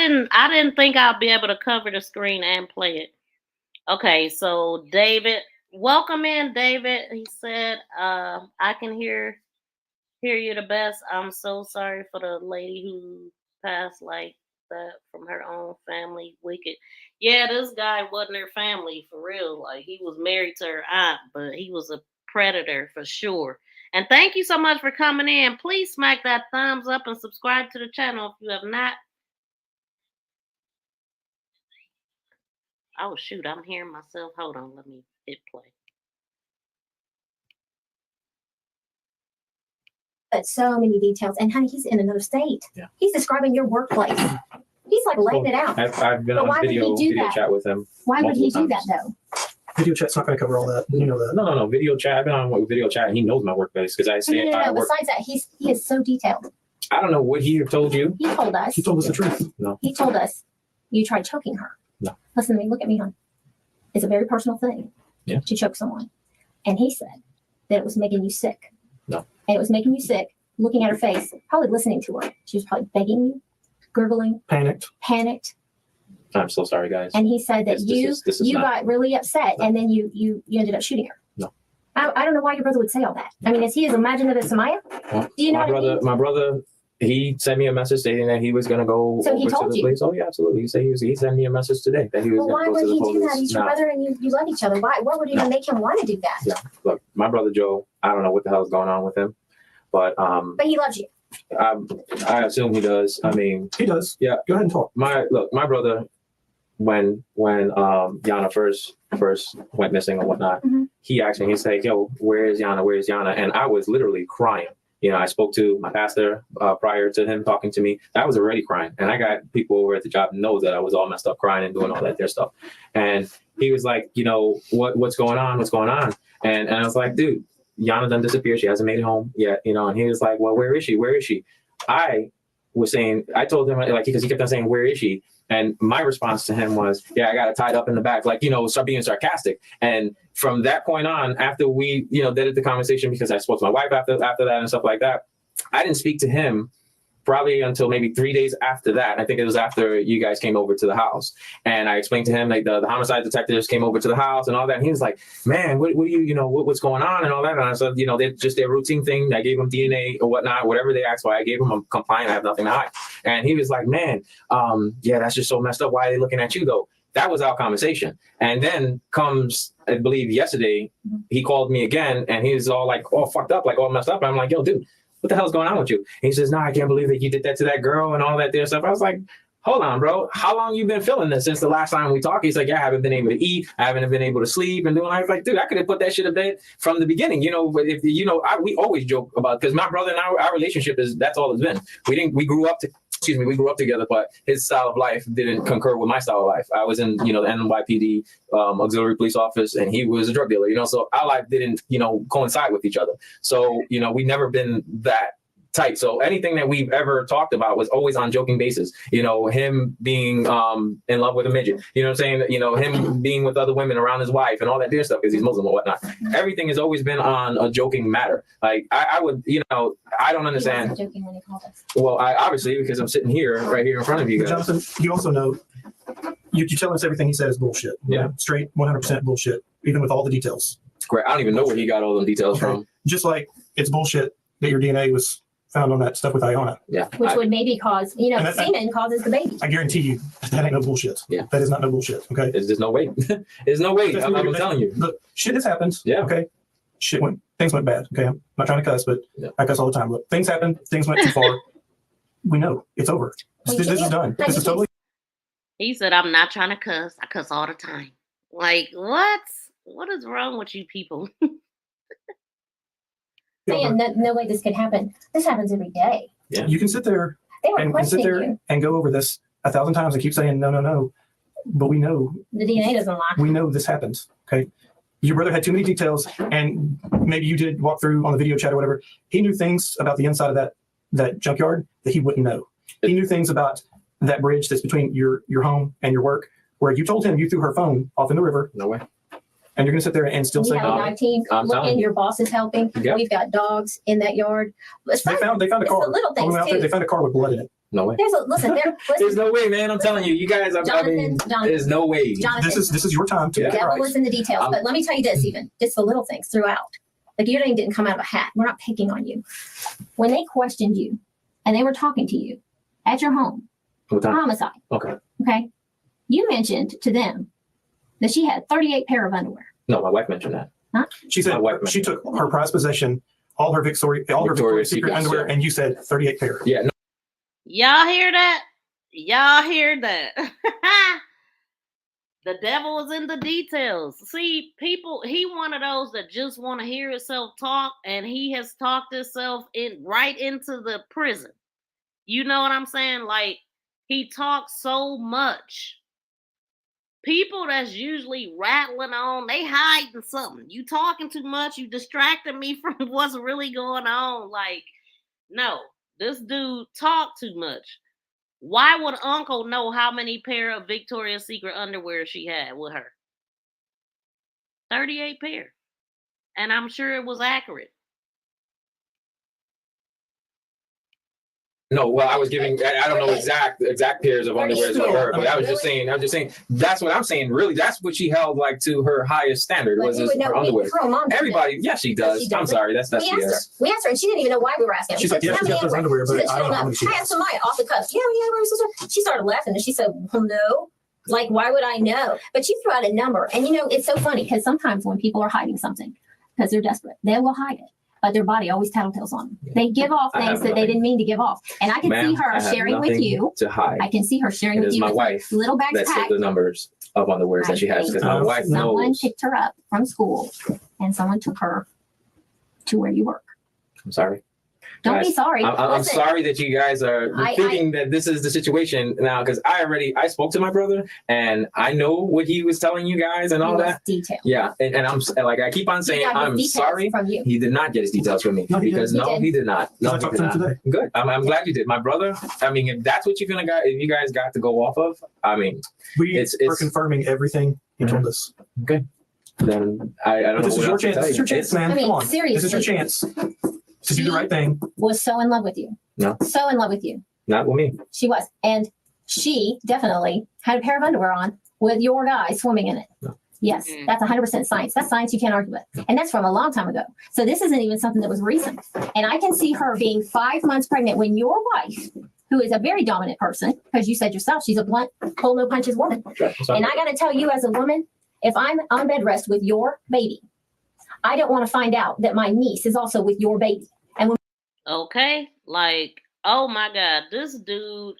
didn't think I'd be able to cover the screen and play it. Okay, so David, welcome in, David. He said, I can hear you the best. I'm so sorry for the lady who passed like that from her own family. Wicked. Yeah, this guy wasn't her family for real. Like, he was married to her aunt, but he was a predator for sure. And thank you so much for coming in. Please smack that thumbs up and subscribe to the channel if you have not. Oh, shoot, I'm hearing myself. Hold on, let me hit play. But so many details. And honey, he's in another state. Yeah. He's describing your workplace. He's like laying it out. I've been But on why would he video do that? chat with him. Why would he do multiple that times. though? Video chat's not going to cover all that. You know that. No. Video chat. I've been on video chat, and he knows my workplace because I say I No. work. Besides that, he is so detailed. I don't know what he told you. He told us. He told us the truth. No. He told us you tried choking her. No. Listen to me. Look at me, hon. It's a very personal thing. Yeah. To choke someone, and he said that it was making you sick. No. And it was making you sick. Looking at her face, probably listening to her. She was probably begging you, gurgling, panicked. I'm so sorry, guys. And he said that This is you not- got really upset, and then you ended up shooting her. No. I don't know why your brother would say all that. I mean, is he as imaginative as Samaya? Well, Do you know what I mean? My brother, he sent me a message stating that he was going to go So he over to told the you? police. Oh yeah, absolutely. He sent me a message today that he was Well, going why to go would to the he police. do that? He's your Now, brother, and you love each other. Why? What would even make him want to do that? yeah, look, my brother Joe, I don't know what the hell is going on with him, but But he loves you. I assume he does. I mean, he does. Yeah, go ahead and talk. My brother, when Iyana first went missing or whatnot, he asked me. He's like, "Yo, where is Iyana? Where is Iyana?" And I was literally crying. You know, I spoke to my pastor prior to him talking to me. I was already crying, and I got people over at the job know that I was all messed up, crying and doing all that their stuff. And he was like, "You know, what's going on? What's going on?" And I was like, "Dude, Iyana done disappeared. She hasn't made it home yet, you know." And he was like, "Well, where is she? Where is she?" I was saying, I told him, like, because he kept on saying, "Where is she?" And my response to him was, "Yeah, I got it tied up in the back," like, you know, start being sarcastic. And from that point on, after we, you know, did the conversation, because I spoke to my wife after that and stuff like that, I didn't speak to him probably until maybe 3 days after that. I think it was after you guys came over to the house. And I explained to him, like, the homicide detectives came over to the house and all that. And he was like, "Man, what do you know, what's going on?" and all that. And I said, you know, they're just their routine thing. I gave him DNA or whatnot, whatever they asked for, I gave him. I'm compliant. I have nothing to hide. And he was like, "Man, yeah, that's just so messed up. Why are they looking at you though?" That was our conversation. And then comes, I believe yesterday, he called me again and he was all like, all fucked up, like all messed up. And I'm like, "Yo, dude, what the hell's going on with you?" And he says, "No, I can't believe that you did that to that girl and all that there stuff." I was like, "Hold on, bro. How long you been feeling this since the last time we talked?" He's like, "Yeah, I haven't been able to eat. I haven't been able to sleep and doing." I was like, "Dude, I could have put that shit to bed from the beginning." You know, but if you know, we always joke about, because my brother and our relationship that's all it's been. We grew up together, but his style of life didn't concur with my style of life. I was in, you know, the NYPD auxiliary police office, and he was a drug dealer, you know, so our life didn't, you know, coincide with each other. So, you know, we never been that tight. So anything that we've ever talked about was always on joking basis. You know, him being in love with a midget. You know what I'm saying? You know, him being with other women around his wife and all that dear stuff because he's Muslim or whatnot. Everything has always been on a joking matter. Like I would, you know, I don't understand. He wasn't joking when he called us. Well, I obviously because I'm sitting here right here in front of you guys. Jonathan, you also know you tell us everything he said is bullshit. Yeah, straight 100% bullshit, even with all the details. Great. I don't even know where he got all the details from. Just like it's bullshit that your DNA was found on that stuff with Iyana. Yeah. Which would maybe cause, you know, And that- semen causes the baby. I guarantee you that ain't no bullshit. Yeah. That is not no bullshit. Okay. There's no way. There's no way. I'm telling you. Look, shit has happened. Yeah. Okay. Things went bad. Okay. I'm not trying to cuss, but I cuss all the time. Look, things happened. Things went too far. We know it's over. This is done. This is totally. He said, I'm not trying to cuss. I cuss all the time. Like, what? What is wrong with you people? Saying that no way this could happen. This happens every day. Yeah. You can sit there They were and sit questioning there you. and go over this 1,000 times and keep saying no, no, no. But we know The DNA doesn't lie. we know this happened. Okay. Your brother had too many details, and maybe you did walk through on the video chat or whatever. He knew things about the inside of that junkyard that he wouldn't know. He knew things about that bridge that's between your home and your work, where you told him you threw her phone off in the river. No way. And you're gonna sit there and still We say have a dive team I'm telling looking. you. Your boss is helping. Yep. We've got dogs in that yard. they found a car. It's the little On the things way out there, too. they found a car with blood in it. No way. There's no way, man. I'm telling you, you guys. There's no way. Jonathan, This is your time to The get it devil right. is in the details. But let me tell you this, even just the little things throughout. Like your name didn't come out of a hat. We're not picking on you. When they questioned you and they were talking to you at your home, What time? homicide. Okay. Okay. You mentioned to them that she had 38 pair of underwear. No, my wife mentioned that. Huh? She said she took her prized possession, all her Victoria's Secret Secrets, underwear, yeah. and you said 38 pair. Yeah. No. Y'all hear that? Y'all hear that? The devil is in the details. See, people, he one of those that just want to hear himself talk, and he has talked himself right into the prison. You know what I'm saying? Like, he talks so much. People that's usually rattling on, they hiding something. You talking too much, you distracting me from what's really going on. Like, no, this dude talk too much. Why would Uncle know how many pair of Victoria's Secret underwear she had with her? 38 pair. And I'm sure it was accurate. No, well, I was giving. I don't know exact pairs of underwear with her, but I was just saying. That's what I'm saying. Really, that's what she held like to her highest standard was her underwear. Everybody, yeah, she does. I'm sorry, that's We asked her. We asked her, and she didn't even know why we were asking. She's like, yeah, she got those underwear, but I don't know how many she I has. asked Samaya off the cuff. Yeah, she started laughing, and she said, "Well, no. Like, why would I know?" But she threw out a number, and you know, it's so funny because sometimes when people are hiding something because they're desperate, they will hide it. But their body always tattletales on them. They give off things that they didn't mean to give off. And I can see her sharing with you. To hide. I can see her sharing It with is you. my with wife little bags that said packed. the numbers of underwear that she has because my wife Someone knows. picked her up from school and someone took her to where you work. I'm sorry. Don't Guys, be sorry. I'm Listen, sorry that you guys are I- thinking that this is the situation now because I spoke to my brother and I know what he was telling you guys and all It was that. detailed. Yeah, and I'm like I keep on saying got his I'm details sorry. from you. He did not get his details from me No, he because did. he did not. No, I he talked did to him not. today. Good. I'm glad you did. My brother. I mean, if that's what you're gonna got, if you guys got to go off of, I mean, We it's are confirming everything you told us. Okay. Then I don't But know. this is what your else to chance. tell This is you. your chance, man. I mean, Come on. seriously. This is your chance to do the right thing. Was so in love with you. No, So in love with you. not with me. She was. And she definitely had a pair of underwear on with your guy swimming in it. No. Yes, that's 100% science. That's science you can't argue with. And that's from a long time ago. So this isn't even something that was recent. And I can see her being 5 months pregnant when your wife, who is a very dominant person, because you said yourself, she's a blunt, pull no punches woman. And I got to tell you as a woman, if I'm on bed rest with your baby, I don't want to find out that my niece is also with your baby. And when Okay? Like, oh my God, this dude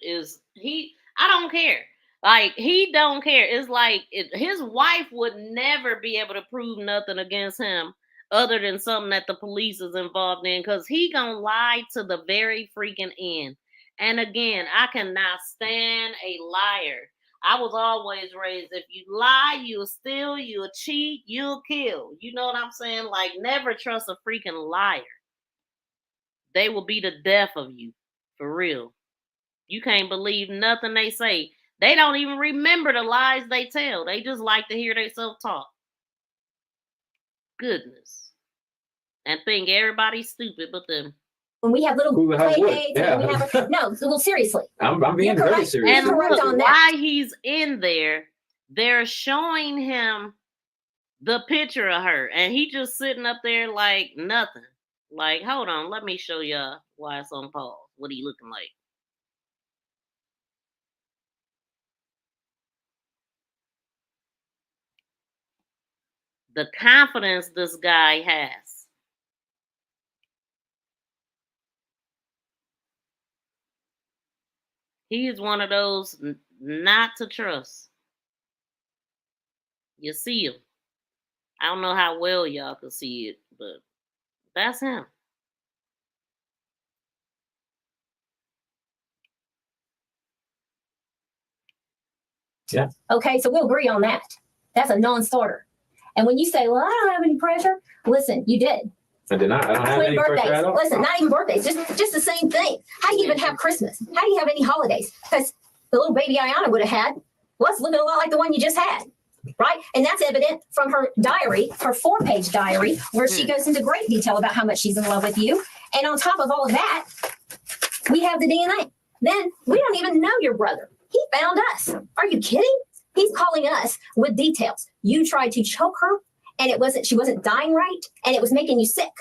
I don't care. Like, he don't care. It's like his wife would never be able to prove nothing against him other than something that the police is involved in because he gonna lie to the very freaking end. And again, I cannot stand a liar. I was always raised, if you lie, you'll steal, you'll cheat, you'll kill. You know what I'm saying? Like, never trust a freaking liar. they will be the death of you. For real. You can't believe nothing they say. They don't even remember the lies they tell. They just like to hear themselves talk. Goodness. And think everybody's stupid but them. When we have little Who has play what? dates, Yeah. and we have no, well, seriously. I'm being You're very correct. serious. And You're correct look, on that. while he's in there, they're showing him the picture of her, and he just sitting up there like nothing. Like, hold on, let me show y'all why it's on pause. What he looking like? The confidence this guy has. He is one of those not to trust. You see him. I don't know how well y'all can see it, but that's him. Yeah. Okay, so we'll agree on that. That's a non-starter. And when you say, well, I don't have any pressure, listen, you did. I did not. I don't have Twin any pressure birthdays. at all. Listen, not even birthdays, just the same thing. How do you even have Christmas? How do you have any holidays? Because the little baby Iyana would have had was looking a lot like the one you just had, right? And that's evident from her diary, her 4-page diary, where she goes into great detail about how much she's in love with you. And on top of all of that, we have the DNA. Then we don't even know your brother. He found us. Are you kidding? He's calling us with details. You tried to choke her, and she wasn't dying right, and it was making you sick.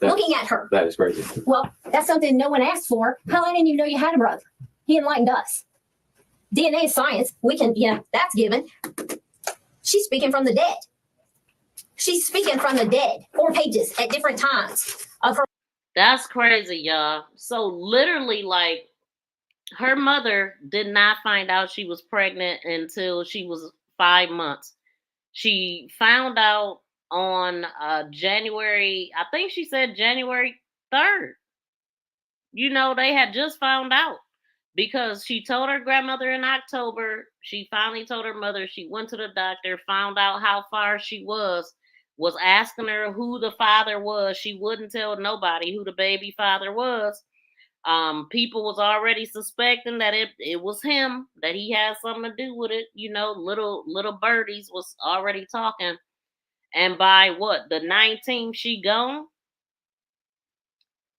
Looking at her. That is crazy. Well, that's something no one asked for. How didn't you know you had a brother? He enlightened us. DNA is science. We can, that's given. She's speaking from the dead. She's speaking from the dead. 4 pages at different times of her. That's crazy, y'all. So literally, like, her mother did not find out she was pregnant until she was 5 months. She found out on January, I think she said January 3rd. They had just found out because she told her grandmother in October. She finally told her mother. She went to the doctor, found out how far she was asking her who the father was. She wouldn't tell nobody who the baby father was. People was already suspecting that it was him, that he had something to do with it. Little birdies was already talking. And by the 19th, she gone.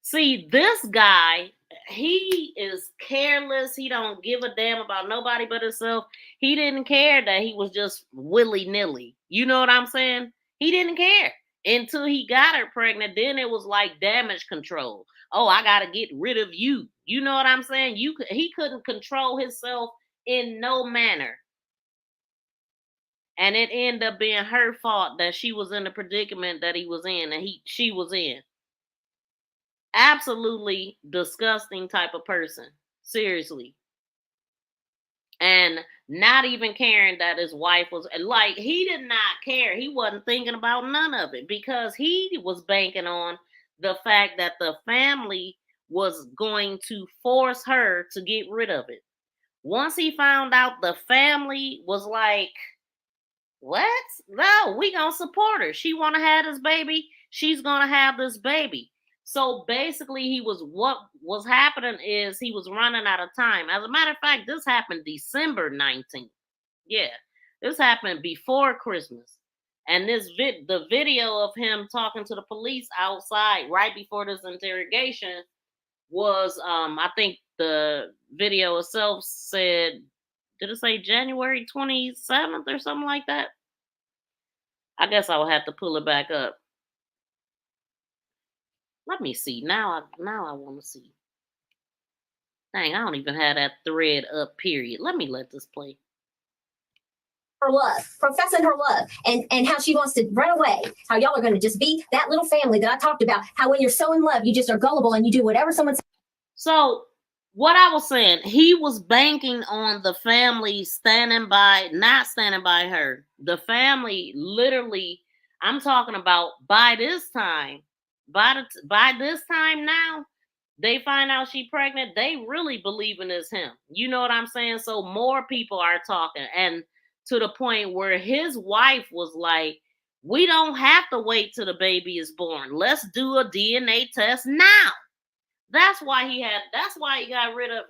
See, this guy, he is careless. He don't give a damn about nobody but himself. He didn't care that he was just willy-nilly. You know what I'm saying? He didn't care until he got her pregnant. Then it was like damage control. Oh, I got to get rid of you. You know what I'm saying? He couldn't control himself in no manner. And it ended up being her fault that she was in the predicament that he was in and she was in. Absolutely disgusting type of person. Seriously. And not even caring that his wife was, like, he did not care. He wasn't thinking about none of it because he was banking on the fact that the family was going to force her to get rid of it. Once he found out the family was like, what? No, we gonna support her. She wanna have this baby. She's gonna have this baby. So basically, what was happening is he was running out of time. As a matter of fact, this happened December 19th. Yeah, this happened before Christmas. And the video of him talking to the police outside right before this interrogation was, I think the video itself said, did it say January 27th or something like that? I guess I will have to pull it back up. Let me see. Now I want to see. Dang, I don't even have that thread up, period. Let this play. Her love, professing her love, and how she wants to run away. How y'all are going to just be that little family that I talked about. How when you're so in love, you just are gullible and you do whatever someone says. So what I was saying, he was banking on the family not standing by her. The family literally, I'm talking about by this time now, they find out she pregnant, they really believing it's him. You know what I'm saying? So more people are talking, and to the point where his wife was like, we don't have to wait till the baby is born. Let's do a DNA test now. That's why he got rid of her.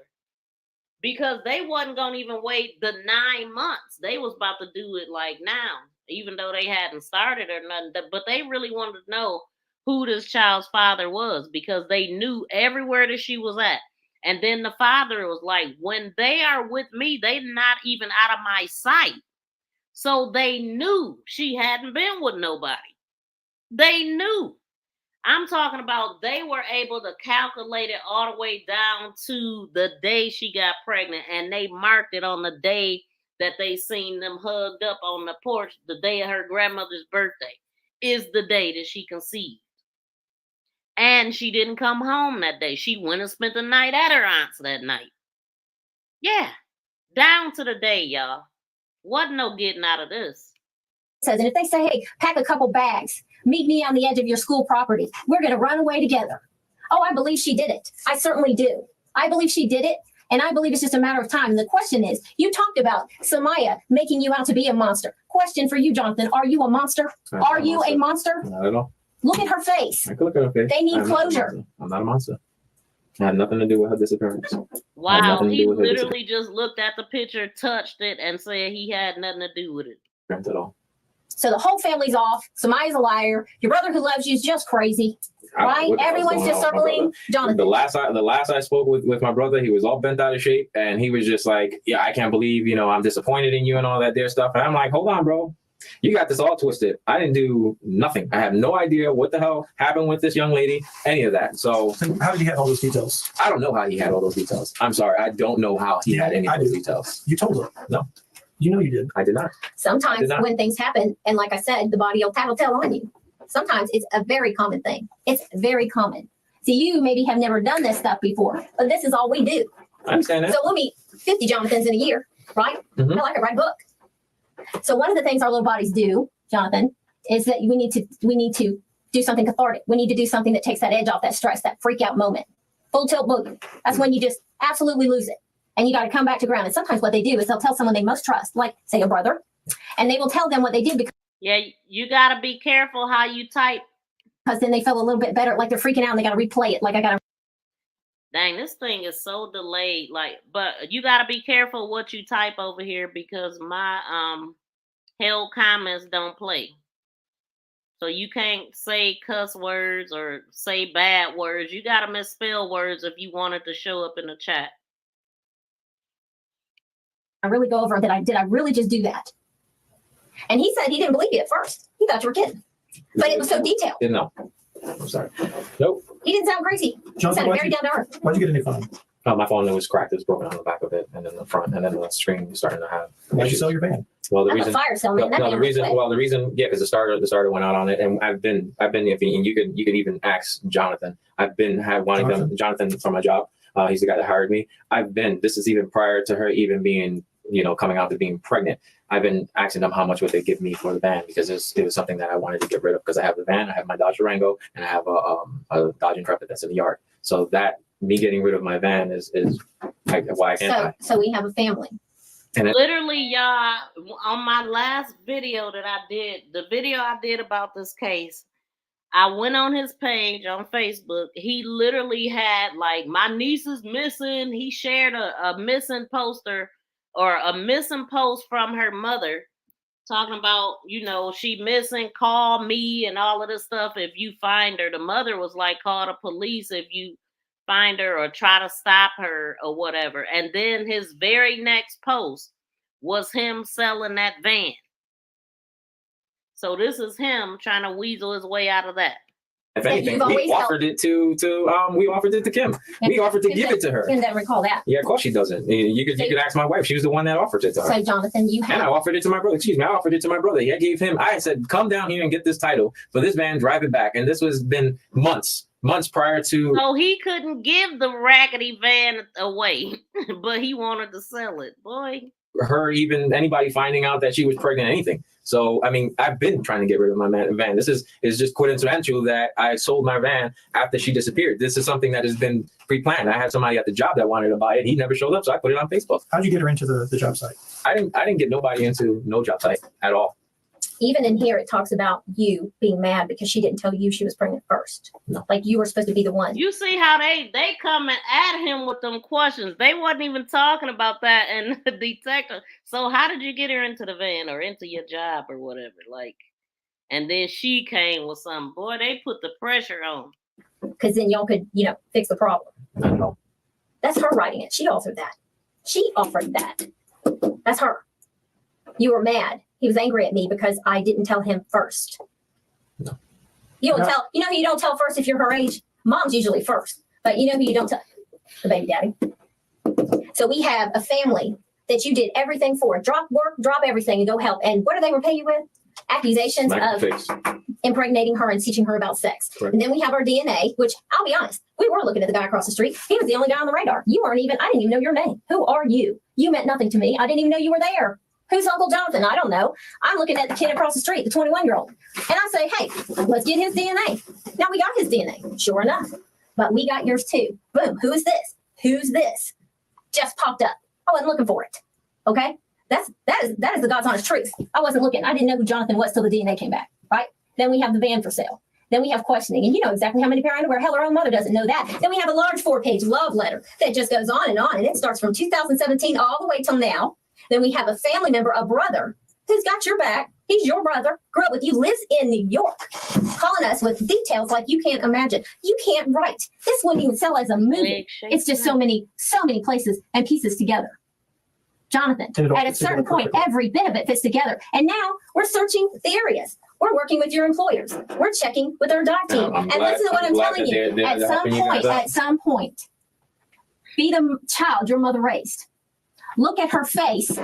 Because they wasn't gonna even wait the 9 months. They was about to do it like now, even though they hadn't started or nothing. But they really wanted to know who this child's father was, because they knew everywhere that she was at. And then the father was like, when they are with me, they're not even out of my sight. So they knew she hadn't been with nobody. They knew. I'm talking about they were able to calculate it all the way down to the day she got pregnant, and they marked it on the day that they seen them hugged up on the porch. The day of her grandmother's birthday is the day that she conceived. And she didn't come home that day. She went and spent the night at her aunt's that night. Yeah, down to the day, y'all. Wasn't no getting out of this. And if they say, hey, pack a couple bags, meet me on the edge of your school property, we're going to run away together. Oh, I believe she did it. I certainly do. I believe she did it. And I believe it's just a matter of time. And the question is, you talked about Samaya making you out to be a monster. Question for you, Jonathan. Are you a monster? Are you a monster? Not at all. Look at her face. I can look at her face. They need closure. I'm not a monster. I had nothing to do with her disappearance. Wow, he literally just looked at the picture, touched it, and said he had nothing to do with it. At all. So the whole family's off. Samaya's a liar. Your brother who loves you is just crazy. Right? Everyone's just circling Jonathan. The last I spoke with my brother, he was all bent out of shape, and he was just like, yeah, I can't believe, I'm disappointed in you and all that there stuff. And I'm like, hold on, bro. You got this all twisted. I didn't do nothing. I have no idea what the hell happened with this young lady, any of that. So how did he have all those details? I don't know how he had all those details. I'm sorry. I don't know how he had any of those details. You told her. No. You know you did. I did not. Sometimes when things happen, and like I said, the body will tell on you. Sometimes it's a very common thing. It's very common. So you maybe have never done this stuff before, but this is all we do. I understand that. So we'll meet 50 Jonathans in a year, right? Mm-hmm. I like to write a book. So one of the things our little bodies do, Jonathan, is that we need to do something cathartic. We need to do something that takes that edge off, that stress, that freak out moment. Full tilt boogie. That's when you just absolutely lose it. And you got to come back to ground. And sometimes what they do is they'll tell someone they most trust, like say a brother, and they will tell them what they did. Yeah, you got to be careful how you type. Because then they feel a little bit better, like they're freaking out and they got to replay it. Like I got to. Dang, this thing is so delayed. But you got to be careful what you type over here, because my held comments don't play. So you can't say cuss words or say bad words. You got to misspell words if you want it to show up in the chat. I really go over that. Did I really just do that? And he said he didn't believe you at first. He thought you were kidding. But it was so detailed. No. I'm sorry. Nope. He didn't sound crazy. He sounded very down to earth. Why'd you get a new phone? My phone was cracked. It was broken on the back of it, and then the front, and then the screen was starting to have. Why'd you sell your van? Well, the I'm reason. a fire salesman. The reason, yeah, because the starter went out on it, and I've been, and you could even ask Jonathan. Jonathan from my job. He's the guy that hired me. This is even prior to her even being, coming out to being pregnant. I've been asking them how much would they give me for the van, because it was something that I wanted to get rid of, because I have the van, I have my Dodge Durango, and I have a Dodge Intrepid that's in the yard. So that me getting rid of my van is why I can't. So we have a family. And literally, y'all, on my last video that I did, the video I did about this case, I went on his page on Facebook. He literally had my niece is missing. He shared a missing poster or a missing post from her mother talking about, she missing, call me and all of this stuff. If you find her, the mother was like, call the police if you find her or try to stop her or whatever. And then his very next post was him selling that van. So this is him trying to weasel his way out of that. If anything, we offered it to Kim. We offered to give it to her. Kim doesn't recall that. Yeah, of course she doesn't. You could ask my wife. She was the one that offered it to her. So Jonathan, and I offered it to my brother. Excuse me, I offered it to my brother. I said, come down here and get this title for this van, drive it back. And this was been months prior to. So he couldn't give the raggedy van away, but he wanted to sell it. Boy. Her, even anybody finding out that she was pregnant, anything. So, I've been trying to get rid of my van. This is just coincidental that I sold my van after she disappeared. This is something that has been pre-planned. I had somebody at the job that wanted to buy it. He never showed up, so I put it on Facebook. How'd you get her into the job site? I didn't get nobody into no job site at all. even in here, it talks about you being mad because she didn't tell you she was pregnant first. No. Like you were supposed to be the one. You see how they coming at him with them questions. They wasn't even talking about that and the detective. So how did you get her into the van or into your job or whatever? Like, and then she came with something. Boy, they put the pressure on. Because then y'all could, fix the problem. I know. That's her writing it. She offered that. She offered that. That's her. You were mad. He was angry at me because I didn't tell him first. No. You don't tell. You know who you don't tell first if you're her age? Mom's usually first. But you know who you don't tell? The baby daddy. So we have a family that you did everything for. Drop work, drop everything, and go help. And what do they repay you with? Accusations of impregnating her and teaching her about sex. Correct. And then we have our DNA, which I'll be honest, we were looking at the guy across the street. He was the only guy on the radar. I didn't even know your name. Who are you? You meant nothing to me. I didn't even know you were there. Who's Uncle Johnathan? I don't know. I'm looking at the kid across the street, the 21-year-old. And I say, hey, let's get his DNA. Now we got his DNA, sure enough. But we got yours too. Boom. Who is this? Who's this? Just popped up. I wasn't looking for it. Okay? That is the God's honest truth. I wasn't looking. I didn't know who Johnathan was till the DNA came back, right? Then we have the van for sale. Then we have questioning. And you know exactly how many pair of underwear. Hell, our own mother doesn't know that. Then we have a large 4-page love letter that just goes on. And it starts from 2017 all the way till now. Then we have a family member, a brother, who's got your back. He's your brother, grew up with you, lives in New York, calling us with details like you can't imagine. You can't write. This wouldn't even sell as a movie. It's just so many places and pieces together. Johnathan, at a certain point, every bit of it fits together. And now we're searching the areas. We're working with your employers. We're checking with our dive team. And listen to what I'm telling you. At some point, be the child your mother raised. Look at her face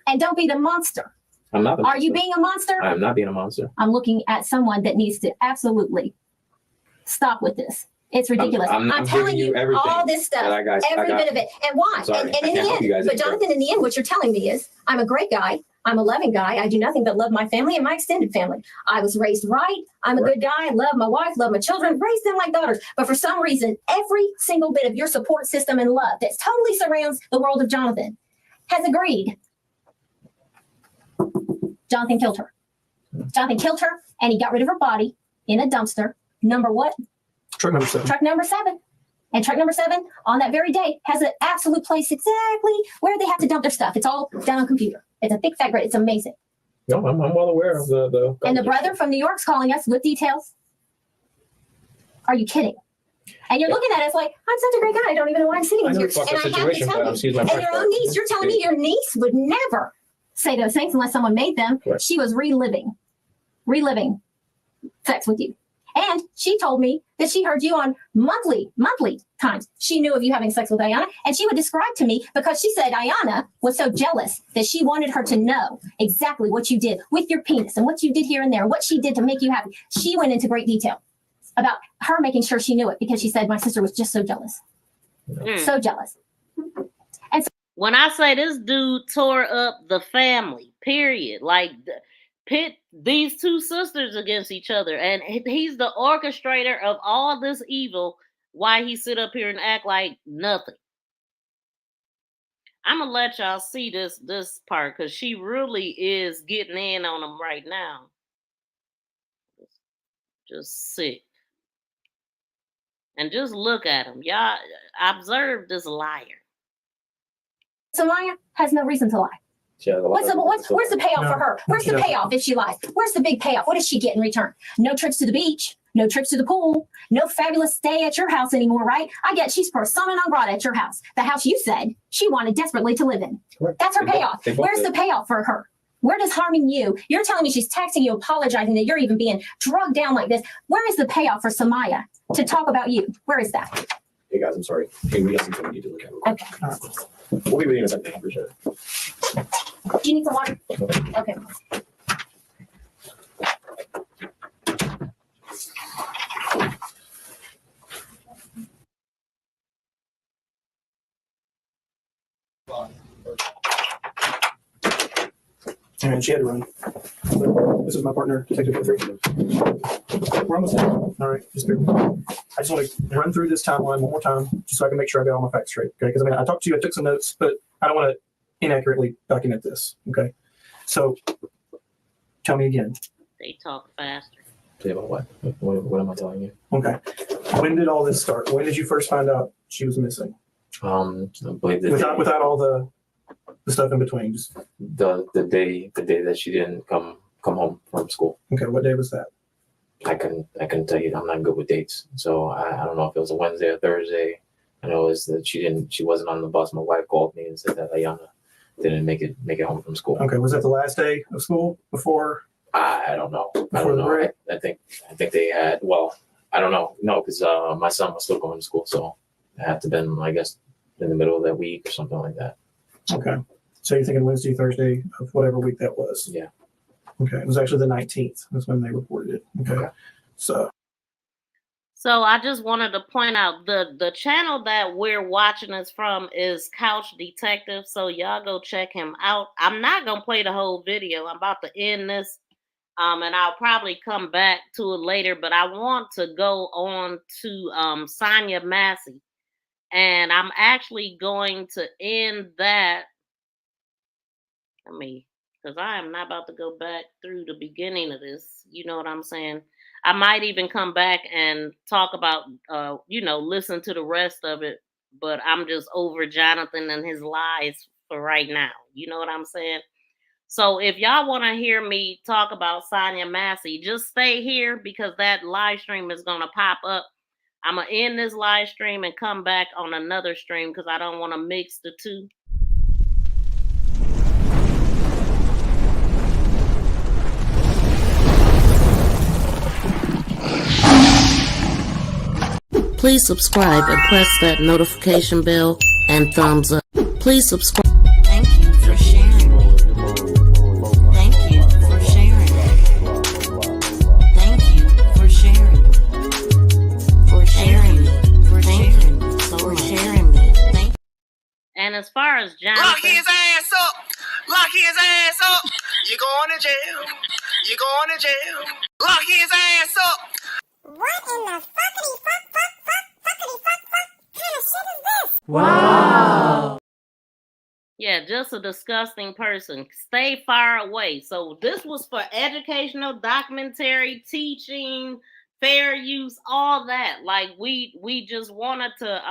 and don't be the monster. I'm not the monster. Are you being a monster? I'm not being a monster. I'm looking at someone that needs to absolutely stop with this. It's ridiculous. I'm telling you all this stuff, every bit of it. And why? And in the end, but Johnathan, in the end, what you're telling me is I'm a great guy. I'm a loving guy. I do nothing but love my family and my extended family. I was raised right. I'm a good guy. I love my wife, love my children, raise them like daughters. But for some reason, every single bit of your support system and love that totally surrounds the world of Johnathan has agreed. Johnathan killed her. Johnathan killed her, and he got rid of her body in a dumpster. Number what? Truck number 7. Truck number 7. And truck number 7 on that very day has an absolute place exactly where they have to dump their stuff. It's all done on computer. It's a thick fat grid. It's amazing. No, I'm well aware of the and the brother from New York's calling us with details. Are you kidding? And you're looking at us like, I'm such a great guy. I don't even know why I'm sitting here. And I have to tell you. And your own niece, you're telling me your niece would never say those things unless someone made them. Right. She was reliving sex with you. And she told me that she heard you on monthly times. She knew of you having sex with Iyana, and she would describe to me because she said Iyana was so jealous that she wanted her to know exactly what you did with your penis and what you did here and there, what she did to make you happy. She went into great detail about her making sure she knew it because she said my sister was just so jealous. So jealous. And so when I say this dude tore up the family, period, like pit these two sisters against each other, and he's the orchestrator of all this evil. Why he sit up here and act like nothing? I'm gonna let y'all see this part because she really is getting in on him right now. Just sit and just look at him. Y'all observe this liar. Samaya has no reason to lie. Where's the payoff for her? Where's the payoff if she lies? Where's the big payoff? What does she get in return? No trips to the beach, no trips to the pool, no fabulous stay at your house anymore, right? I get she's persona non grata at your house, the house you said she wanted desperately to live in. That's her payoff. Where's the payoff for her? Where does harming you? You're telling me she's texting you, apologizing that you're even being drugged down like this. Where is the payoff for Samaya to talk about you? Where is that? Hey guys, I'm sorry. Hey, we got something we need to look at. Okay. We'll be waiting a second for sure. Do you need some water? Okay. And she had to run. But this is my partner, Detective Woodford. We're almost done. All right, just bear with me. I just want to run through this timeline one more time, just so I can make sure I got all my facts straight. Okay, because I talked to you, I took some notes, but I don't want to inaccurately document this. Okay, so Tell me again. They talk faster. Say about what? What am I telling you? Okay. When did all this start? When did you first find out she was missing? I believe Without all the stuff in between. Just... the day that she didn't come home from school. Okay, what day was that? I couldn't tell you. I'm not good with dates, so I don't know if it was a Wednesday or Thursday. I know it was that she wasn't on the bus. My wife called me and said that Iyana didn't make it home from school. Okay, was that the last day of school before? I don't know. I don't know. I think they had. Well, I don't know. No, because my son was still going to school, so it had to been, I guess, in the middle of that week or something like that. Okay, so you're thinking Wednesday, Thursday of whatever week that was. Yeah. Okay, it was actually the 19th. That's when they reported it. Okay. So I just wanted to point out the channel that we're watching this from is Couch Detective. So y'all go check him out. I'm not gonna play the whole video. I'm about to end this, and I'll probably come back to it later. But I want to go on to Sonia Massey, and I'm actually going to end that. Because I am not about to go back through the beginning of this. You know what I'm saying? I might even come back and talk about, listen to the rest of it. But I'm just over Johnathan and his lies for right now. You know what I'm saying? So if y'all want to hear me talk about Sonia Massey, just stay here because that live stream is going to pop up. I'm going to end this live stream and come back on another stream because I don't want to mix the two. Please subscribe and press that notification bell and thumbs up. Please subscribe. Thank you for sharing me. Thank you for sharing me. Thank you for sharing me. For sharing me. For sharing me. For sharing me. Thank you. And as far as Johnathan, lock his ass up. Lock his ass up. You're going to jail. You're going to jail. Lock his ass up. What in the fuckity fuck kind of shit is this? wow. Yeah, just a disgusting person. Stay far away. So this was for educational, documentary, teaching, fair use, all that. Like we just wanted to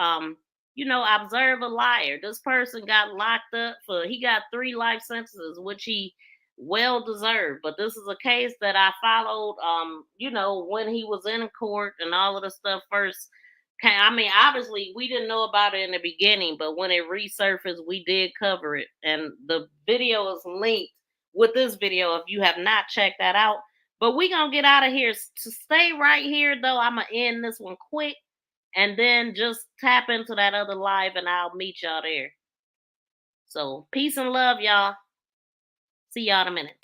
observe a liar. This person got locked up he got 3 life sentences, which he well deserved. But this is a case that I followed when he was in court and all of the stuff first. Obviously we didn't know about it in the beginning, but when it resurfaced, we did cover it. And the video is linked with this video if you have not checked that out. But we're gonna get out of here. To stay right here though, I'm gonna end this one quick and then just tap into that other live and I'll meet y'all there. So peace and love, y'all. See y'all in a minute.